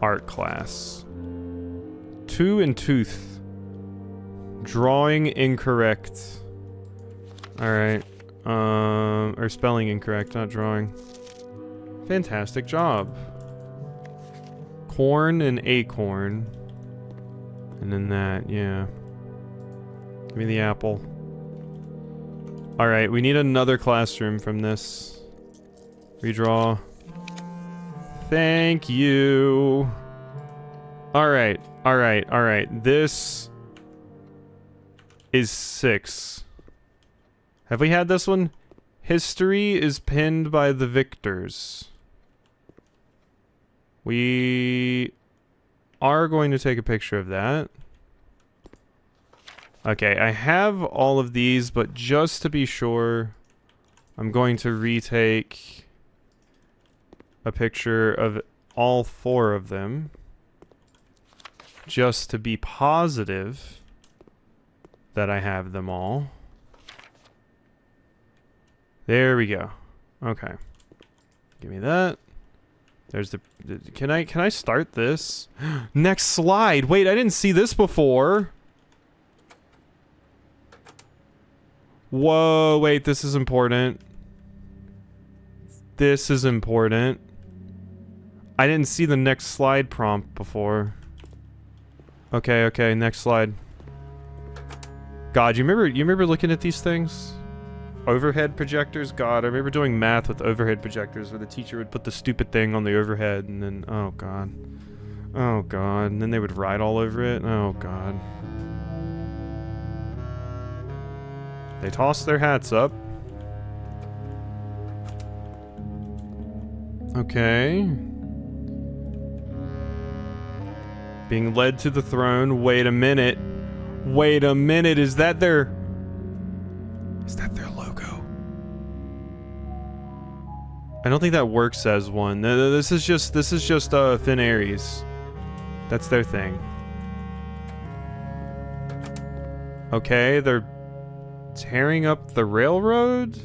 art class. 2 and tooth. Drawing incorrect. Alright. Or spelling incorrect, not drawing. Fantastic job. corn and acorn. And then that, yeah. Give me the apple. Alright, we need another classroom from this. Redraw. Thank you. Alright, alright, alright. This is 6. Have we had this one? History is pinned by the victors. We are going to take a picture of that. Okay, I have all of these, but just to be sure, I'm going to retake a picture of all 4 of them. Just to be positive that I have them all. There we go. Okay. Give me that. There's the can I start this? Next slide. Wait, I didn't see this before. Whoa, wait, this is important. This is important. I didn't see the next slide prompt before. Okay, okay, next slide. God, you remember looking at these things? Overhead projectors? God, I remember doing math with overhead projectors where the teacher would put the stupid thing on the overhead and then, oh God. Oh God, and then they would write all over it. Oh God. They toss their hats up. Okay. Being led to the throne. Wait a minute. Wait a minute. Is that their logo? I don't think that works as one. This is just Thin Aries. That's their thing. Okay, they're tearing up the railroad?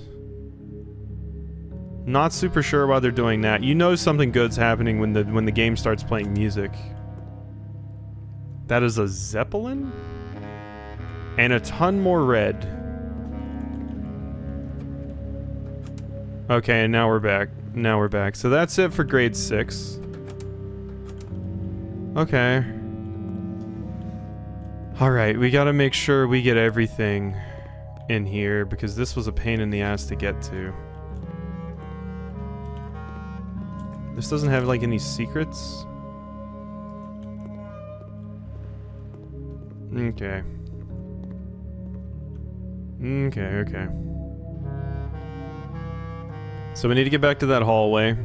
Not super sure why they're doing that. You know something good's happening when the game starts playing music. That is a Zeppelin? And a ton more red. Okay, and now we're back. Now we're back. So that's it for grade 6. Okay. Alright, we gotta make sure we get everything in here because this was a pain in the ass to get to. This doesn't have like any secrets. Okay. Okay. So we need to get back to that hallway.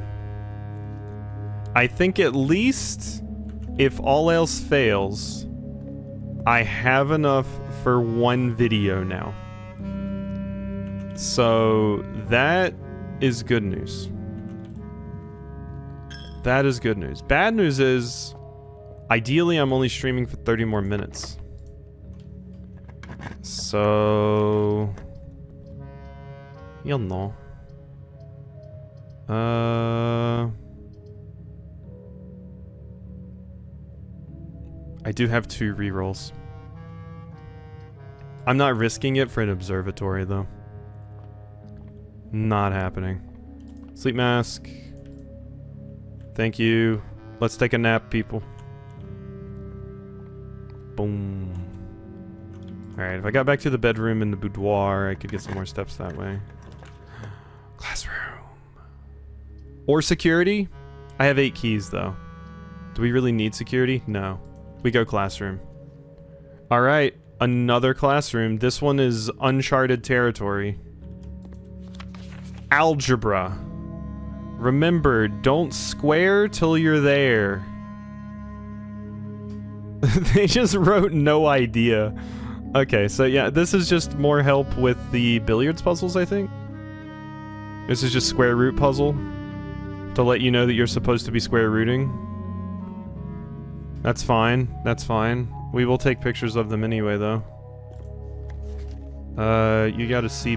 I think at least, if all else fails, I have enough for one video now. So that is good news. That is good news. Bad news is, ideally I'm only streaming for 30 more minutes. So... you'll know. I do have 2 rerolls. I'm not risking it for an observatory though. Not happening. Sleep mask. Thank you. Let's take a nap, people. Boom. Alright, if I got back to the bedroom and the boudoir, I could get some more steps that way. Classroom. Or security? I have 8 keys, though. Do we really need security? No. We go classroom. Alright, another classroom. This one is uncharted territory. Algebra. Remember, don't square till you're there. They just wrote no idea. Okay, so yeah, this is just more help with the billiards puzzles, I think. This is just square root puzzle to let you know that you're supposed to be square rooting. That's fine. That's fine. We will take pictures of them anyway, though. You got a C+.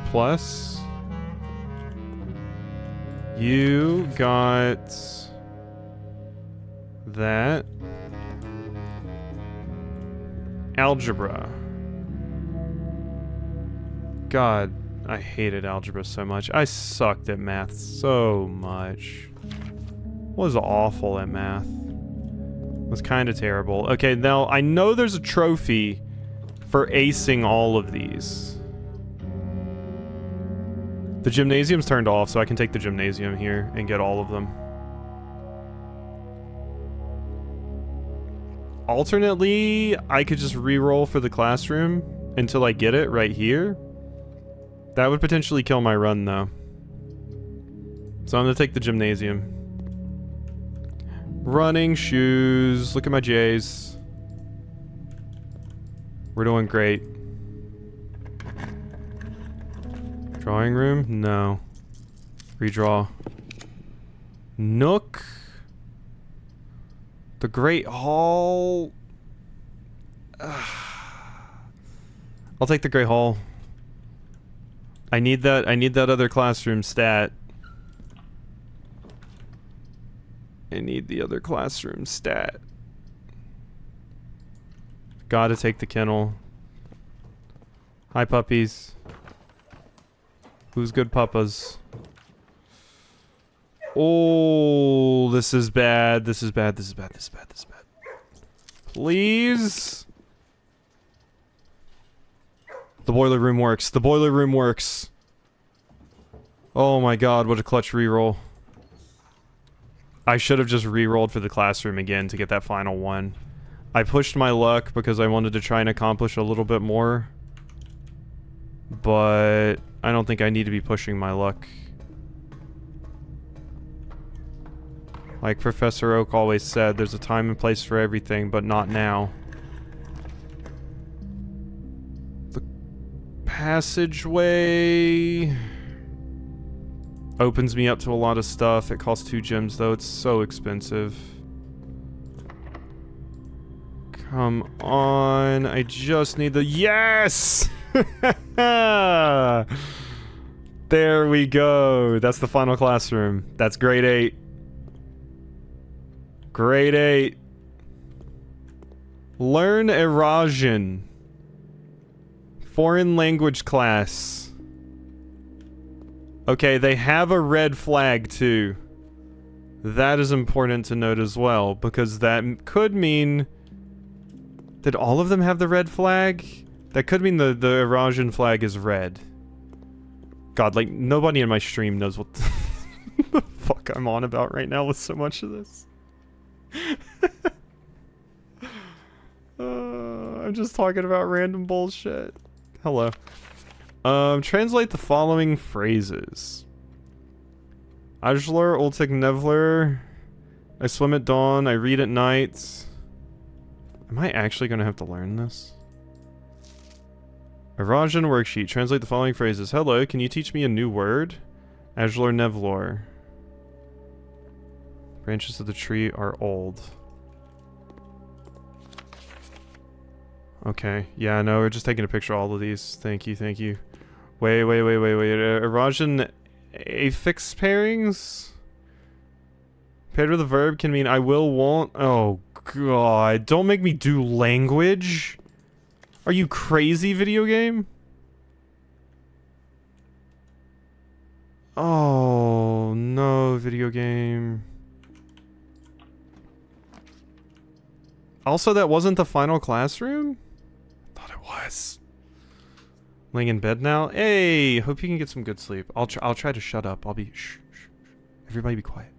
You got that. Algebra. God, I hated algebra so much. I sucked at math so much. Was awful at math. was kind of terrible. Okay, now I know there's a trophy for acing all of these. The gymnasium's turned off, so I can take the gymnasium here and get all of them. Alternately, I could just re-roll for the classroom until I get it right here. That would potentially kill my run, though. So I'm gonna take the gymnasium. Running shoes. Look at my J's. We're doing great. Drawing room? No. Redraw. Nook. The Great Hall. I'll take the Great Hall. I need that other classroom stat. I need the other classroom stat. Gotta take the kennel. Hi, puppies. Who's good puppas? Oh, this is bad. This is bad. This is bad. This is bad. This is bad. Please. The boiler room works. The boiler room works. Oh my god, what a clutch reroll. I should have just re-rolled for the classroom again to get that final one. I pushed my luck because I wanted to try and accomplish a little bit more. But I don't think I need to be pushing my luck. Like Professor Oak always said, there's a time and place for everything, but not now. The passageway opens me up to a lot of stuff. It costs 2 gems though, it's so expensive. Come on, I just need the— yes! There we go. That's the final classroom. That's grade 8. Grade 8. Learn Erosion. Foreign language class. Okay, they have a red flag too. That is important to note as well, because that could mean... Did all of them have the red flag? That could mean the Erosion flag is red. God, like, nobody in my stream knows what the fuck I'm on about right now with so much of this. I'm just talking about random bullshit. Hello. Translate the following phrases. Ajlor, Ultic Nevler. I swim at dawn, I read at night. Am I actually gonna have to learn this? Erosion worksheet. Translate the following phrases. Hello, can you teach me a new word? Ajlor Nevlor. Branches of the tree are old. Okay. Yeah, no, we're just taking a picture of all of these. Thank you, thank you. Wait. Erosion affix pairings? Paired with a verb can mean I will, won't. Oh, God. Don't make me do language. Are you crazy, video game? Oh, no, video game. Also, that wasn't the final classroom? Thought it was. Laying in bed now? Hey, hope you can get some good sleep. I'll try to shut up. I'll be shh. Everybody be quiet.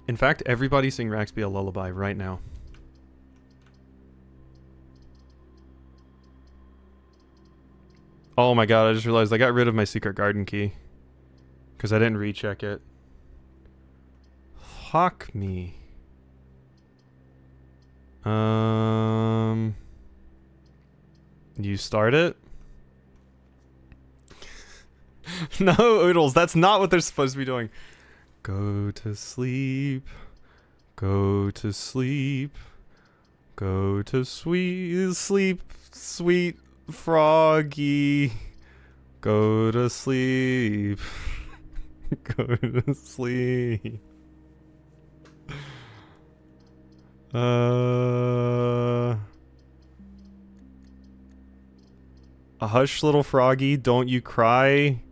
In fact, everybody sing Raxby a lullaby right now. Oh my god, I just realized I got rid of my secret garden key. Because I didn't recheck it. Fuck me. You start it? No, Oodles, that's not what they're supposed to be doing. Go to sleep. Go to sleep. Go to sleep, sweet froggy. Go to sleep. Go to sleep. A hush, little froggy, don't you cry.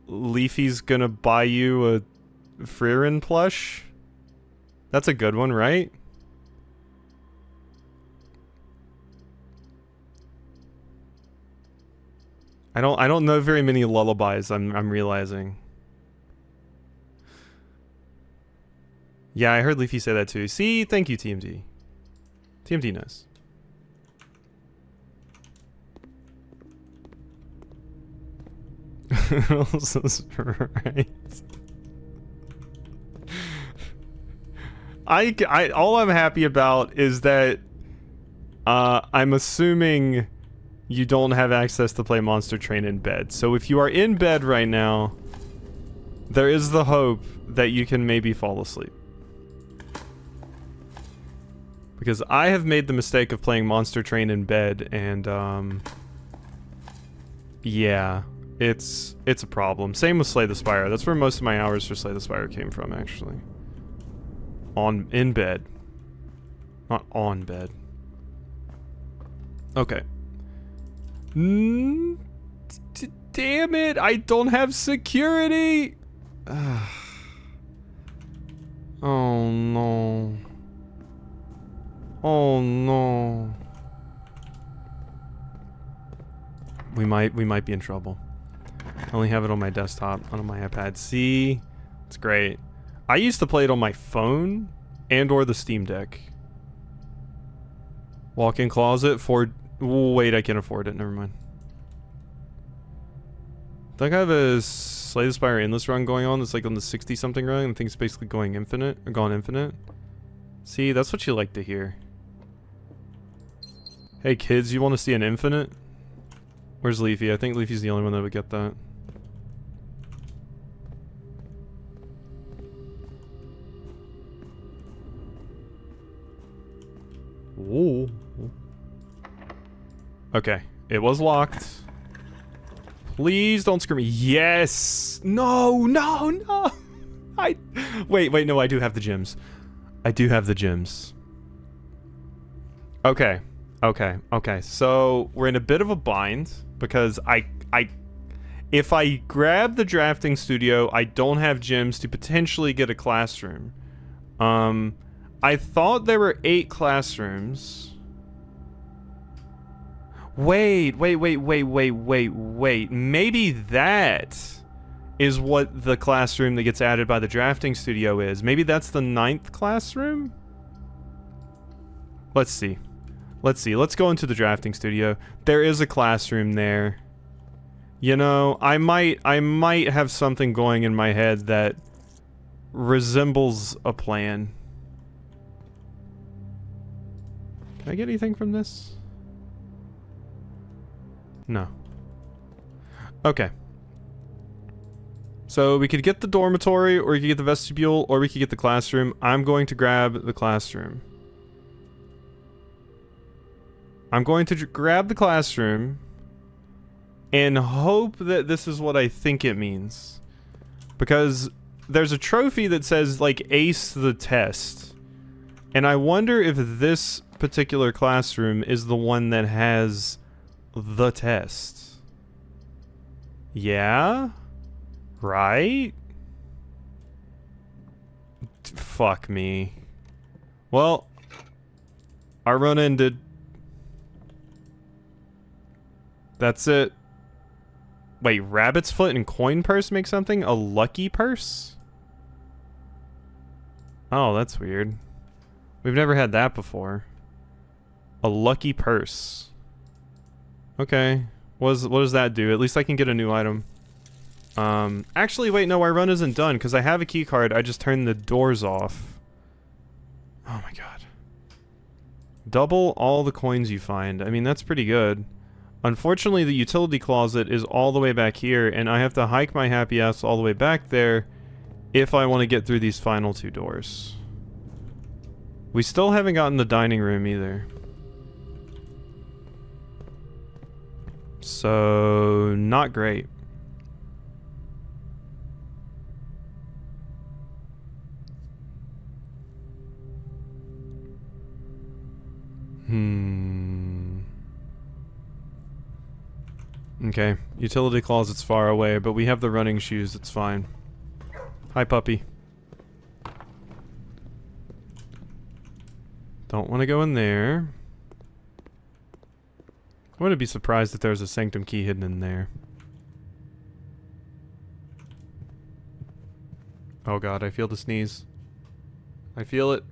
Leafy's gonna buy you a Frieren plush. That's a good one, right? I don't know very many lullabies, I'm realizing. Yeah, I heard Leafy say that too. See, thank you, TMD. TMD knows. Right. All I'm happy about is that I'm assuming you don't have access to play Monster Train in bed. So if you are in bed right now, there is the hope that you can maybe fall asleep. Because I have made the mistake of playing Monster Train in bed, and yeah, it's a problem. Same with Slay the Spire. That's where most of my hours for Slay the Spire came from, actually. In bed. Not on bed. Okay. Damn it, I don't have security! Oh no. Oh no. We might be in trouble. I only have it on my desktop, not on my iPad. See? It's great. I used to play it on my phone and or the Steam Deck. Walk-in closet for... Wait, I can't afford it. Never mind. I think I have a Slay the Spire Endless run going on that's like on the 60-something run. I think it's basically going infinite, or gone infinite. See, that's what you like to hear. Hey kids, you want to see an infinite? Where's Leafy? I think Leafy's the only one that would get that. Whoa. Okay, it was locked. Please don't screw me. Yes! No, no, no! Wait, no, I do have the gems. I do have the gems. Okay. So, we're in a bit of a bind, because if I grab the drafting studio, I don't have gems to potentially get a classroom. I thought there were 8 classrooms. Wait. Maybe that is what the classroom that gets added by the drafting studio is. Maybe that's the 9th classroom? Let's see. Let's go into the drafting studio. There is a classroom there. You know, I might have something going in my head that resembles a plan. Can I get anything from this? No. Okay. So we could get the dormitory, or we could get the vestibule, or we could get the classroom. I'm going to grab the classroom. I'm going to grab the classroom and hope that this is what I think it means. Because there's a trophy that says, like, ace the test. And I wonder if this particular classroom is the one that has the test. Yeah? Right? Fuck me. Well, our run ended. That's it. Wait, rabbit's foot and coin purse make something? A lucky purse? Oh, that's weird. We've never had that before. A lucky purse. Okay. What does that do? At least I can get a new item. Actually, wait, no, our run isn't done, because I have a key card. I just turned the doors off. Oh my god. Double all the coins you find. I mean, that's pretty good. Unfortunately, the utility closet is all the way back here, and I have to hike my happy ass all the way back there if I want to get through these final 2 doors. We still haven't gotten the dining room either. So, not great. Okay, utility closet's far away, but we have the running shoes, it's fine. Hi, puppy. Don't want to go in there. I wouldn't be surprised if there was a sanctum key hidden in there. Oh god, I feel the sneeze. I feel it.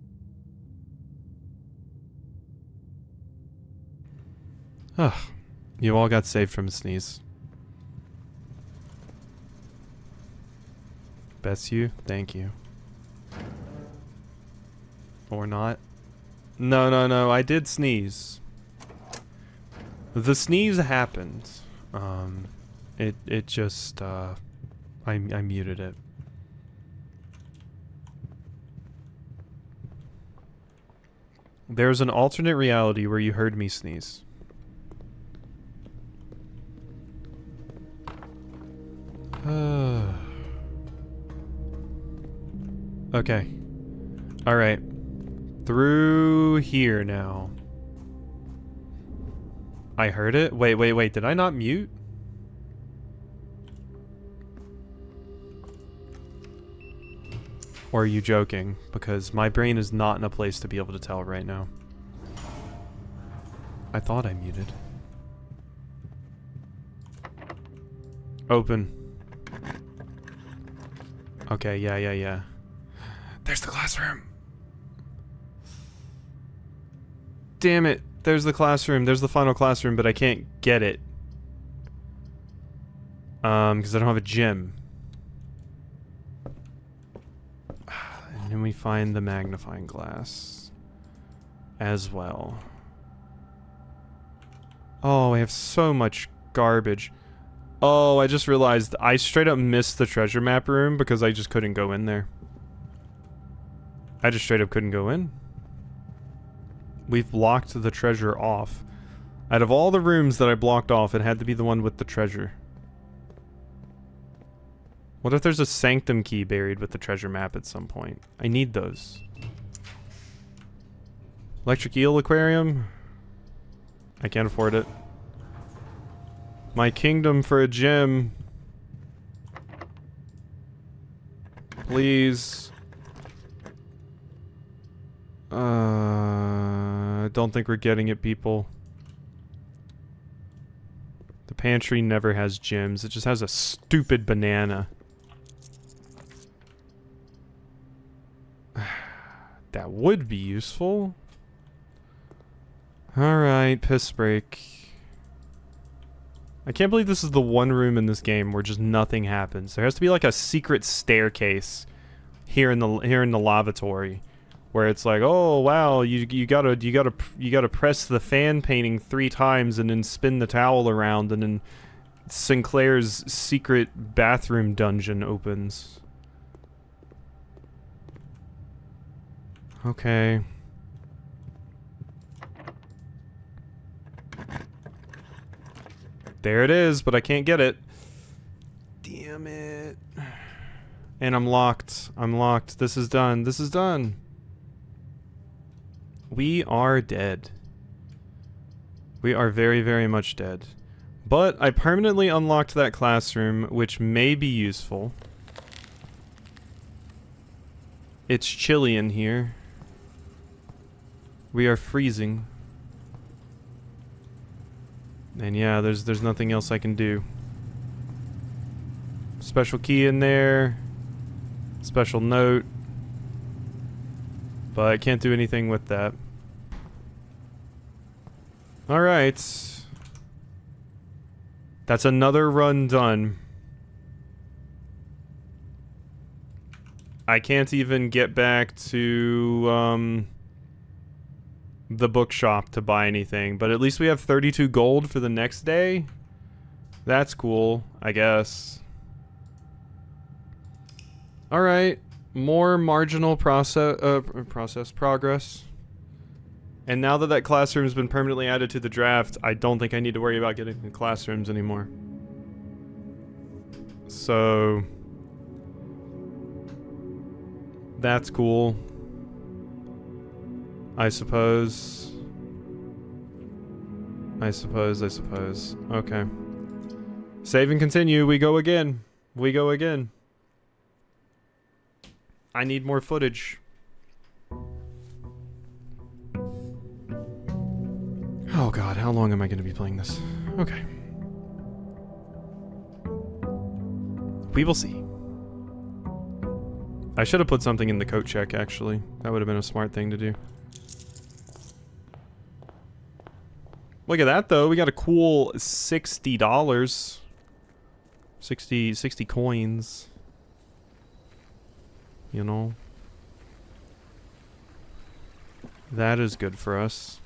Ugh. You all got saved from a sneeze. Best you? Thank you. Or not. No, no, no, I did sneeze. The sneeze happened. It just, I muted it. There's an alternate reality where you heard me sneeze. Okay. Alright. Through here now. I heard it? Wait, wait, wait. Did I not mute? Or are you joking? Because my brain is not in a place to be able to tell right now. I thought I muted. Open. Okay, yeah. There's the classroom. Damn it. There's the classroom. There's the final classroom, but I can't get it. Because I don't have a gym. And then we find the magnifying glass as well. Oh, I have so much garbage. Oh, I just realized I straight up missed the treasure map room because I just couldn't go in there. I just straight up couldn't go in. We've blocked the treasure off. Out of all the rooms that I blocked off, it had to be the one with the treasure. What if there's a sanctum key buried with the treasure map at some point? I need those. Electric eel aquarium? I can't afford it. My kingdom for a gym. Please. I don't think we're getting it, people. The pantry never has gyms. It just has a stupid banana. That would be useful. Alright, piss break. I can't believe this is the one room in this game where just nothing happens. There has to be like a secret staircase here in the lavatory, where it's like, oh wow, you gotta press the fan painting 3 times and then spin the towel around, and then Sinclair's secret bathroom dungeon opens. Okay. There it is, but I can't get it. Damn it. And I'm locked. I'm locked. This is done. This is done. We are dead. We are very, very much dead. But I permanently unlocked that classroom, which may be useful. It's chilly in here. We are freezing. And yeah, there's nothing else I can do. Special key in there. Special note. But I can't do anything with that. Alright. That's another run done. I can't even get back to, the bookshop to buy anything, but at least we have 32 gold for the next day. That's cool, I guess. Alright, more marginal process progress. And now that that classroom's been permanently added to the draft, I don't think I need to worry about getting the classrooms anymore. So that's cool, I suppose. Okay. Save and continue. We go again. I need more footage. Oh god, how long am I going to be playing this? Okay. We will see. I should have put something in the coat check, actually. That would have been a smart thing to do. Look at that, though. We got a cool $60. 60 coins. You know? That is good for us.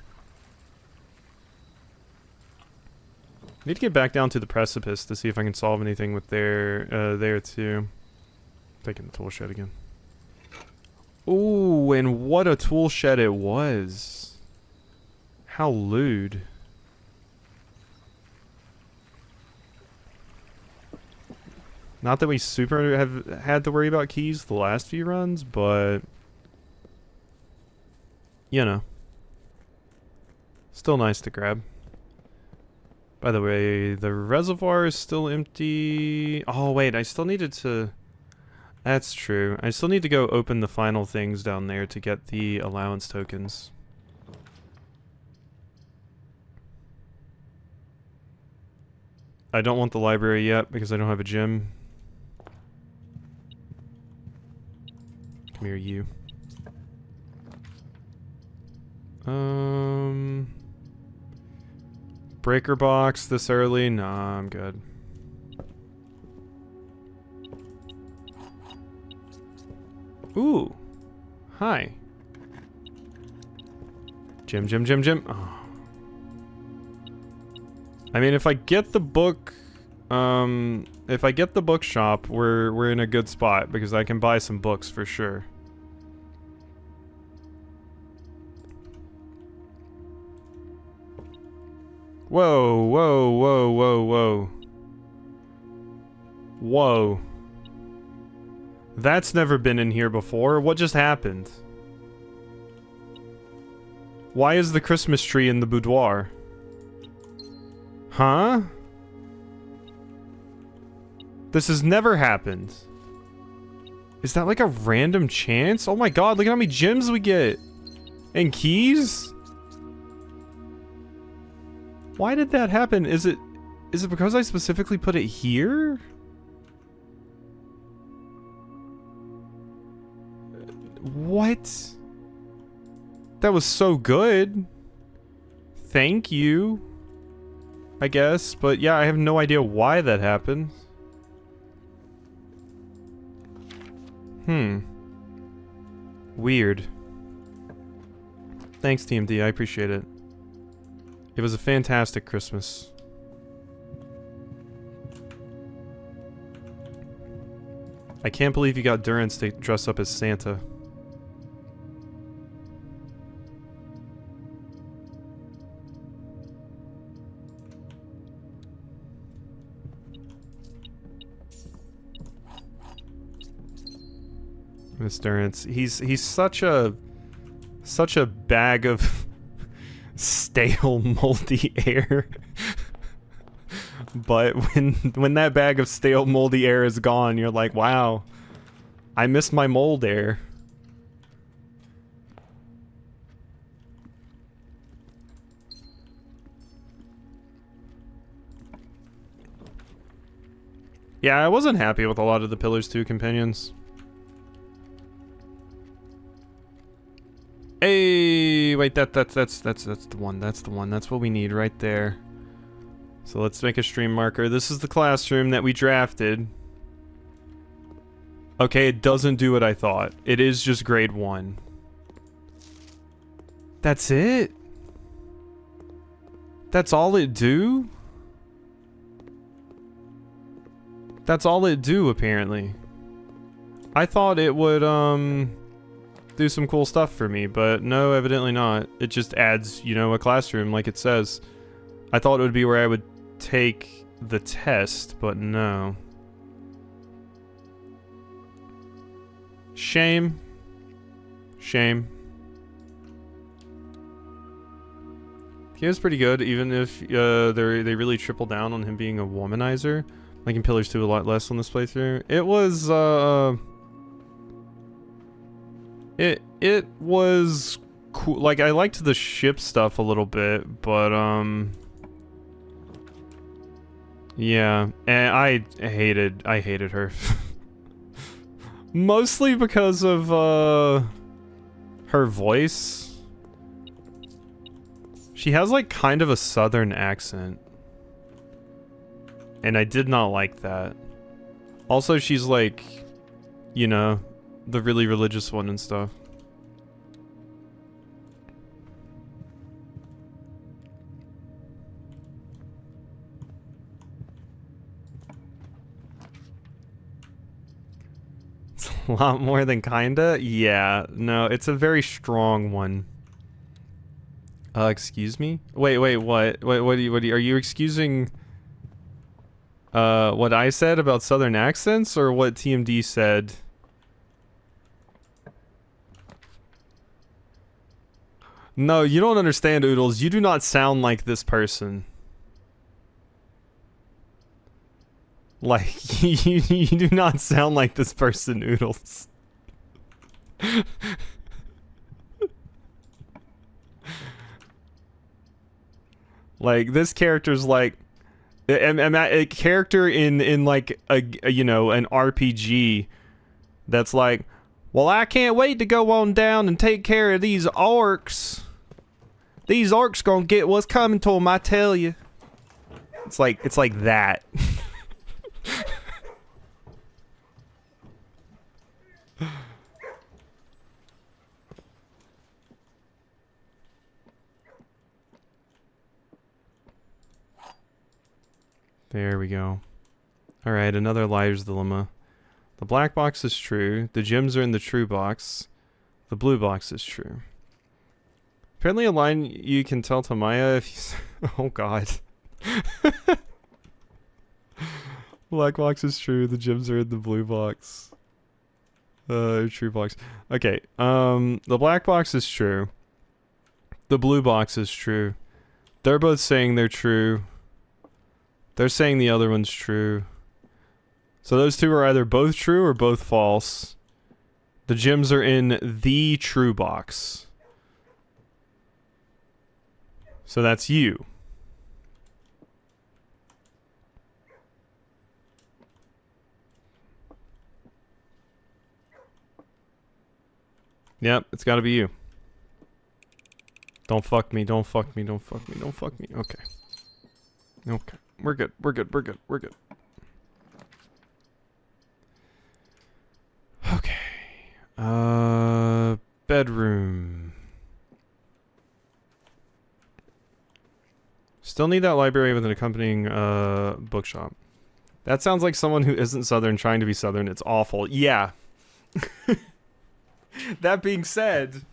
Need to get back down to the precipice to see if I can solve anything with there too. Taking the tool shed again. Ooh, and what a tool shed it was. How lewd. Not that we super have had to worry about keys the last few runs, but you know, still nice to grab. By the way, the reservoir is still empty. Oh wait, I still needed to... That's true. I still need to go open the final things down there to get the allowance tokens. I don't want the library yet because I don't have a gym. Come here, you. Breaker box this early? Nah, I'm good. Ooh. Hi. Gym. Oh. I mean, if I get the book, if I get the bookshop, we're in a good spot because I can buy some books for sure. Whoa, whoa, whoa, whoa, whoa. Whoa. That's never been in here before. What just happened? Why is the Christmas tree in the boudoir? Huh? This has never happened. Is that like a random chance? Oh my god, look at how many gems we get. And keys? Why did that happen? Is it because I specifically put it here? What? That was so good. Thank you. I guess, but yeah, I have no idea why that happened. Weird. Thanks, TMD, I appreciate it. It was a fantastic Christmas. I can't believe you got Durance to dress up as Santa. Miss Durance, he's such a bag of stale, moldy air. But when that bag of stale, moldy air is gone, you're like, wow, I miss my mold air. Yeah, I wasn't happy with a lot of the Pillars 2 companions. Hey, wait, that's the one. That's the one. That's what we need right there. So let's make a stream marker. This is the classroom that we drafted. Okay, it doesn't do what I thought. It is just grade 1. That's it? That's all it do? That's all it do, apparently. I thought it would, do some cool stuff for me, but no, evidently not. It just adds, you know, a classroom like it says. I thought it would be where I would take the test, but no. Shame. Shame. He is pretty good, even if they really triple down on him being a womanizer. Like in Pillars 2 a lot less on this playthrough. It was, it was cool. Like, I liked the ship stuff a little bit, but, yeah. And I hated her. Mostly because of, her voice. She has, like, kind of a southern accent. And I did not like that. Also, she's, like, you know, the really religious one and stuff. It's a lot more than kinda? Yeah, no, it's a very strong one. Excuse me? Wait, what? What do you, are you excusing, what I said about southern accents, or what TMD said? No, you don't understand, Oodles. You do not sound like this person. Like, you do not sound like this person, Oodles. Like, this character's like... a character in like, you know, an RPG that's like, well, I can't wait to go on down and take care of these orcs. These orcs gonna get what's coming to them, I tell you. It's like that. There we go. Alright, another liar's dilemma. The black box is true. The gems are in the true box. The blue box is true. Apparently a line you can tell to Maya if you... Oh god. Black box is true. The gems are in the blue box. True box. Okay, the black box is true. The blue box is true. They're both saying they're true. They're saying the other one's true. So those two are either both true or both false. The gems are in the true box. So that's you. Yep, it's gotta be you. Don't fuck me, don't fuck me, don't fuck me, don't fuck me. Okay. Okay. We're good, we're good, we're good, we're good. Okay. Bedroom. Still need that library with an accompanying, bookshop. That sounds like someone who isn't Southern trying to be Southern. It's awful. Yeah. That being said,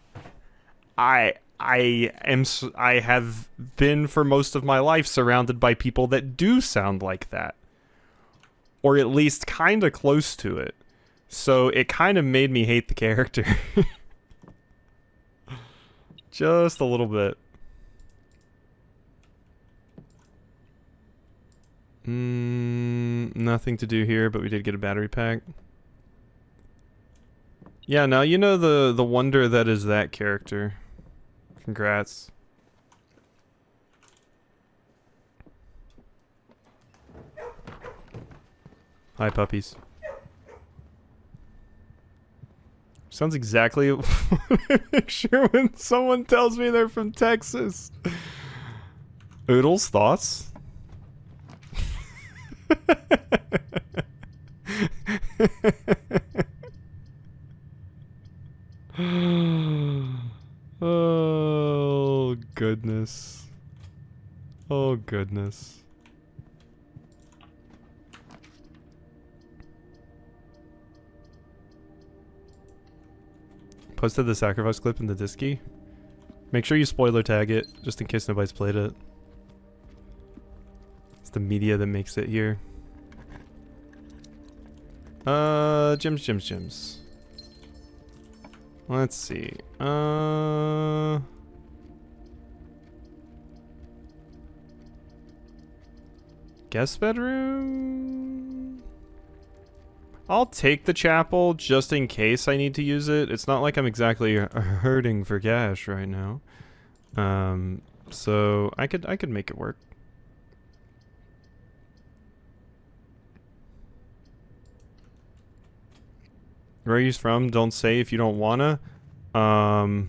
I have been for most of my life surrounded by people that do sound like that. Or at least kind of close to it. So it kind of made me hate the character. Just a little bit. Nothing to do here, but we did get a battery pack. Yeah, now you know the wonder that is that character. Congrats. Hi, puppies. Sounds exactly what I picture when someone tells me they're from Texas. Oodles, thoughts? Oh, goodness. Oh, goodness. Posted the sacrifice clip in the Disky. Make sure you spoiler tag it, just in case nobody's played it. It's the media that makes it here. Gems. Let's see. Guest bedroom? I'll take the chapel just in case I need to use it. It's not like I'm exactly hurting for cash right now. So I could make it work. Where he's from, don't say if you don't wanna. Oh,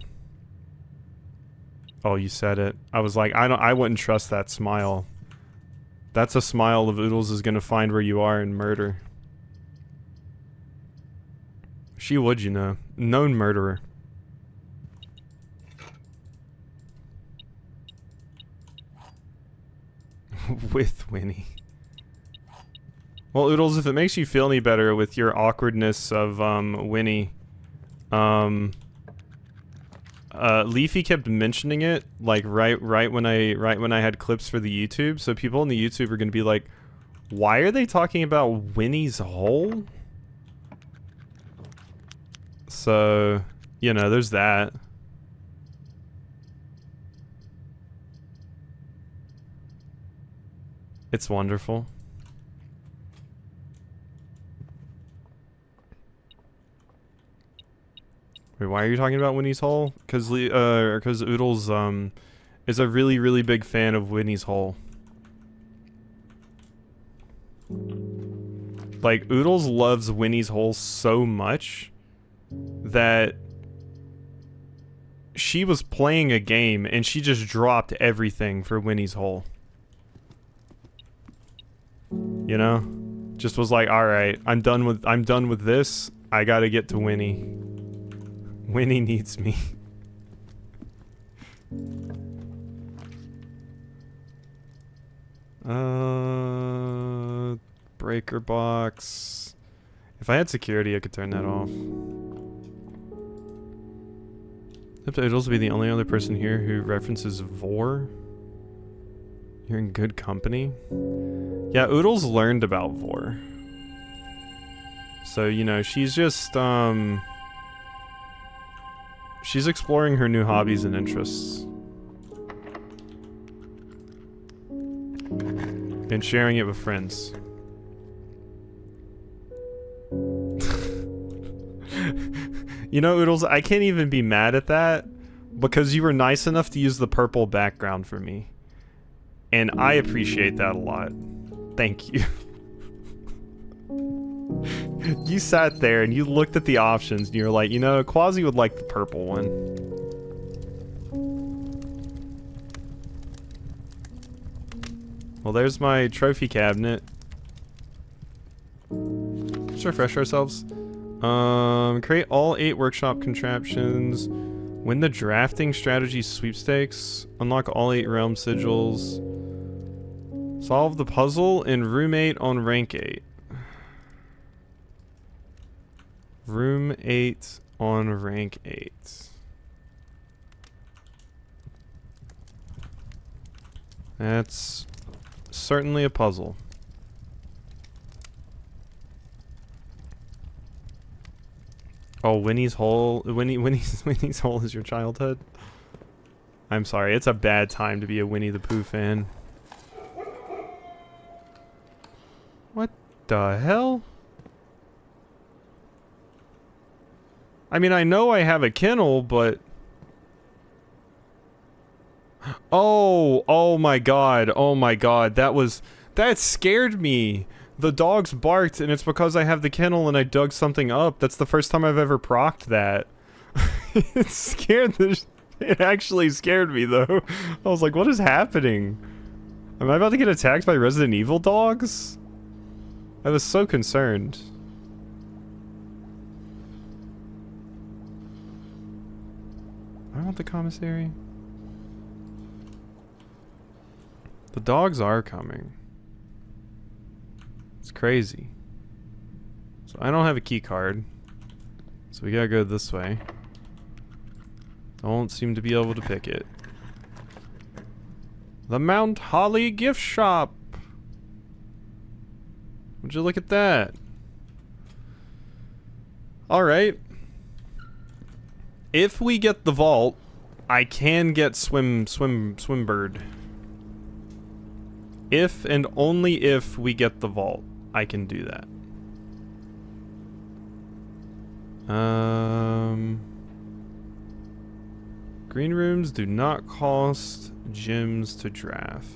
you said it. I was like, I wouldn't trust that smile. That's a smile of Oodles is gonna find where you are and murder. She would, you know. Known murderer. With Winnie. Well, Oodles, if it makes you feel any better with your awkwardness of, Winnie, Leafy kept mentioning it, like, right when I had clips for the YouTube, so people on the YouTube are gonna be like, why are they talking about Winnie's hole? So, you know, there's that. It's wonderful. Wait, why are you talking about Winnie's hole? Because Oodles is a really, really big fan of Winnie's hole. Like, Oodles loves Winnie's hole so much that she was playing a game and she just dropped everything for Winnie's hole. You know? Just was like, alright, I'm done with this. I gotta get to Winnie. Winnie needs me. Breaker box. If I had security, I could turn that off. Except I'd also be the only other person here who references Vor. You're in good company. Yeah, Oodles learned about Vor. So, you know, she's just, she's exploring her new hobbies and interests. And sharing it with friends. You know, Oodles, I can't even be mad at that because you were nice enough to use the purple background for me. And I appreciate that a lot. Thank you. You sat there and you looked at the options and you were like, you know, Quasi would like the purple one. Well, there's my trophy cabinet. Let's refresh ourselves. Create all 8 workshop contraptions. Win the drafting strategy sweepstakes. Unlock all 8 realm sigils. Solve the puzzle in room 8 on rank 8. Room 8 on rank 8. That's certainly a puzzle. Oh, Winnie's hole. Winnie's hole is your childhood? I'm sorry, it's a bad time to be a Winnie the Pooh fan. What the hell? I mean, I know I have a kennel, but... Oh my god, that scared me. The dogs barked, and it's because I have the kennel and I dug something up. That's the first time I've ever procced that. It actually scared me, though. I was like, what is happening? Am I about to get attacked by Resident Evil dogs? I was so concerned. I want the commissary. The dogs are coming. It's crazy. So I don't have a key card. So we gotta go this way. Don't seem to be able to pick it. The Mount Holly gift shop. Would you look at that? Alright. If we get the vault, I can get Swimbird. If and only if we get the vault, I can do that. Green rooms do not cost gems to draft.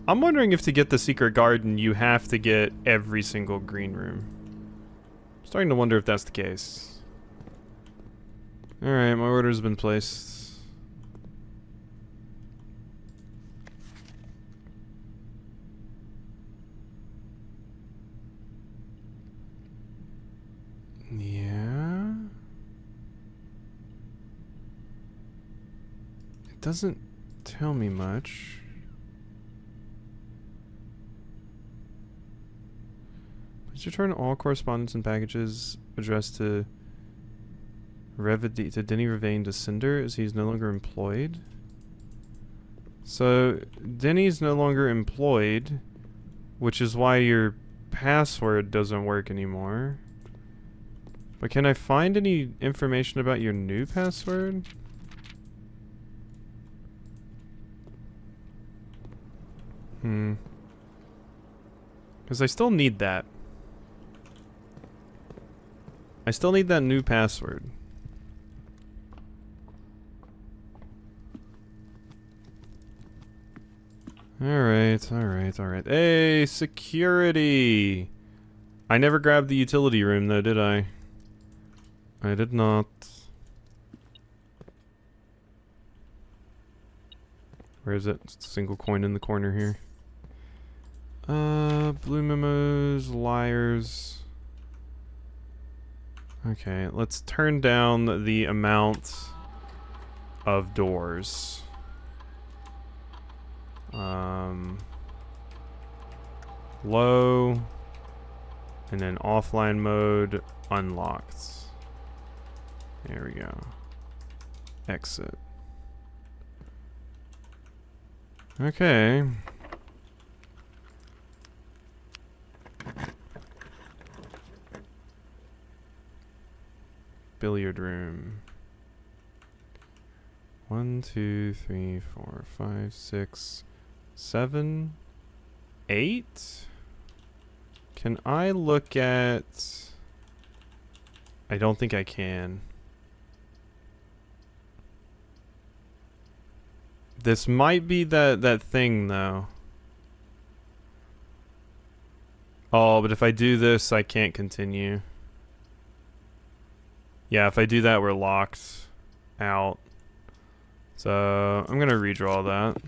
I'm wondering if to get the secret garden, you have to get every single green room. Starting to wonder if that's the case. Alright, my order's been placed. Yeah. It doesn't tell me much. Please return all correspondence and packages addressed to Denny Ravain to Cinder, as he's no longer employed. So Denny's no longer employed, which is why your password doesn't work anymore. But can I find any information about your new password? Because I still need that. I still need that new password. Alright, alright, alright. Hey, security! I never grabbed the utility room though, did I? I did not. Where is it? It's a single coin in the corner here. Blue memos, liars. Okay, let's turn down the amount of doors. Low, and then offline mode unlocked. There we go. Exit. Okay. Billiard room. 1, 2, 3, 4, 5, 6, 7, 8. Can I look at... I don't think I can. This might be that thing though. Oh, but if I do this, I can't continue. Yeah, if I do that, we're locked out. So I'm gonna redraw that.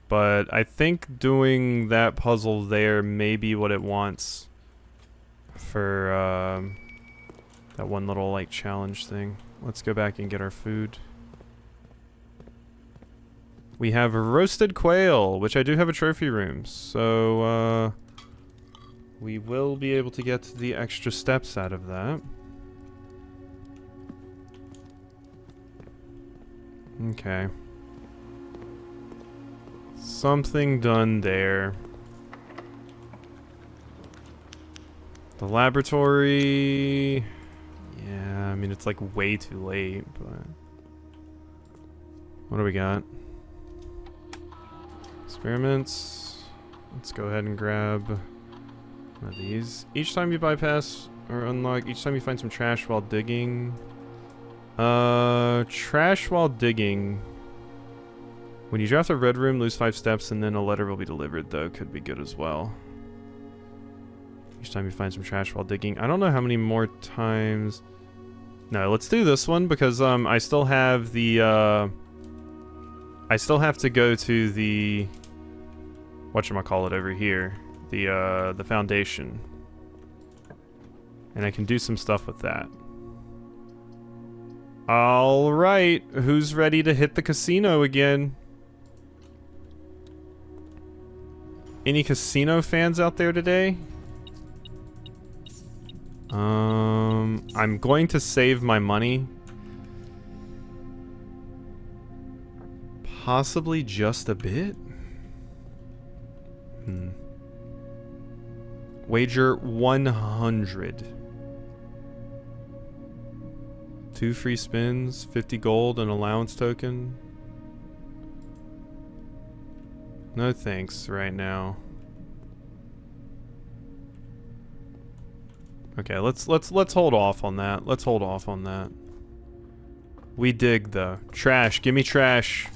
But I think doing that puzzle there may be what it wants for that one little like challenge thing. Let's go back and get our food. We have roasted quail, which I do have a trophy room, so we will be able to get the extra steps out of that. Okay. Something done there. The laboratory... Yeah, I mean, it's like way too late, but... What do we got? Experiments. Let's go ahead and grab one of these. Each time you bypass or unlock, each time you find some trash while digging. Trash while digging. When you draft a red room, lose 5 steps, and then a letter will be delivered, though. Could be good as well. Each time you find some trash while digging. I don't know how many more times... No, let's do this one, because, I still have the, I still have to go to the... Whatchamacallit over here. The foundation. And I can do some stuff with that. Alright, who's ready to hit the casino again? Any casino fans out there today? I'm going to save my money. Possibly just a bit? Wager 100. 2 free spins, 50 gold, an allowance token. No thanks right now. Okay, let's hold off on that. Let's hold off on that. We dig though. Trash, give me trash.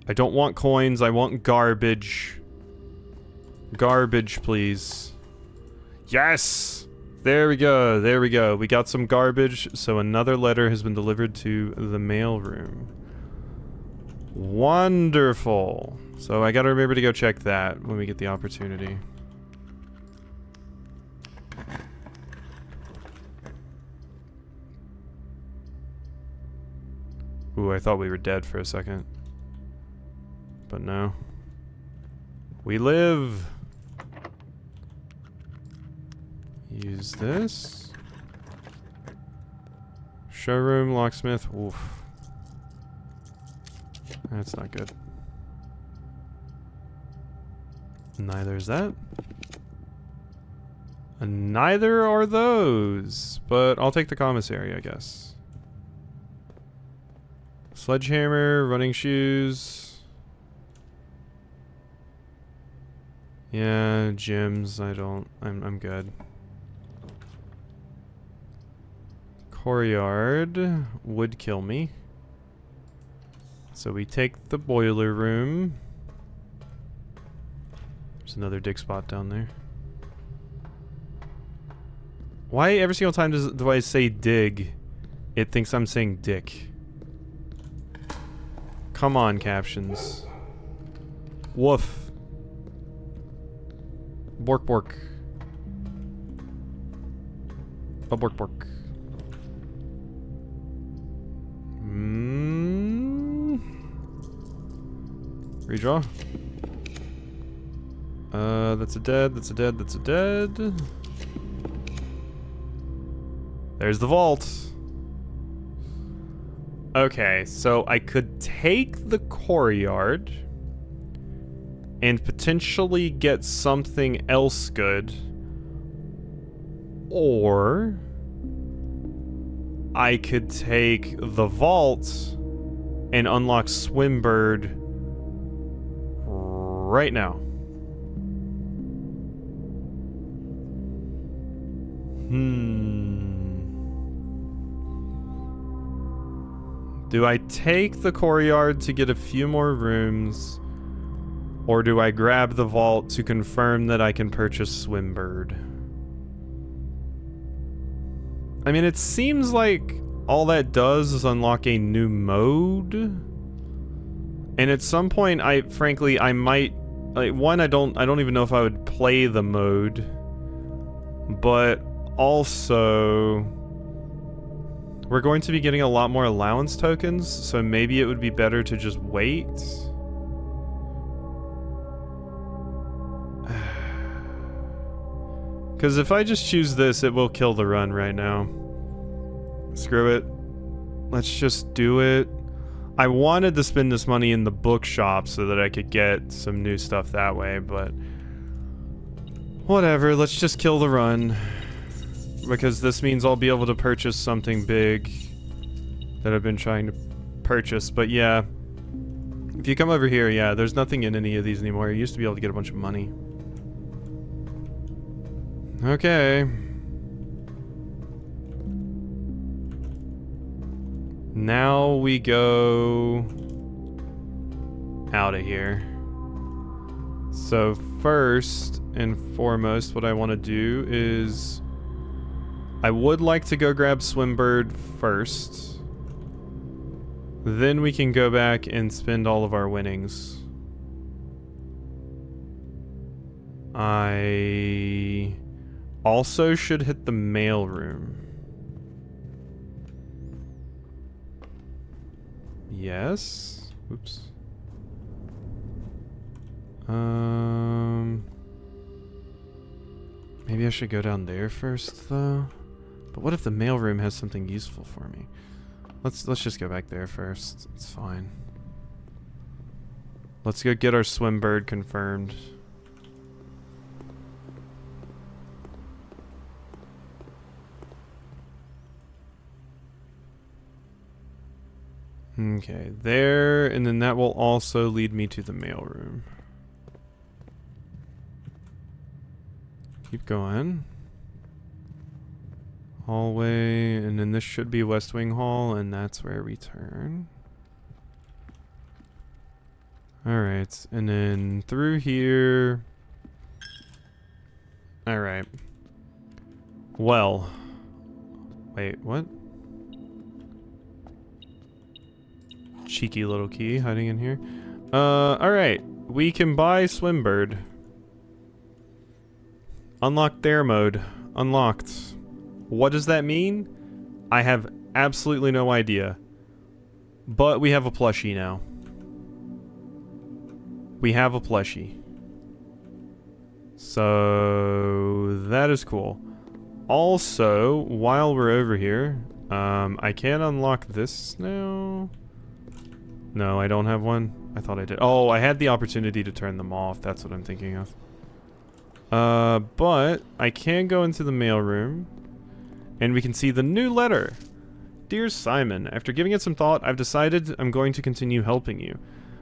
I don't want coins, I want garbage. Garbage, please. Yes! There we go, there we go. We got some garbage, so another letter has been delivered to the mailroom. Wonderful. So I gotta remember to go check that when we get the opportunity. Ooh, I thought we were dead for a second. But no. We live! Use this. Showroom, locksmith, oof. That's not good. Neither is that. And neither are those. But I'll take the commissary, I guess. Sledgehammer, running shoes. Yeah, gyms, I'm good. Courtyard would kill me. So we take the boiler room. There's another dig spot down there. Why every single time do I say dig, it thinks I'm saying dick? Come on, captions. Woof. Bork bork. A bork bork. Redraw. That's a dead, that's a dead, that's a dead. There's the vault. Okay, so I could take the courtyard and potentially get something else good. Or I could take the vault and unlock Swimbird right now. Do I take the courtyard to get a few more rooms, or do I grab the vault to confirm that I can purchase Swimbird? I mean, it seems like all that does is unlock a new mode. And at some point, frankly, I might, like, one, I don't even know if I would play the mode, but also, we're going to be getting a lot more allowance tokens, so maybe it would be better to just wait. Because if I just choose this, it will kill the run right now. Screw it. Let's just do it. I wanted to spend this money in the bookshop so that I could get some new stuff that way, but whatever, let's just kill the run. Because this means I'll be able to purchase something big that I've been trying to purchase. But yeah, if you come over here, yeah, there's nothing in any of these anymore. You used to be able to get a bunch of money. Okay. Now we go out of here. So first and foremost, what I want to do is I would like to go grab Swimbird first. Then we can go back and spend all of our winnings. I also should hit the mailroom. Yes. Oops. Maybe I should go down there first, though. But what if the mailroom has something useful for me? Let's just go back there first. It's fine. Let's go get our Swimbird confirmed. Okay, there, and then that will also lead me to the mailroom. Keep going. Hallway, and then this should be West Wing Hall, and that's where we turn. Alright, and then through here. Alright. Well. Wait, what? Cheeky little key hiding in here. Alright. We can buy Swimbird. Unlock dare mode. Unlocked. What does that mean? I have absolutely no idea. But we have a plushie now. We have a plushie. So that is cool. Also, while we're over here, I can unlock this now. No, I don't have one. I thought I did. Oh, I had the opportunity to turn them off. That's what I'm thinking of. But I can go into the mailroom, and we can see the new letter. Dear Simon, after giving it some thought, I've decided I'm going to continue helping you.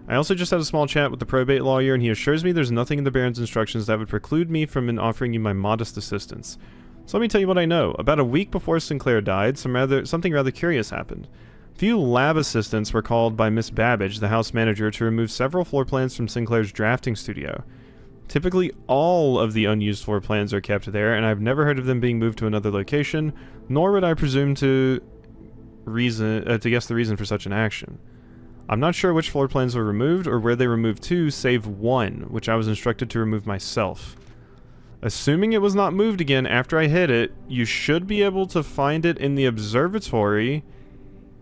I also just had a small chat with the probate lawyer, and he assures me there's nothing in the Baron's instructions that would preclude me from offering you my modest assistance. So let me tell you what I know. About a week before Sinclair died, something rather curious happened. A few lab assistants were called by Miss Babbage, the house manager, to remove several floor plans from Sinclair's drafting studio. Typically, all of the unused floor plans are kept there, and I've never heard of them being moved to another location, nor would I presume to guess the reason for such an action. I'm not sure which floor plans were removed or where they were moved to, save one, which I was instructed to remove myself. Assuming it was not moved again after I hit it, you should be able to find it in the observatory,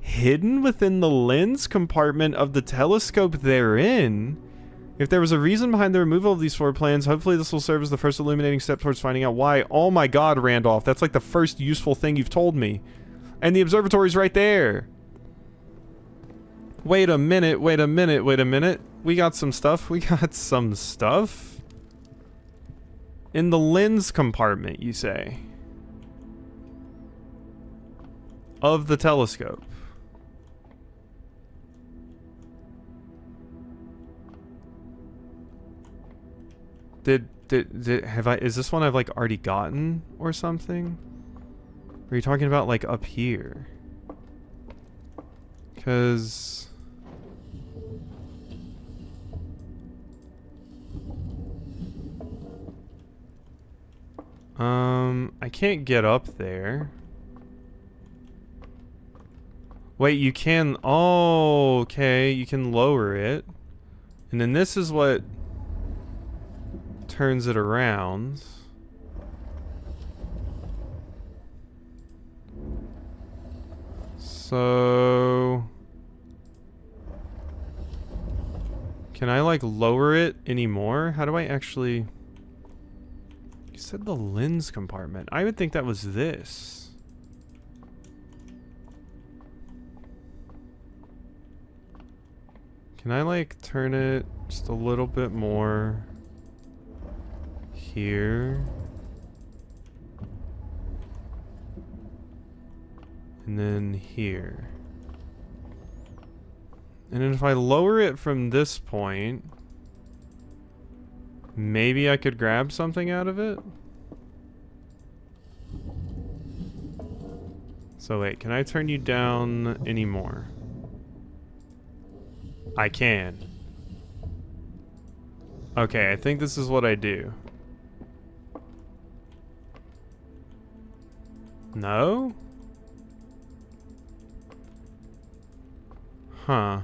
hidden within the lens compartment of the telescope therein. If there was a reason behind the removal of these floor plans, hopefully this will serve as the first illuminating step towards finding out why. Oh my god, Randolph, that's like the first useful thing you've told me. And the observatory's right there. Wait a minute, wait a minute, wait a minute. We got some stuff. We got some stuff. In the lens compartment, you say? Of the telescope. Is this one I've like already gotten or something? Or are you talking about like up here? 'Cause I can't get up there. Wait, you can... Oh, okay. You can lower it. And then this is what turns it around. So... Can I, like, lower it anymore? How do I actually... You said the lens compartment. I would think that was this. Can I, like, turn it just a little bit more here? And then here. And then if I lower it from this point, maybe I could grab something out of it? So wait, can I turn you down anymore? I can. Okay, I think this is what I do. No? Huh.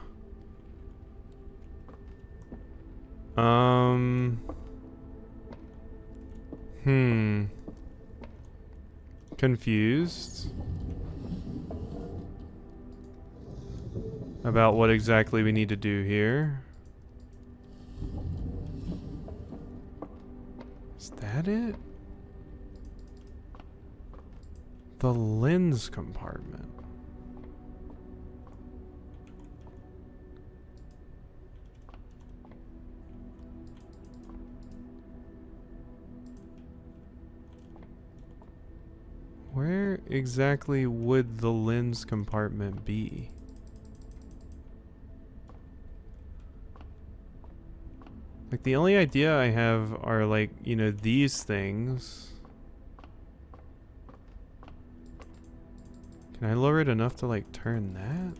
Confused about what exactly we need to do here. Is that it? The lens compartment. Where exactly would the lens compartment be? Like, the only idea I have are, like, you know, these things. Can I lower it enough to like turn that?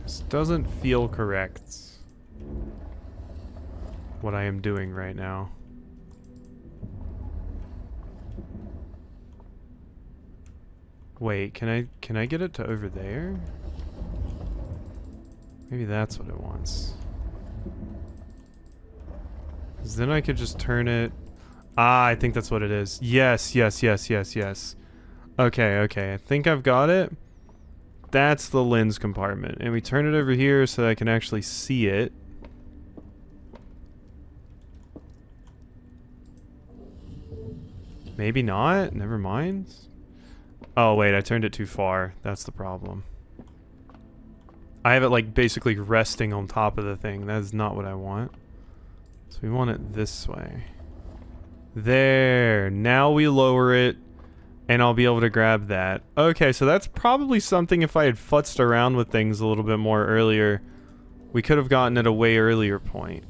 This doesn't feel correct. What I am doing right now. Wait, can I get it to over there? Maybe that's what it wants. 'Cause then I could just turn it. Ah, I think that's what it is. Yes, yes, yes, yes, yes. Okay, okay. I think I've got it. That's the lens compartment. And we turn it over here so I can actually see it. Maybe not. Never mind. Oh, wait. I turned it too far. That's the problem. I have it, like, basically resting on top of the thing. That is not what I want. So we want it this way. There. Now we lower it, and I'll be able to grab that. Okay, so that's probably something if I had futzed around with things a little bit more earlier, we could have gotten at a way earlier point.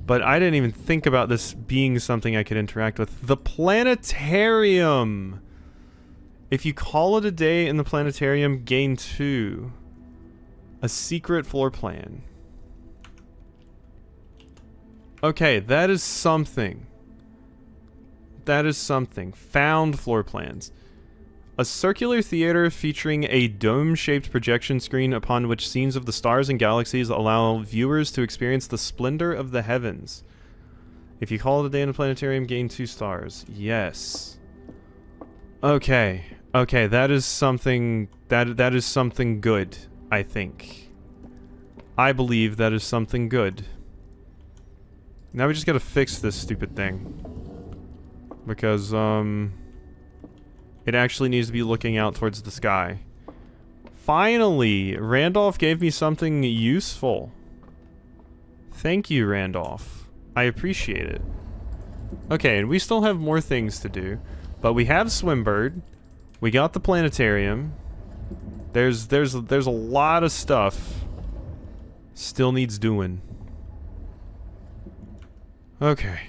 But I didn't even think about this being something I could interact with. The Planetarium! If you call it a day in the Planetarium, gain 2. A secret floor plan. Okay, that is something. That is something. Found floor plans. A circular theater featuring a dome-shaped projection screen upon which scenes of the stars and galaxies allow viewers to experience the splendor of the heavens. If you call it a day in the Planetarium, gain 2 stars. Yes. Okay. Okay, that is something... That is something good, I think. I believe that is something good. Now we just gotta fix this stupid thing. Because, it actually needs to be looking out towards the sky. Finally! Randolph gave me something useful. Thank you, Randolph. I appreciate it. Okay, and we still have more things to do. But we have Swimbird. We got the Planetarium. There's a lot of stuff still needs doing. Okay.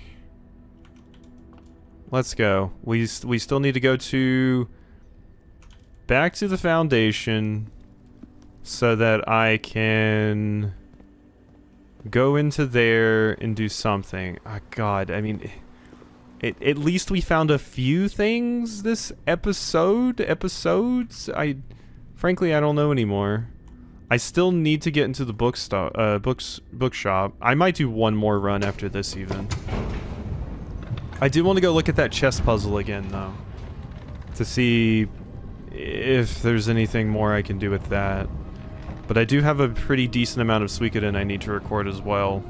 Let's go. We still need to go to... back to the Foundation so that I can go into there and do something. Oh, God, I mean... At least we found a few things this episodes? Frankly, I don't know anymore. I still need to get into the bookshop. I might do one more run after this even. I do want to go look at that chess puzzle again, though. To see if there's anything more I can do with that. But I do have a pretty decent amount of Suikoden I need to record as well.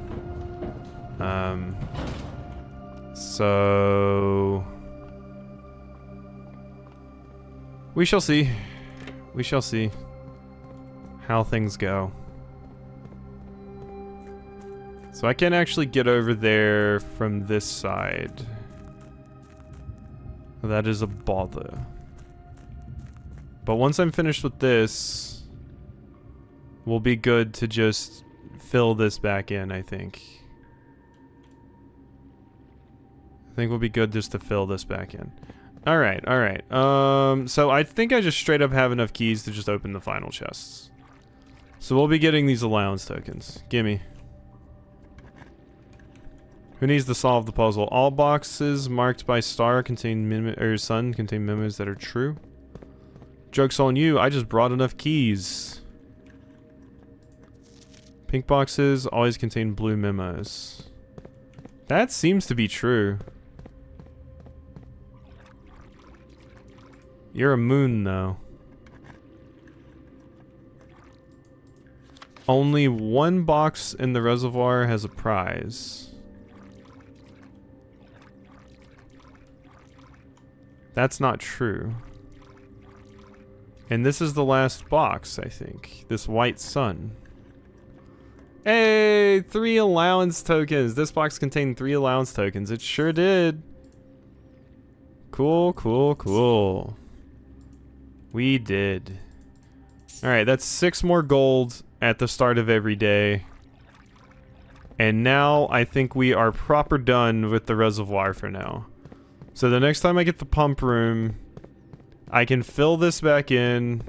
So... we shall see. We shall see how things go. So I can actually get over there from this side. That is a bother. But once I'm finished with this, we'll be good to just fill this back in, I think. I think we'll be good just to fill this back in. Alright, alright. So I think I just straight up have enough keys to just open the final chests. So we'll be getting these allowance tokens. Gimme. Who needs to solve the puzzle? All boxes marked by star contain sun contain memos that are true. Joke's on you, I just brought enough keys. Pink boxes always contain blue memos. That seems to be true. You're a moon, though. Only one box in the reservoir has a prize. That's not true. And this is the last box, I think. This white sun. Hey, 3 allowance tokens. This box contained 3 allowance tokens. It sure did. Cool, cool, cool. We did. Alright, that's 6 more gold at the start of every day. And now I think we are proper done with the reservoir for now. So the next time I get the pump room, I can fill this back in,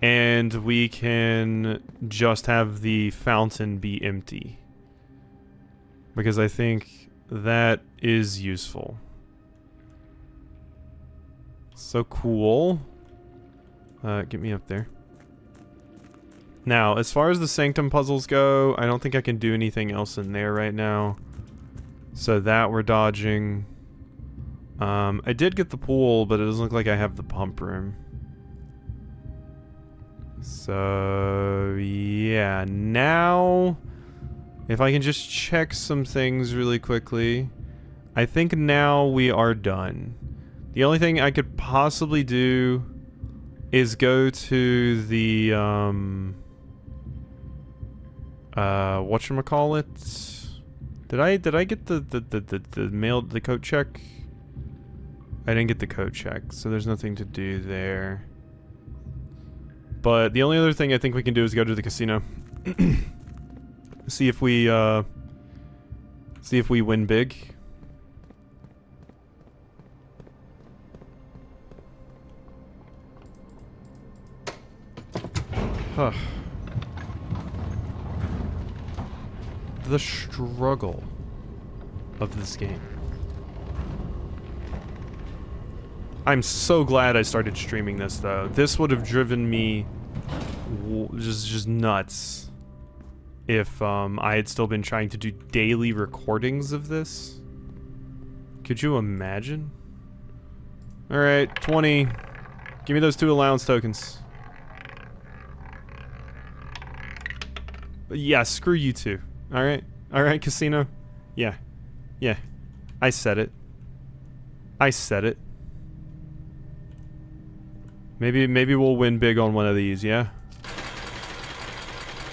and we can just have the fountain be empty. Because I think that is useful. So cool. Get me up there. Now, as far as the Sanctum puzzles go, I don't think I can do anything else in there right now. So that we're dodging. I did get the pool, but it doesn't look like I have the pump room. So, yeah. Now, if I can just check some things really quickly. I think now we are done. The only thing I could possibly do is go to the, whatchamacallit? Did I get the coat check? I didn't get the coat check, so there's nothing to do there. But the only other thing I think we can do is go to the casino. See if we win big. Huh. The struggle of this game. I'm so glad I started streaming this, though. This would have driven me just nuts if I had still been trying to do daily recordings of this. Could you imagine? Alright, 20. Give me those 2 allowance tokens. Yeah, screw you two. Alright? Alright, casino? Yeah. Yeah. I said it. I said it. Maybe we'll win big on one of these, yeah?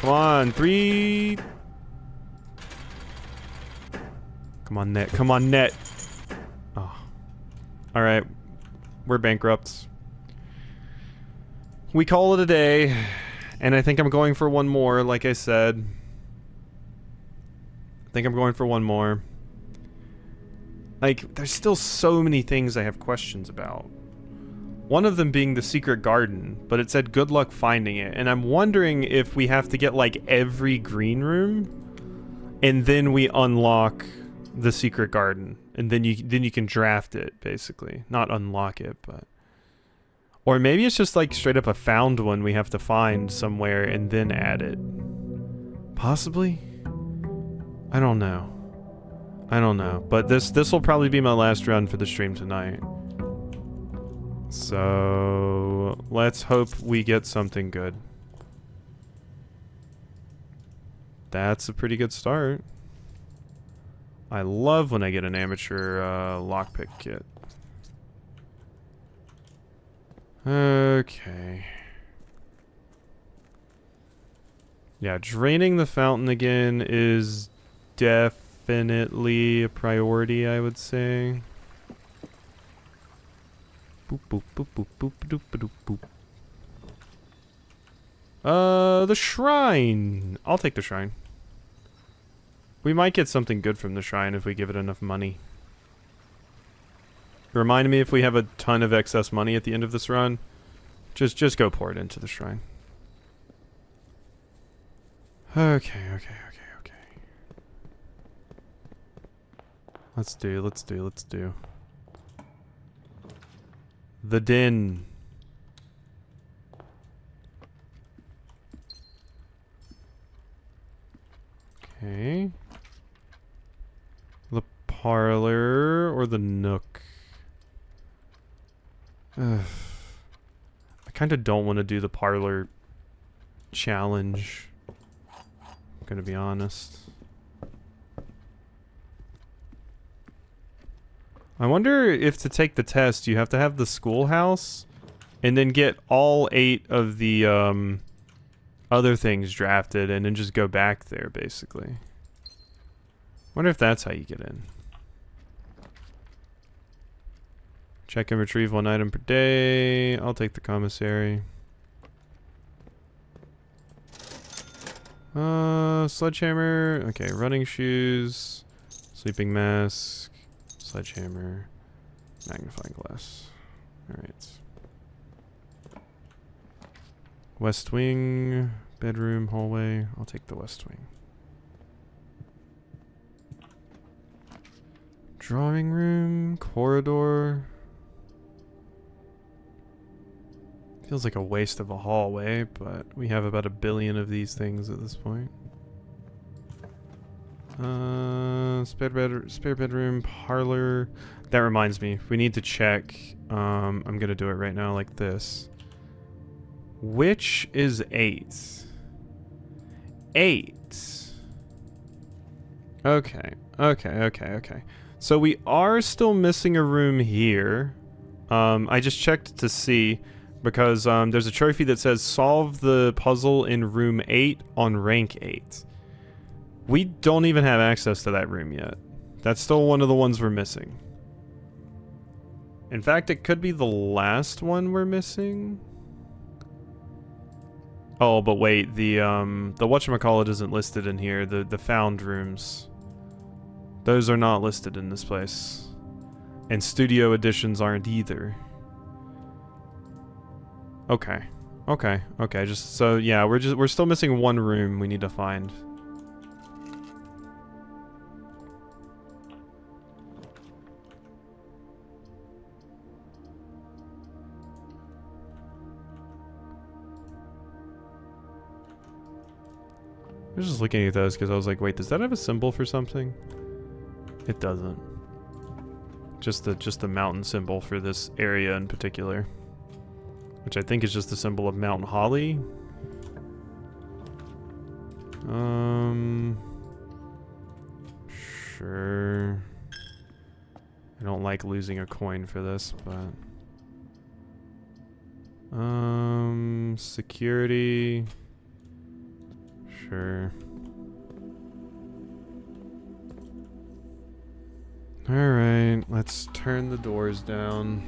Come on, 3. Come on, net. Come on, net. Oh. Alright. We're bankrupt. We call it a day. And I think I'm going for one more, like I said. I think I'm going for one more. Like, there's still so many things I have questions about. One of them being the secret garden, but it said good luck finding it. And I'm wondering if we have to get, like, every green room, and then we unlock the secret garden. And then you can draft it, basically. Not unlock it, but... Or maybe it's just like straight up a found one we have to find somewhere and then add it. Possibly? I don't know. I don't know. But this will probably be my last run for the stream tonight. So let's hope we get something good. That's a pretty good start. I love when I get an amateur lockpick kit. Okay. Yeah, draining the fountain again is definitely a priority, I would say. Boop, boop, boop, boop, boop, boop, boop, boop, boop. The shrine. I'll take the shrine. We might get something good from the shrine if we give it enough money. Remind me if we have a ton of excess money at the end of this run. Just go pour it into the shrine. Okay. Let's do. The den. Okay. The parlor or the nook? Ugh. I kind of don't want to do the parlor challenge. I'm gonna be honest. I wonder if to take the test you have to have the schoolhouse and then get all 8 of the other things drafted and then just go back there basically. Wonder if that's how you get in. Check and retrieve 1 item per day. I'll take the commissary. Sledgehammer. Okay, running shoes. Sleeping mask. Sledgehammer. Magnifying glass. Alright. West wing. Bedroom, hallway. I'll take the west wing. Drawing room. Corridor. Feels like a waste of a hallway, but we have about 1 billion of these things at this point. Spare bedroom, parlor. That reminds me, we need to check. I'm gonna do it right now like this. Which is 8? 8. Okay. So we are still missing a room here. I just checked to see. Because there's a trophy that says solve the puzzle in room 8 on rank 8. We don't even have access to that room yet. That's still one of the ones we're missing. In fact, it could be the last one we're missing. Oh, but wait, the whatchamacallit isn't listed in here. The found rooms. Those are not listed in this place. And studio editions aren't either. Okay. Just so yeah, we're still missing 1 room we need to find. I was just looking at those because I was like, wait, does that have a symbol for something? It doesn't. Just the mountain symbol for this area in particular. Which I think is just the symbol of Mount Holly. Sure. I don't like losing a coin for this, but... security... Sure. Alright, let's turn the doors down.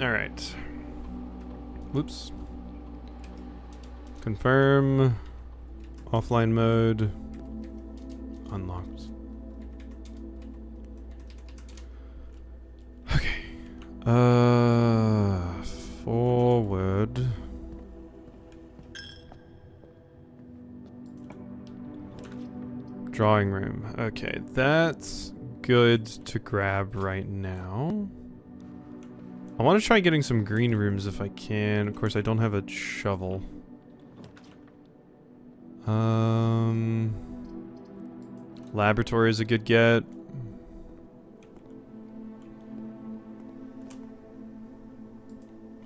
Alright. Whoops. Confirm. Offline mode. Unlocked. Okay. Forward. Drawing room. Okay, that's good to grab right now. I want to try getting some green rooms if I can. Of course, I don't have a shovel. Laboratory is a good get.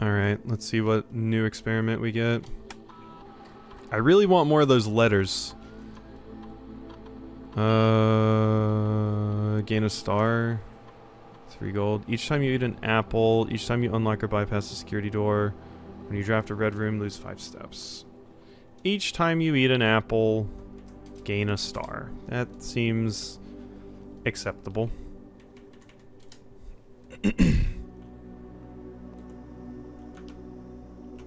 Alright, let's see what new experiment we get. I really want more of those letters. Gain a star. 3 gold. Each time you eat an apple, each time you unlock or bypass a security door, when you draft a red room, lose 5 steps. Each time you eat an apple, gain a star. That seems acceptable.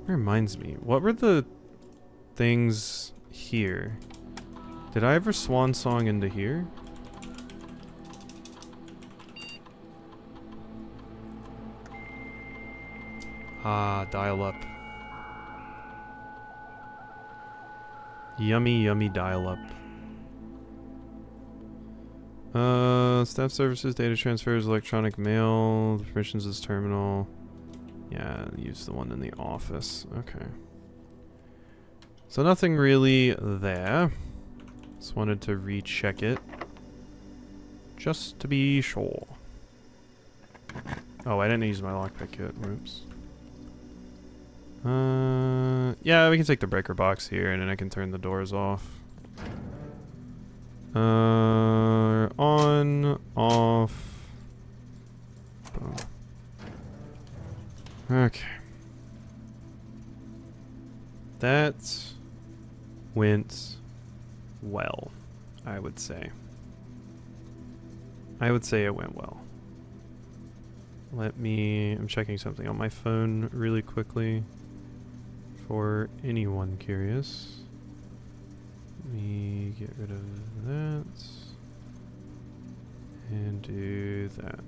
Reminds me, what were the things here? Did I ever swan song into here? Ah, dial up. Yummy, yummy dial up. Staff services, data transfers, electronic mail, the permissions is terminal. Yeah, use the one in the office. Okay. So nothing really there. Just wanted to recheck it. Just to be sure. Oh, I didn't use my lockpick kit. Whoops. Yeah, we can take the breaker box here and then I can turn the doors off. On, off. Boom. Okay. That went well. would say. I would say it went well. I'm checking something on my phone really quickly for anyone curious. Let me get rid of that and do that.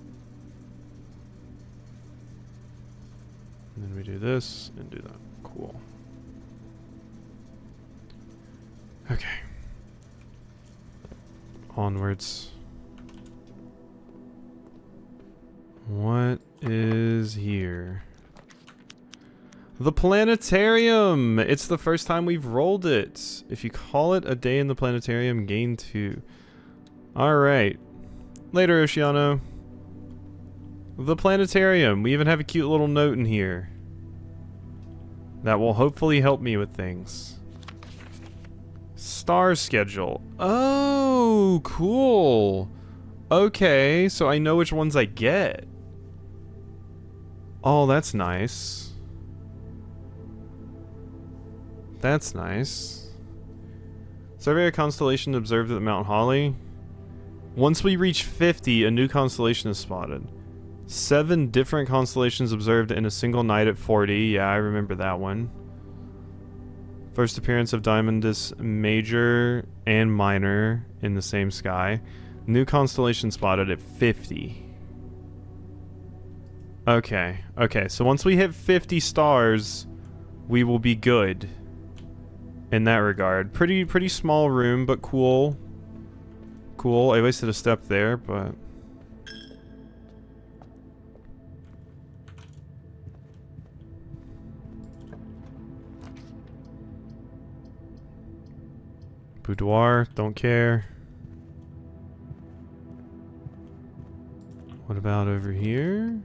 And then we do this and do that. Cool. Okay. Onwards. What is here? The Planetarium! It's the first time we've rolled it. If you call it a day in the Planetarium, gain 2. Alright. Later, Oceano. The Planetarium. We even have a cute little note in here that will hopefully help me with things. Star schedule. Oh, cool. Okay, so I know which ones I get. Oh, that's nice. That's nice. Survey a constellation observed at Mount Holly. Once we reach 50, a new constellation is spotted. 7 different constellations observed in a single night at 40. Yeah, I remember that one. First appearance of Diamondus Major and Minor in the same sky. New constellation spotted at 50. Okay, okay, so once we hit 50 stars, we will be good in that regard. Pretty small room, but cool. Cool. I wasted a step there, but boudoir, don't care. What about over here?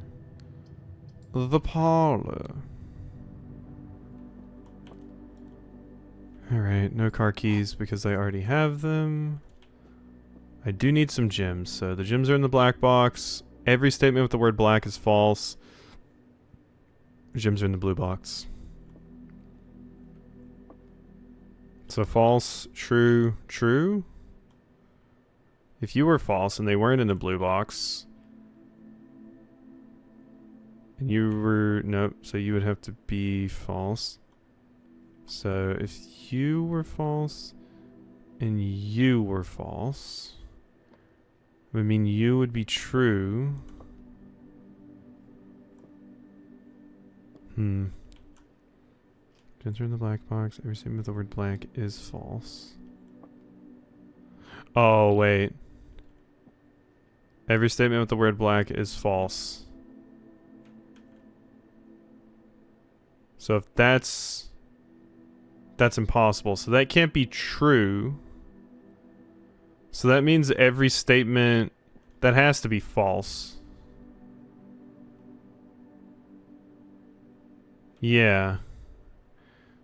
The parlor. Alright, no car keys because I already have them. I do need some gems, so the gems are in the black box. Every statement with the word black is false. Gems are in the blue box. So false, true, true. If you were false and they weren't in the blue box, and you were, nope, so you would have to be false. So if you were false and you were false, it would mean you would be true. Enter in the black box. Every statement with the word black is false. Oh, wait. Every statement with the word black is false. So if that's impossible. So that can't be true. So that means every statement that has to be false. Yeah.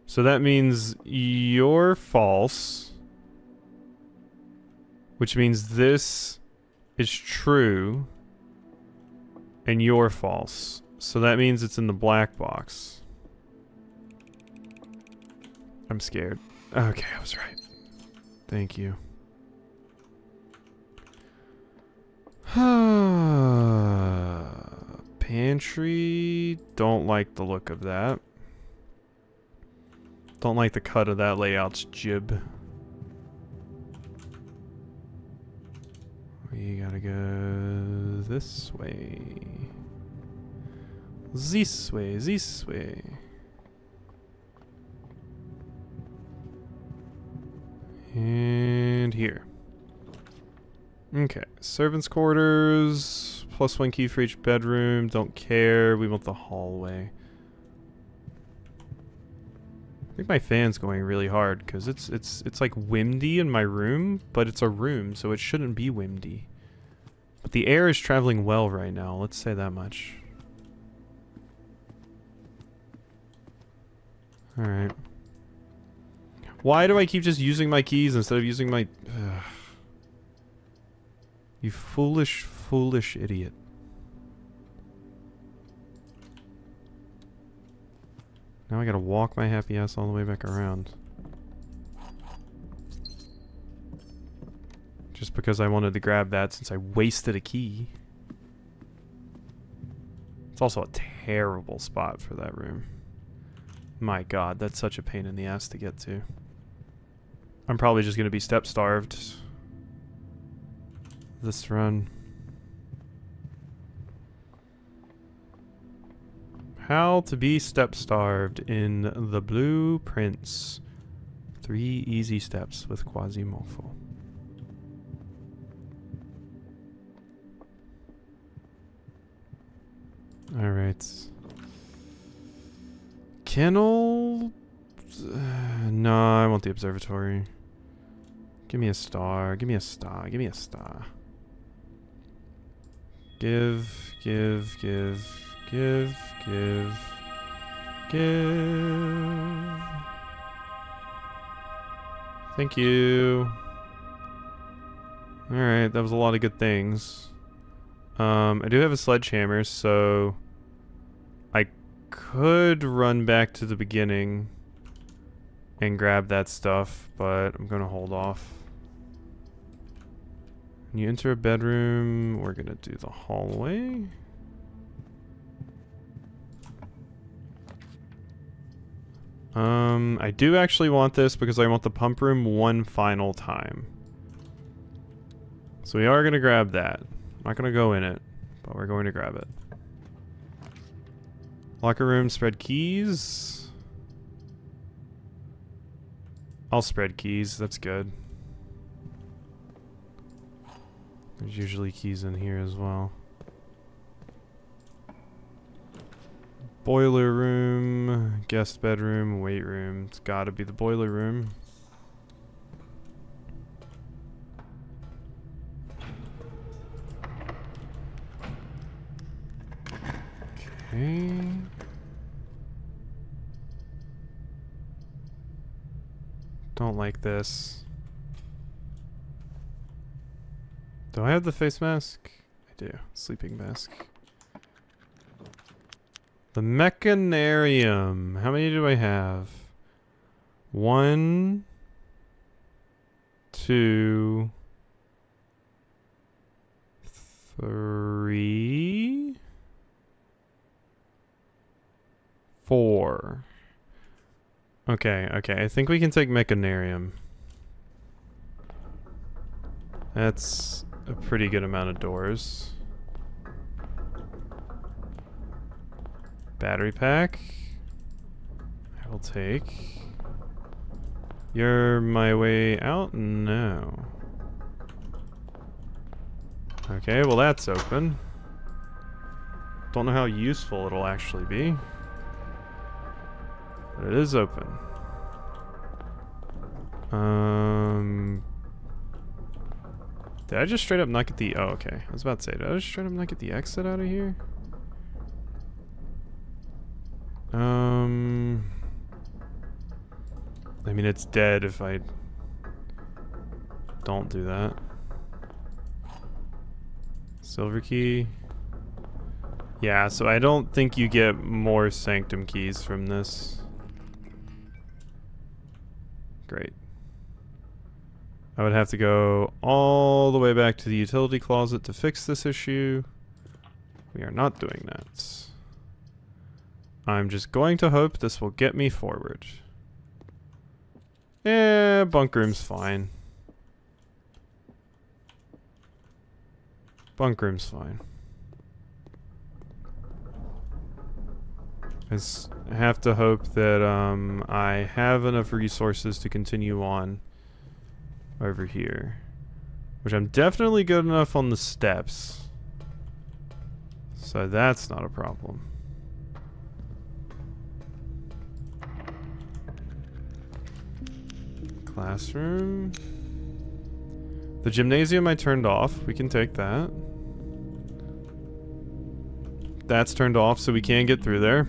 So that means you're false, which means this is true and you're false. So that means it's in the black box. I'm scared. Okay, I was right. Thank you. Pantry. Don't like the look of that. Don't like the cut of that layout's jib. We gotta go this way. This way, this way. And here. Okay, servants' quarters. +1 key for each bedroom. Don't care. We want the hallway. I think my fan's going really hard because it's like windy in my room, but it's a room, so it shouldn't be windy. But the air is traveling well right now. Let's say that much. All right. Why do I keep just using my keys instead of using my... You foolish, foolish idiot. Now I gotta walk my happy ass all the way back around. Just because I wanted to grab that since I wasted a key. It's also a terrible spot for that room. My god, that's such a pain in the ass to get to. I'm probably just going to be step-starved this run. How to be step-starved in the blueprints. 3 easy steps with Quasimodo. Alright. Kennel? No, I want the observatory. Give me a star. Give me a star. Give me a star. Give. Thank you. Alright, that was a lot of good things. I do have a sledgehammer, so I could run back to the beginning and grab that stuff, but I'm gonna hold off. When you enter a bedroom, we're gonna do the hallway. I do actually want this because I want the pump room one final time. So we are gonna grab that. Not gonna go in it, but we're going to grab it. Locker room, spread keys. I'll spread keys, that's good. There's usually keys in here as well. Boiler room, guest bedroom, weight room. It's gotta be the boiler room. Okay. Don't like this. Do I have the face mask? I do. Sleeping mask. The Mechanarium. How many do I have? 1, 2, 3, 4. Okay, I think we can take Mechanarium. That's a pretty good amount of doors. Battery pack. I will take. You're my way out? No. Okay, well that's open. Don't know how useful it'll actually be. But it is open. Did I just straight up not get the... Oh, okay. I was about to say, did I just straight up not get the exit out of here? I mean, it's dead if I don't do that. Silver key. Yeah, so I don't think you get more sanctum keys from this. Great. I would have to go all the way back to the utility closet to fix this issue. We are not doing that. I'm just going to hope this will get me forward. Eh, bunk room's fine. Bunk room's fine. I just have to hope that I have enough resources to continue on over here. Which I'm definitely good enough on the steps. So that's not a problem. Classroom. The gymnasium I turned off. We can take that. That's turned off so we can get through there.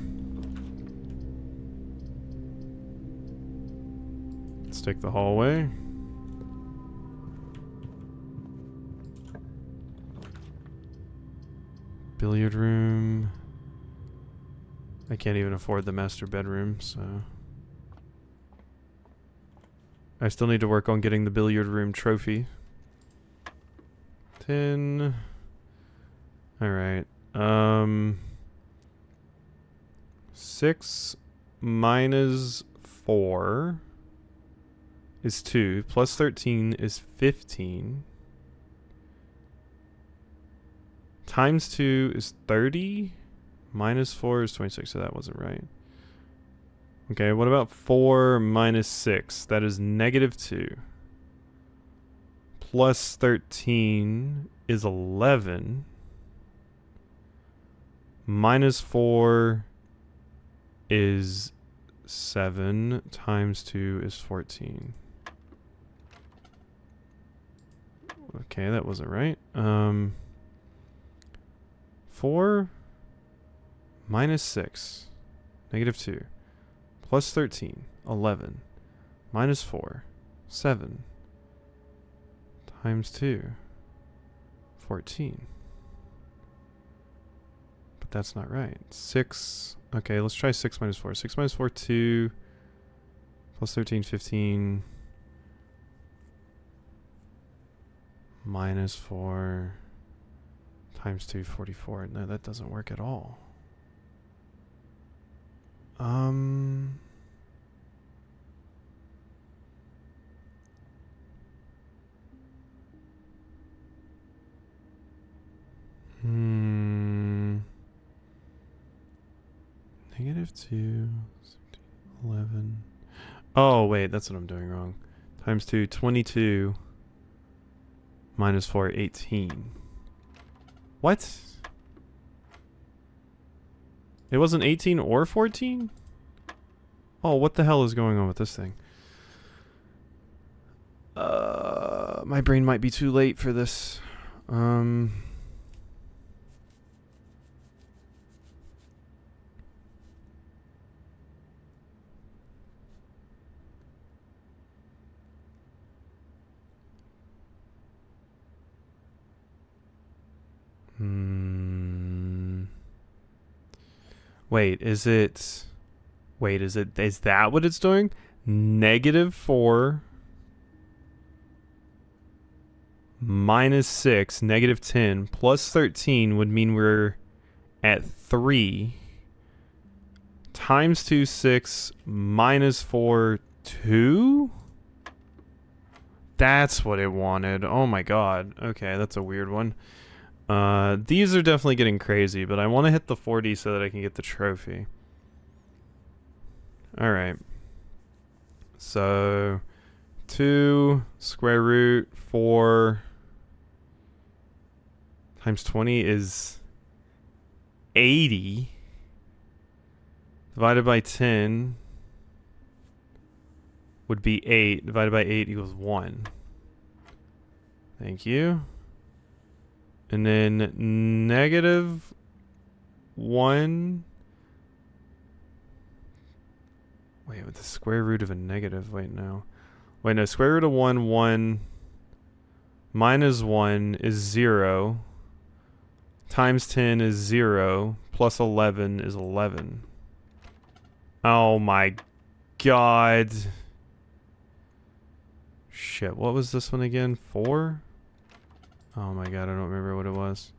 Let's take the hallway. Billiard room. I can't even afford the master bedroom, so... I still need to work on getting the billiard room trophy. 10. Alright. 6 minus 4 is 2. Plus 13 is 15. Times 2 is 30. Minus 4 is 26, so that wasn't right. Okay, what about 4 minus 6? That is negative 2. Plus 13 is 11. Minus 4 is 7. Times 2 is 14. Okay, that wasn't right. 4 minus 6. Negative 2. Plus 13. 11. Minus 4. 7. Times 2. 14. But that's not right. 6. Okay, let's try 6 minus 4. 6 minus 4, 2. Plus 13, 15. Minus 4. Times 2, 44. No, that doesn't work at all. Negative 2, 11. Oh, wait, that's what I'm doing wrong. Times 2, 22. Minus 4, 18. What? It wasn't 18 or 14? Oh, what the hell is going on with this thing? My brain might be too late for this. Wait, is that what it's doing? Negative 4 minus 6, negative 10, plus 13 would mean we're at 3. Times 2, 6, minus 4, 2? That's what it wanted. Oh my god. Okay, that's a weird one. These are definitely getting crazy, but I want to hit the 40 so that I can get the trophy. Alright. So, 2 square root 4 times 20 is 80. Divided by 10 would be 8. Divided by 8 equals 1. Thank you. And then negative 1. Wait, with the square root of a negative. Wait, no. Wait, no. Square root of 1, 1. Minus 1 is 0. Times 10 is 0. Plus 11 is 11. Oh my god. Shit, what was this one again? 4? Oh my god, I don't remember what it was.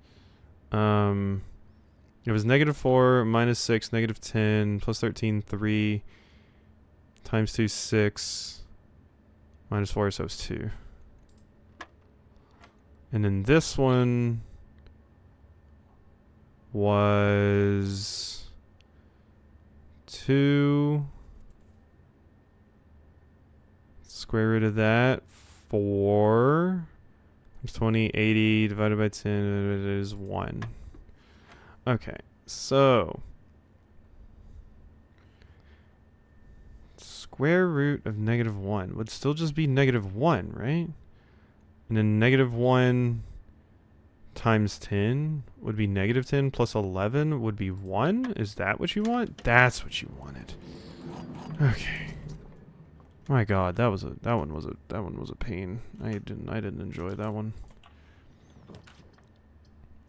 It was negative 4, minus 6, negative 10, plus 13, 3, times 2, 6, minus 4, so it's 2. And then this one was 2 square root of that, 4 times 20, 80 divided by 10 is 1. Okay, so square root of negative 1 would still just be negative 1, right? And then negative 1 times 10 would be negative 10 plus 11 would be 1? Is that what you want? That's what you wanted. Okay. My god, that one was a pain. I didn't enjoy that one.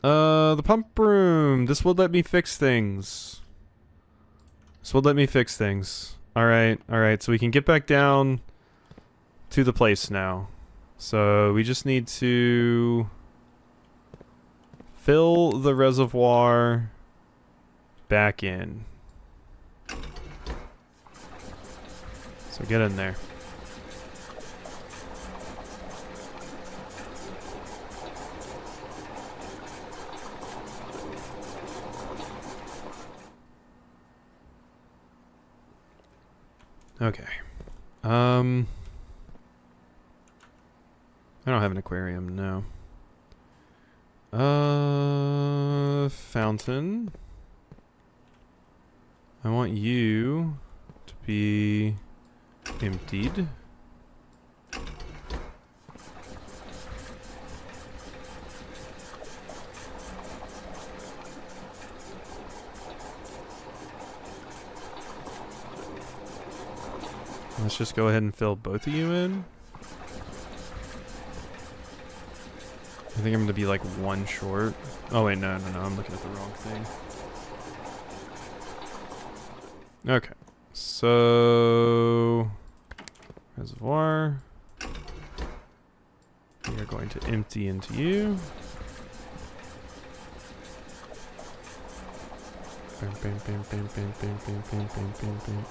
The pump room. This would let me fix things. Alright, so we can get back down to the place now. So we just need to fill the reservoir back in. So get in there. Okay. I don't have an aquarium, no. Fountain. I want you to be emptied. Let's just go ahead and fill both of you in. I think I'm going to be like one short. Oh wait, no, I'm looking at the wrong thing. Okay, so reservoir. We are going to empty into you. Bam, bam, bam, bam, bam, bam, bam, bam, bam, bam, bam.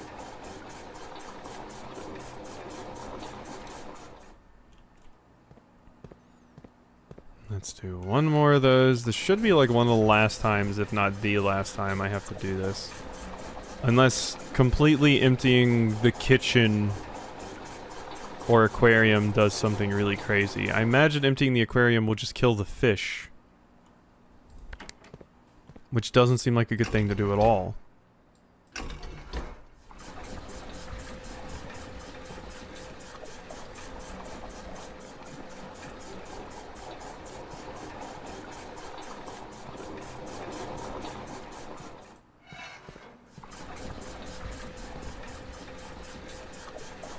Let's do one more of those. This should be like one of the last times, if not the last time I have to do this. Unless completely emptying the kitchen or aquarium does something really crazy. I imagine emptying the aquarium will just kill the fish. Which doesn't seem like a good thing to do at all.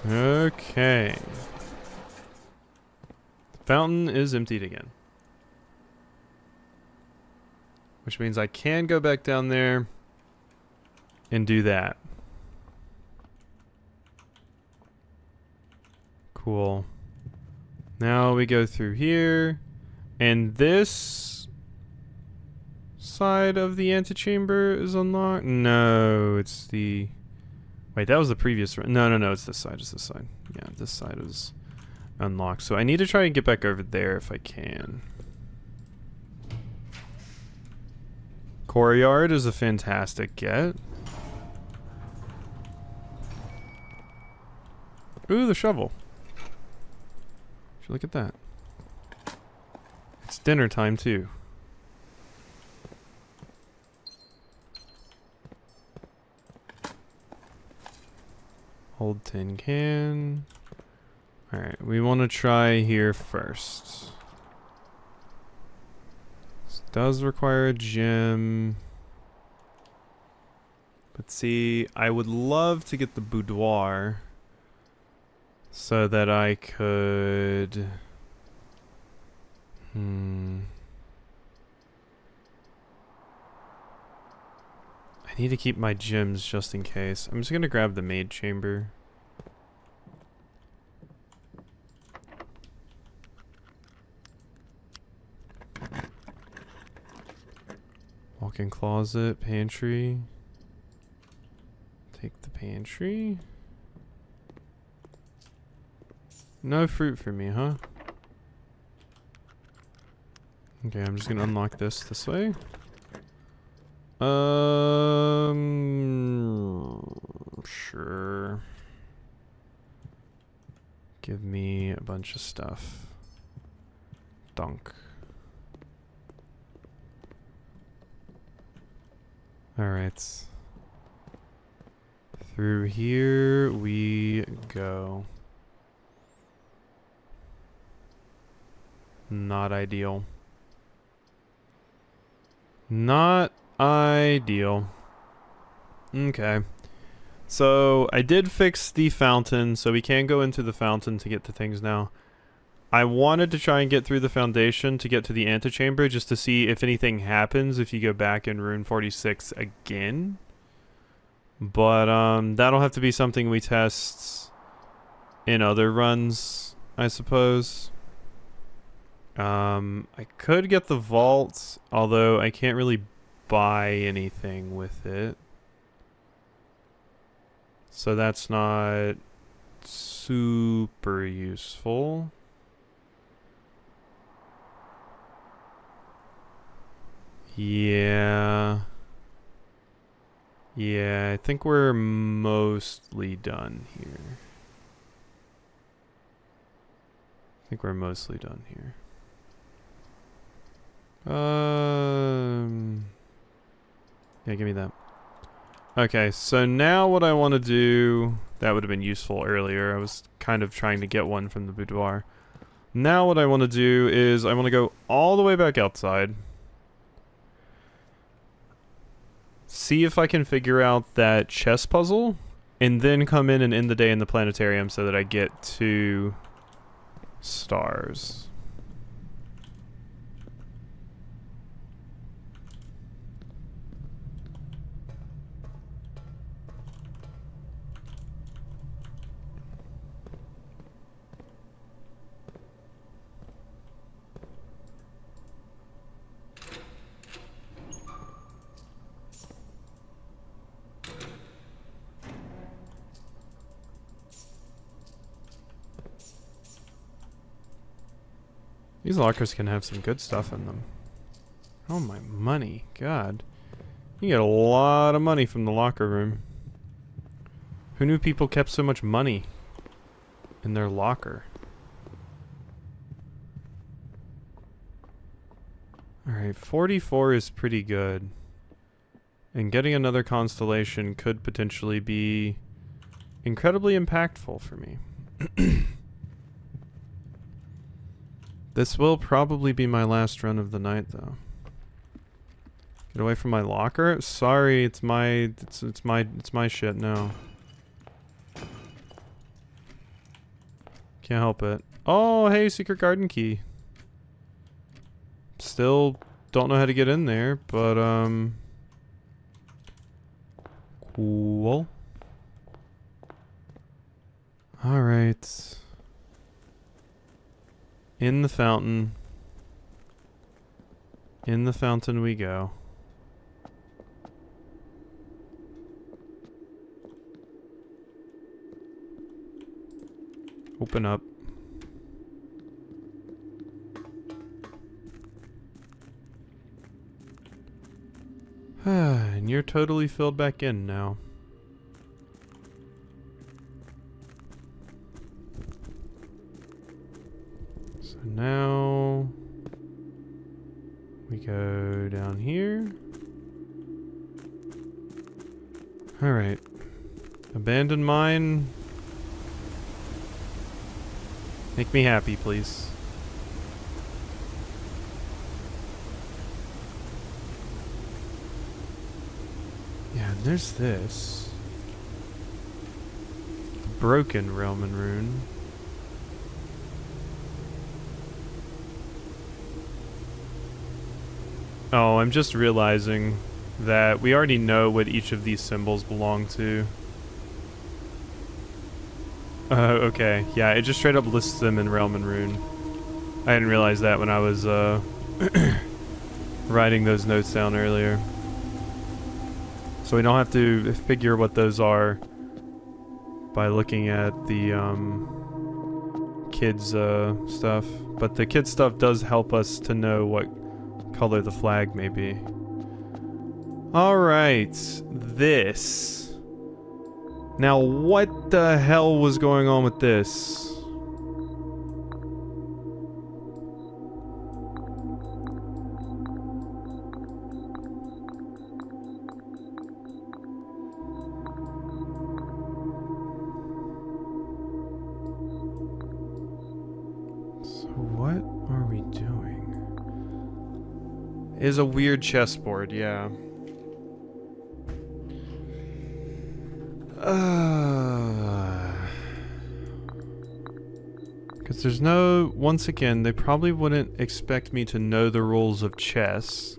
Okay. The fountain is emptied again. Which means I can go back down there and do that. Cool. Now we go through here. And this side of the antechamber is unlocked. No, it's the... Wait, that was the previous one. No, it's this side. It's this side. Yeah, this side is unlocked. So I need to try and get back over there if I can. Courtyard is a fantastic get. Ooh, the shovel. Look at that. It's dinner time too. Hold tin can. Alright, we want to try here first. This does require a gem. But see, I would love to get the boudoir so that I could... I need to keep my gems just in case. I'm just gonna grab the maid chamber. Walk-in closet, pantry. Take the pantry. No fruit for me, huh? Okay, I'm just gonna unlock this way. Sure. Give me a bunch of stuff. Dunk. Alright. Through here we go. Not ideal. Not ideal. Okay. So I did fix the fountain, so we can go into the fountain to get to things now. I wanted to try and get through the foundation to get to the antechamber just to see if anything happens if you go back in Rune 46 again. But that'll have to be something we test in other runs, I suppose. I could get the vault, although I can't really buy anything with it. So that's not super useful. Yeah. Yeah, I think we're mostly done here. Yeah, give me that. Okay, so now what I want to do, that would have been useful earlier. I was kind of trying to get one from the boudoir. Now what I want to do is I want to go all the way back outside. See if I can figure out that chess puzzle, and then come in and end the day in the planetarium so that I get 2 stars. These lockers can have some good stuff in them. Oh my money, God. You get a lot of money from the locker room. Who knew people kept so much money in their locker? Alright, 44 is pretty good. And getting another constellation could potentially be incredibly impactful for me. This will probably be my last run of the night, though. Get away from my locker? Sorry, it's my shit now. Can't help it. Oh, hey, secret garden key. Still don't know how to get in there, but cool. All right. In the fountain. In the fountain we go. Open up. And you're totally filled back in now. So now we go down here. Alright. Abandon mine. Make me happy, please. Yeah, and there's this. The broken realm and rune. Oh, I'm just realizing that we already know what each of these symbols belong to. Okay. Yeah, it just straight up lists them in Realm and Rune. I didn't realize that when I was, writing those notes down earlier. So we don't have to figure what those are by looking at the, kids, stuff. But the kids stuff does help us to know what color the flag may be. Alright. This. Now, what the hell was going on with this? So what are we doing? It is a weird chessboard, yeah. Because there's no... Once again, they probably wouldn't expect me to know the rules of chess.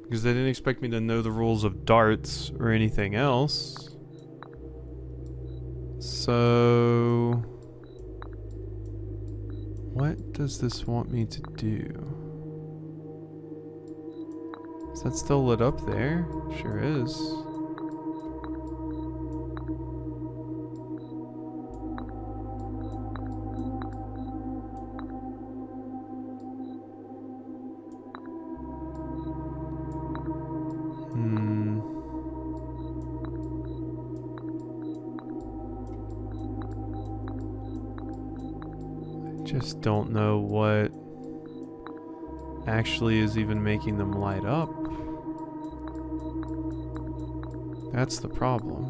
Because they didn't expect me to know the rules of darts or anything else. So... What does this want me to do? Is that still lit up there? Sure is. Just don't know what actually is even making them light up. That's the problem.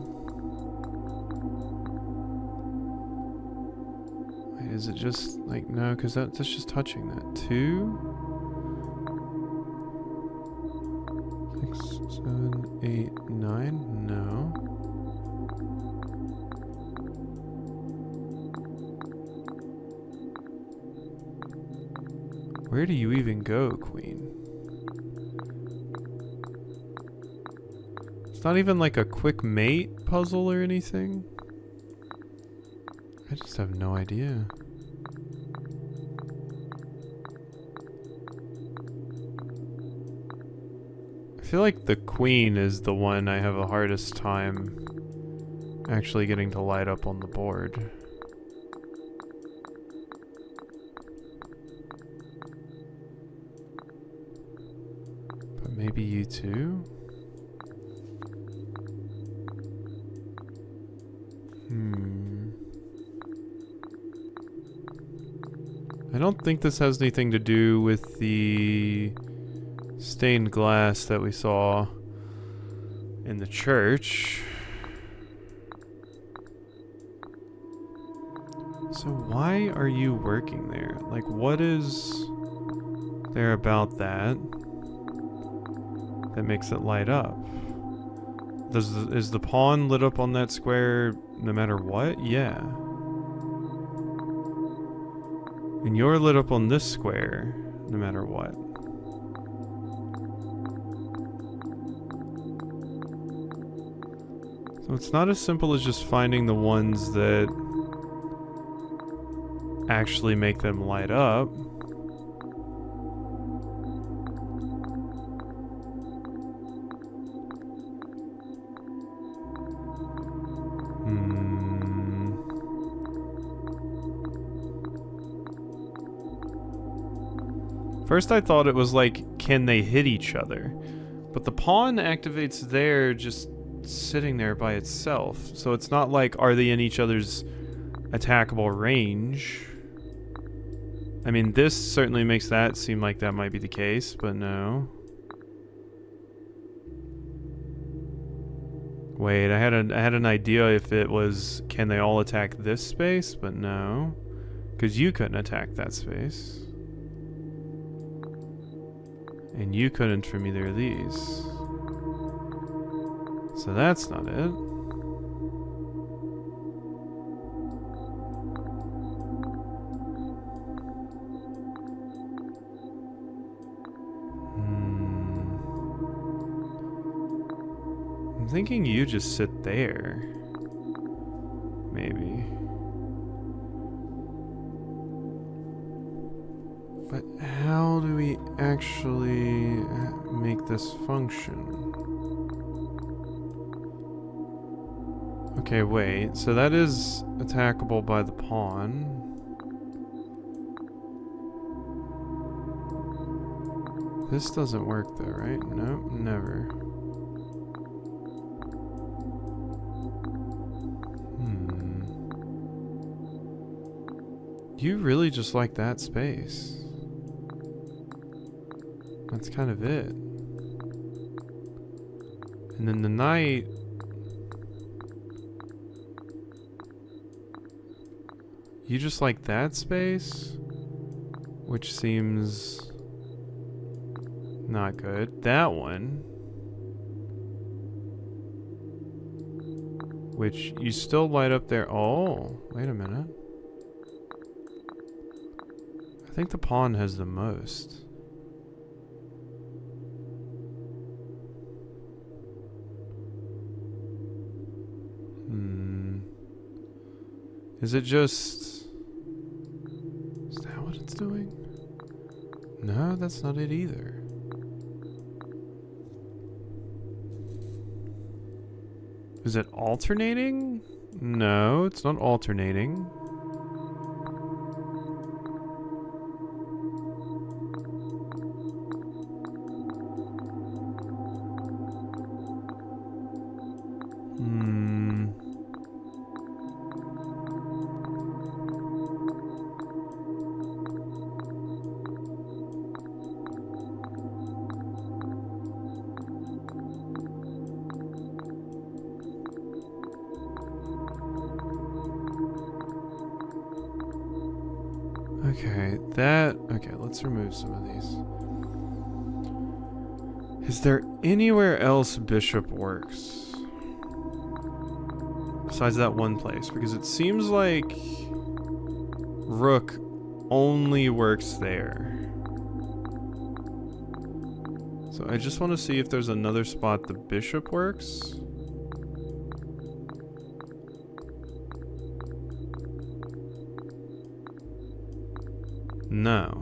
Wait, is it just like, no, because that's just touching that. 2, 6, 7, 8, 9? No. Where do you even go, Queen? It's not even like a quick mate puzzle or anything. I just have no idea. I feel like the Queen is the one I have the hardest time actually getting to light up on the board. Maybe you too? I don't think this has anything to do with the stained glass that we saw in the church. So why are you working there? Like, what is there about that makes it light up? Is the pawn lit up on that square no matter what? Yeah. And you're lit up on this square no matter what. So it's not as simple as just finding the ones that actually make them light up. First I thought it was like, can they hit each other? But the pawn activates there just sitting there by itself. So it's not like, are they in each other's attackable range? I mean, this certainly makes that seem like that might be the case, but no. Wait, I had an idea if it was, can they all attack this space? But no. Because you couldn't attack that space. And you couldn't from either of these. So that's not it. I'm thinking you just sit there. Maybe. But how do we actually make this function? Okay, wait. So that is attackable by the pawn. This doesn't work though, right? Nope, never. You really just like that space. That's kind of it. And then the knight... You just like that space? Which seems... not good. That one... which you still light up there. Oh, wait a minute. I think the pawn has the most. Is it just... Is that what that's not it either. Is it alternating? No, it's not alternating. Okay, let's remove some of these. Is there anywhere else Bishop works? Besides that one place? Because it seems like Rook only works there. So I just want to see if there's another spot the Bishop works. No.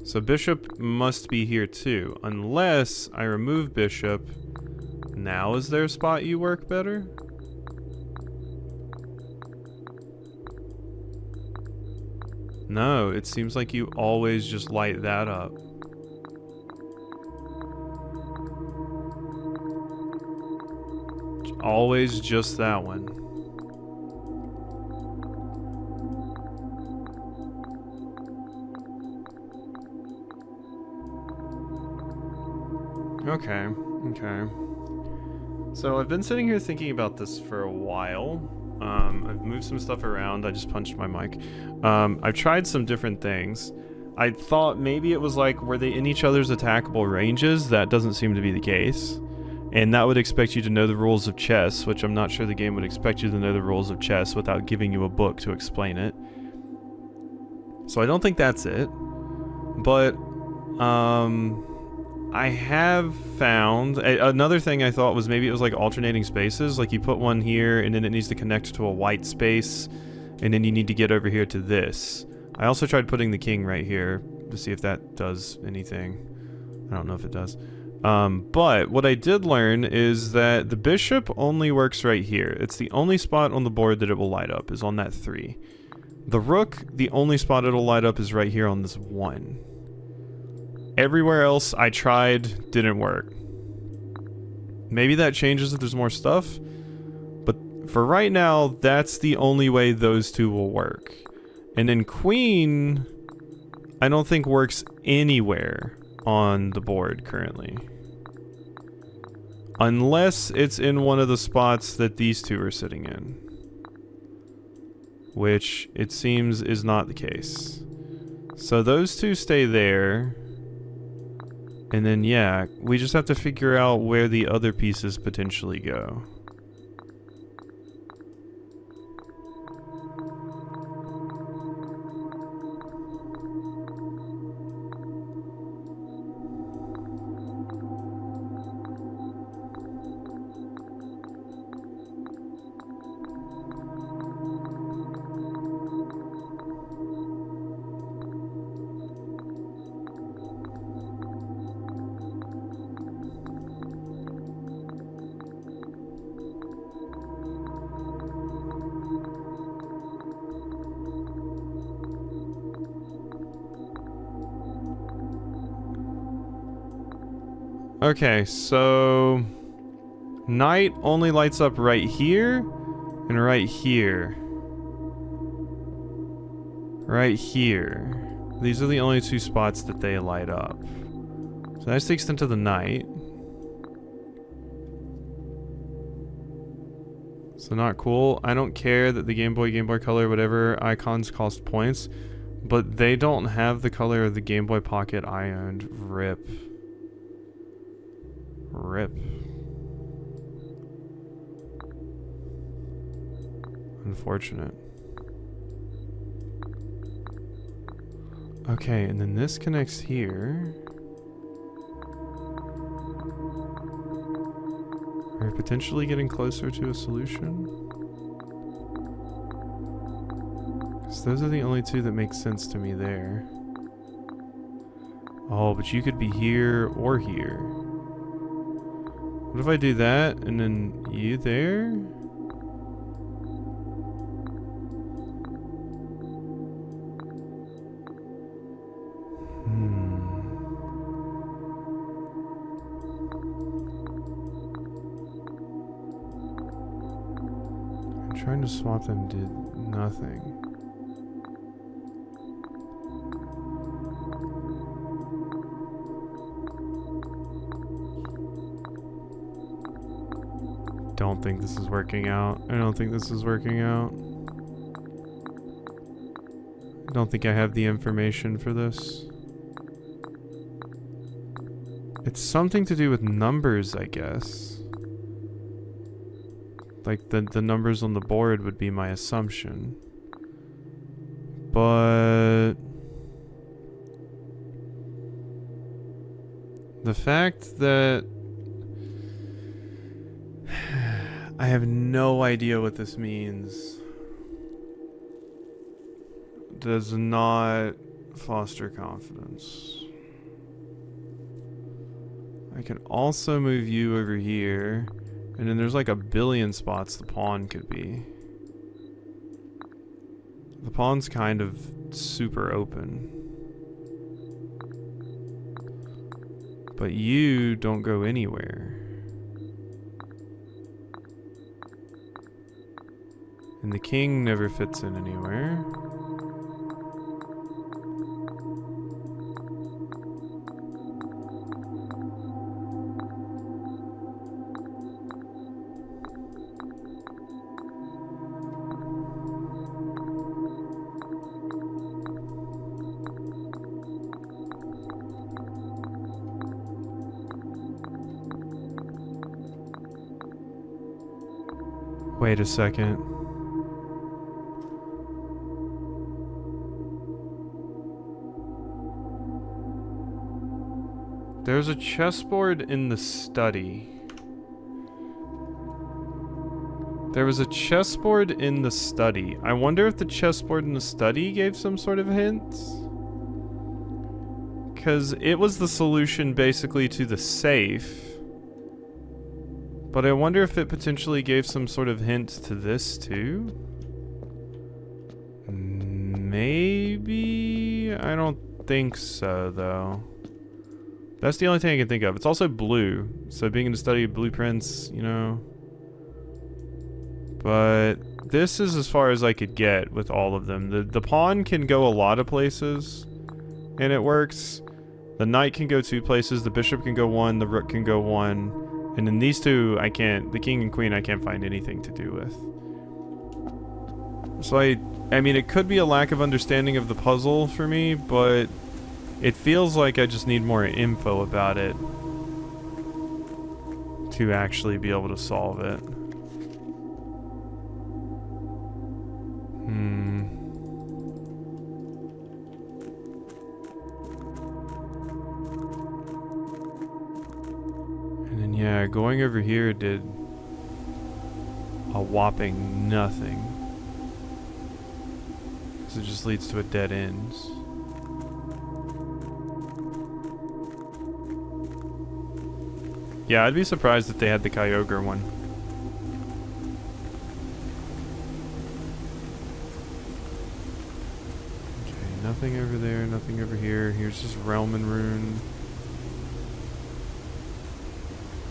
So Bishop must be here too, unless I remove Bishop. Now is there a spot you work better? No, it seems like you always just light that up. Always just that one. Okay. So I've been sitting here thinking about this for a while. I've moved some stuff around. I just punched my mic. I've tried some different things. I thought maybe it was like, were they in each other's attackable ranges? That doesn't seem to be the case. And that would expect you to know the rules of chess, which I'm not sure the game would expect you to know the rules of chess without giving you a book to explain it. So I don't think that's it. But, I have found another thing. I thought was maybe it was like alternating spaces, like you put one here and then it needs to connect to a white space and then you need to get over here to this. I also tried putting the king right here to see if that does anything. I don't know if it does. But what I did learn is that the bishop only works right here. It's the only spot on the board that it will light up is on that 3. The rook, the only spot it'll light up is right here on this 1. Everywhere else I tried didn't work. Maybe that changes if there's more stuff, but for right now, that's the only way those two will work. And then queen, I don't think works anywhere on the board currently. Unless it's in one of the spots that these two are sitting in. Which it seems is not the case. So those two stay there. And then, yeah, we just have to figure out where the other pieces potentially go. Okay, so night only lights up right here and right here. Right here. These are the only two spots that they light up. So that's the extent of the night. So not cool. I don't care that the Game Boy Color, whatever icons cost points, but they don't have the color of the Game Boy Pocket I owned. RIP. RIP. Unfortunate. Okay, and then this connects here. Are we potentially getting closer to a solution? Because those are the only two that make sense to me there. Oh, but you could be here or here. What if I do that and then you there? I'm trying to swap them, did nothing. Don't think this is working out. I don't think this is working out. I don't think I have the information for this. It's something to do with numbers, I guess. Like the numbers on the board would be my assumption. But the fact that I have no idea what this means does not foster confidence. I can also move you over here, and then there's like a billion spots the pawn could be. The pawn's kind of super open. But you don't go anywhere. And the king never fits in anywhere. Wait a second. There's a chessboard in the study. There was a chessboard in the study. I wonder if the chessboard in the study gave some sort of hint? Because it was the solution basically to the safe. But I wonder if it potentially gave some sort of hint to this too? Maybe? I don't think so, though. That's the only thing I can think of. It's also blue, so being in the study of blueprints, you know. But this is as far as I could get with all of them. The pawn can go a lot of places, and it works. The knight can go 2 places, the bishop can go 1, the rook can go 1. And then these 2, I can't, the king and queen, I can't find anything to do with. So I mean, it could be a lack of understanding of the puzzle for me, but it feels like I just need more info about it to actually be able to solve it. Yeah, going over here did a whopping nothing. Because it just leads to a dead end. Yeah, I'd be surprised if they had the Kyogre one. Okay, nothing over there, nothing over here. Here's just Realm and Rune.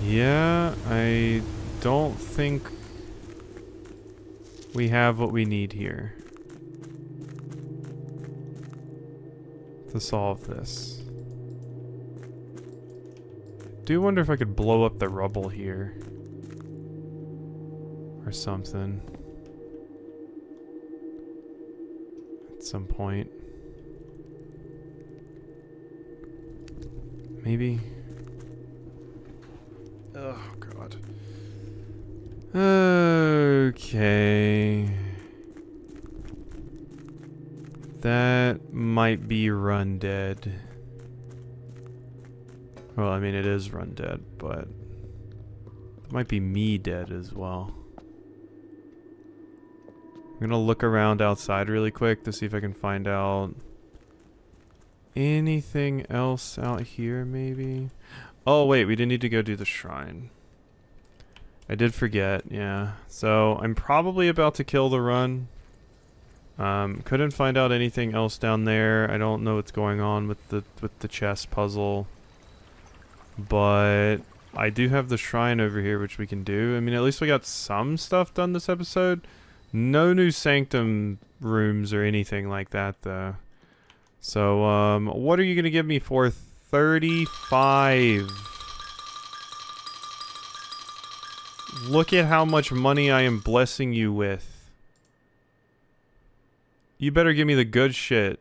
Yeah, I don't think we have what we need here to solve this. I do wonder if I could blow up the rubble here or something at some point. Maybe. Oh, God. Okay. That might be Run Dead. Well, I mean, it is Run Dead, but it might be me dead as well. I'm gonna look around outside really quick to see if I can find out anything else out here, maybe? Oh, wait, we didn't need to go do the shrine. I did forget, yeah. So, I'm probably about to kill the run. Couldn't find out anything else down there. I don't know what's going on with the chess puzzle. But I do have the shrine over here, which we can do. I mean, at least we got some stuff done this episode. No new sanctum rooms or anything like that, though. So, what are you gonna give me for 35? Look at how much money I am blessing you with. You better give me the good shit.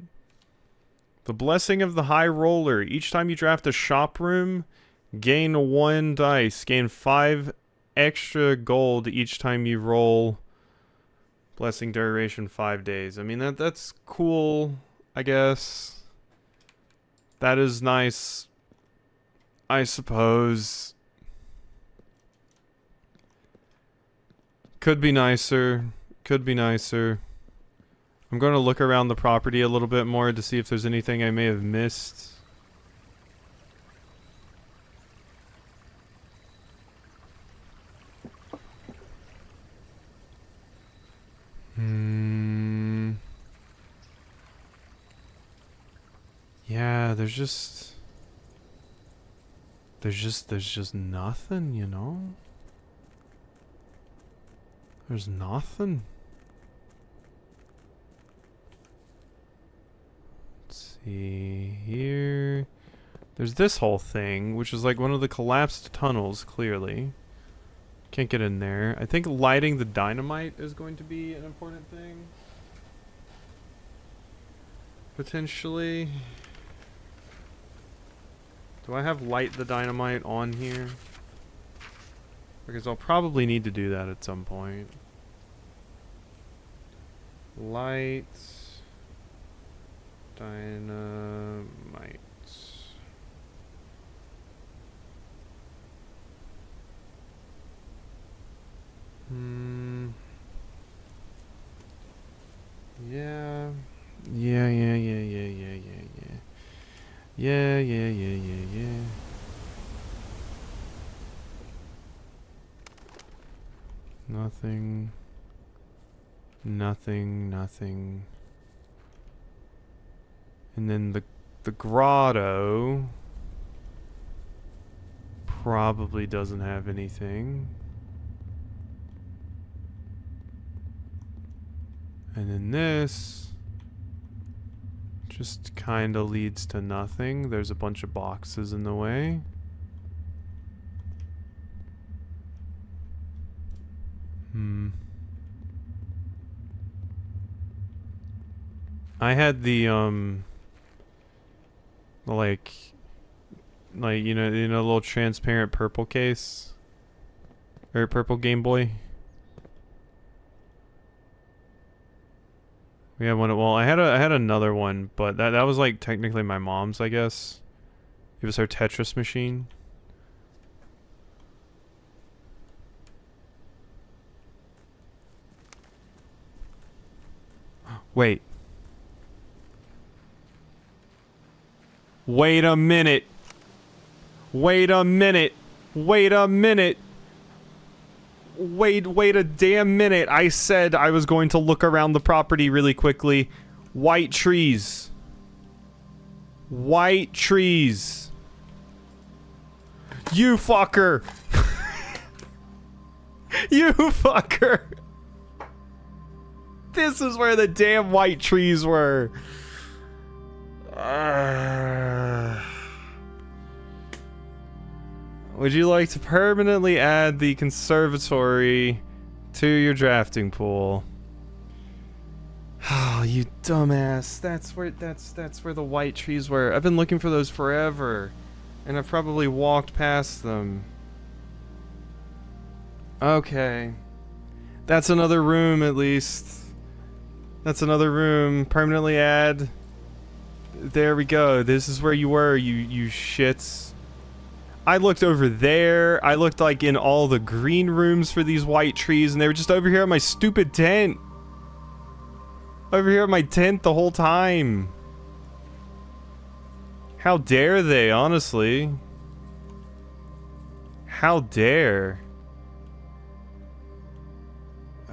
The blessing of the high roller. Each time you draft a shop room, gain 1 dice. Gain 5 extra gold each time you roll. Blessing duration 5 days. I mean, that's cool, I guess. That is nice, I suppose. Could be nicer. Could be nicer. I'm going to look around the property a little bit more to see if there's anything I may have missed. Yeah, there's just nothing, you know? There's nothing. Let's see here. There's this whole thing, which is like one of the collapsed tunnels, clearly. Can't get in there. I think lighting the dynamite is going to be an important thing. Potentially. Do I have light the dynamite on here? Because I'll probably need to do that at some point. Light dynamite. Yeah. Yeah. Nothing. And then the grotto probably doesn't have anything. And then this just kind of leads to nothing. There's a bunch of boxes in the way. I had the like you know a little transparent purple case or purple Game Boy. We had one. Well, I had another one, but that was like technically my mom's, I guess. It was her Tetris machine. Wait. Wait a minute. Wait a minute. Wait a minute. Wait a damn minute. I said I was going to look around the property really quickly. White trees. White trees. You fucker. You fucker. This is where the damn white trees were. Would you like to permanently add the conservatory to your drafting pool? Oh, you dumbass. That's where the white trees were. I've been looking for those forever. And I've probably walked past them. Okay. That's another room at least. That's another room. Permanently add. There we go. This is where you were, you shits. I looked over there. I looked like in all the green rooms for these white trees, and they were just over here at my stupid tent. Over here at my tent the whole time. How dare they, honestly? How dare?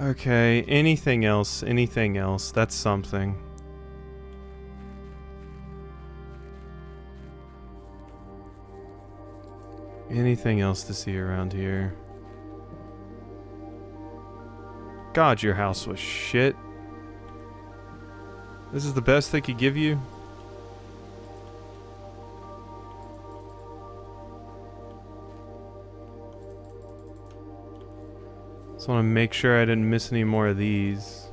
Okay, anything else? Anything else? That's something. Anything else to see around here? God, your house was shit. This is the best they could give you? Just want to make sure I didn't miss any more of these.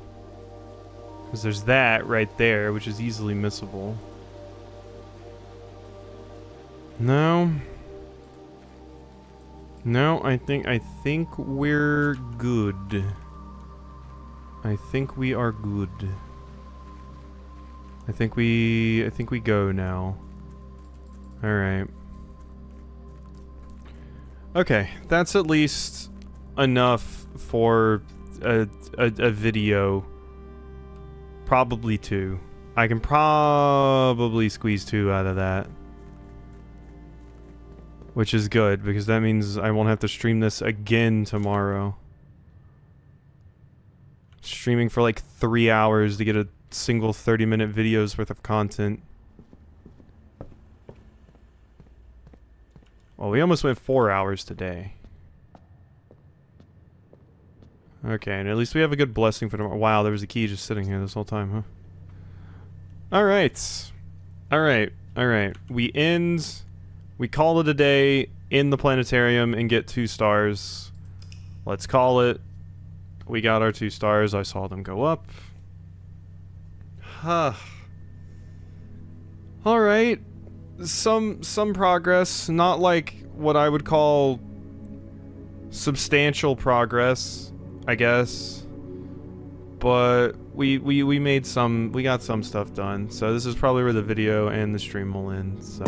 Because there's that right there, which is easily missable. No. No, I think we're good. I think we are good. I think we go now. Alright. Okay, that's at least enough for a video. Probably 2. I can probably squeeze 2 out of that. Which is good, because that means I won't have to stream this again tomorrow. Streaming for like 3 hours to get a single 30-minute video's worth of content. Well, we almost went 4 hours today. Okay, and at least we have a good blessing for tomorrow. Wow, there was a key just sitting here this whole time, huh? Alright. Alright, alright. We call it a day in the planetarium and get 2 stars. Let's call it. We got our 2 stars. I saw them go up. Huh. Alright. Some progress. Not like what I would call substantial progress, I guess. But we got some stuff done. So this is probably where the video and the stream will end. So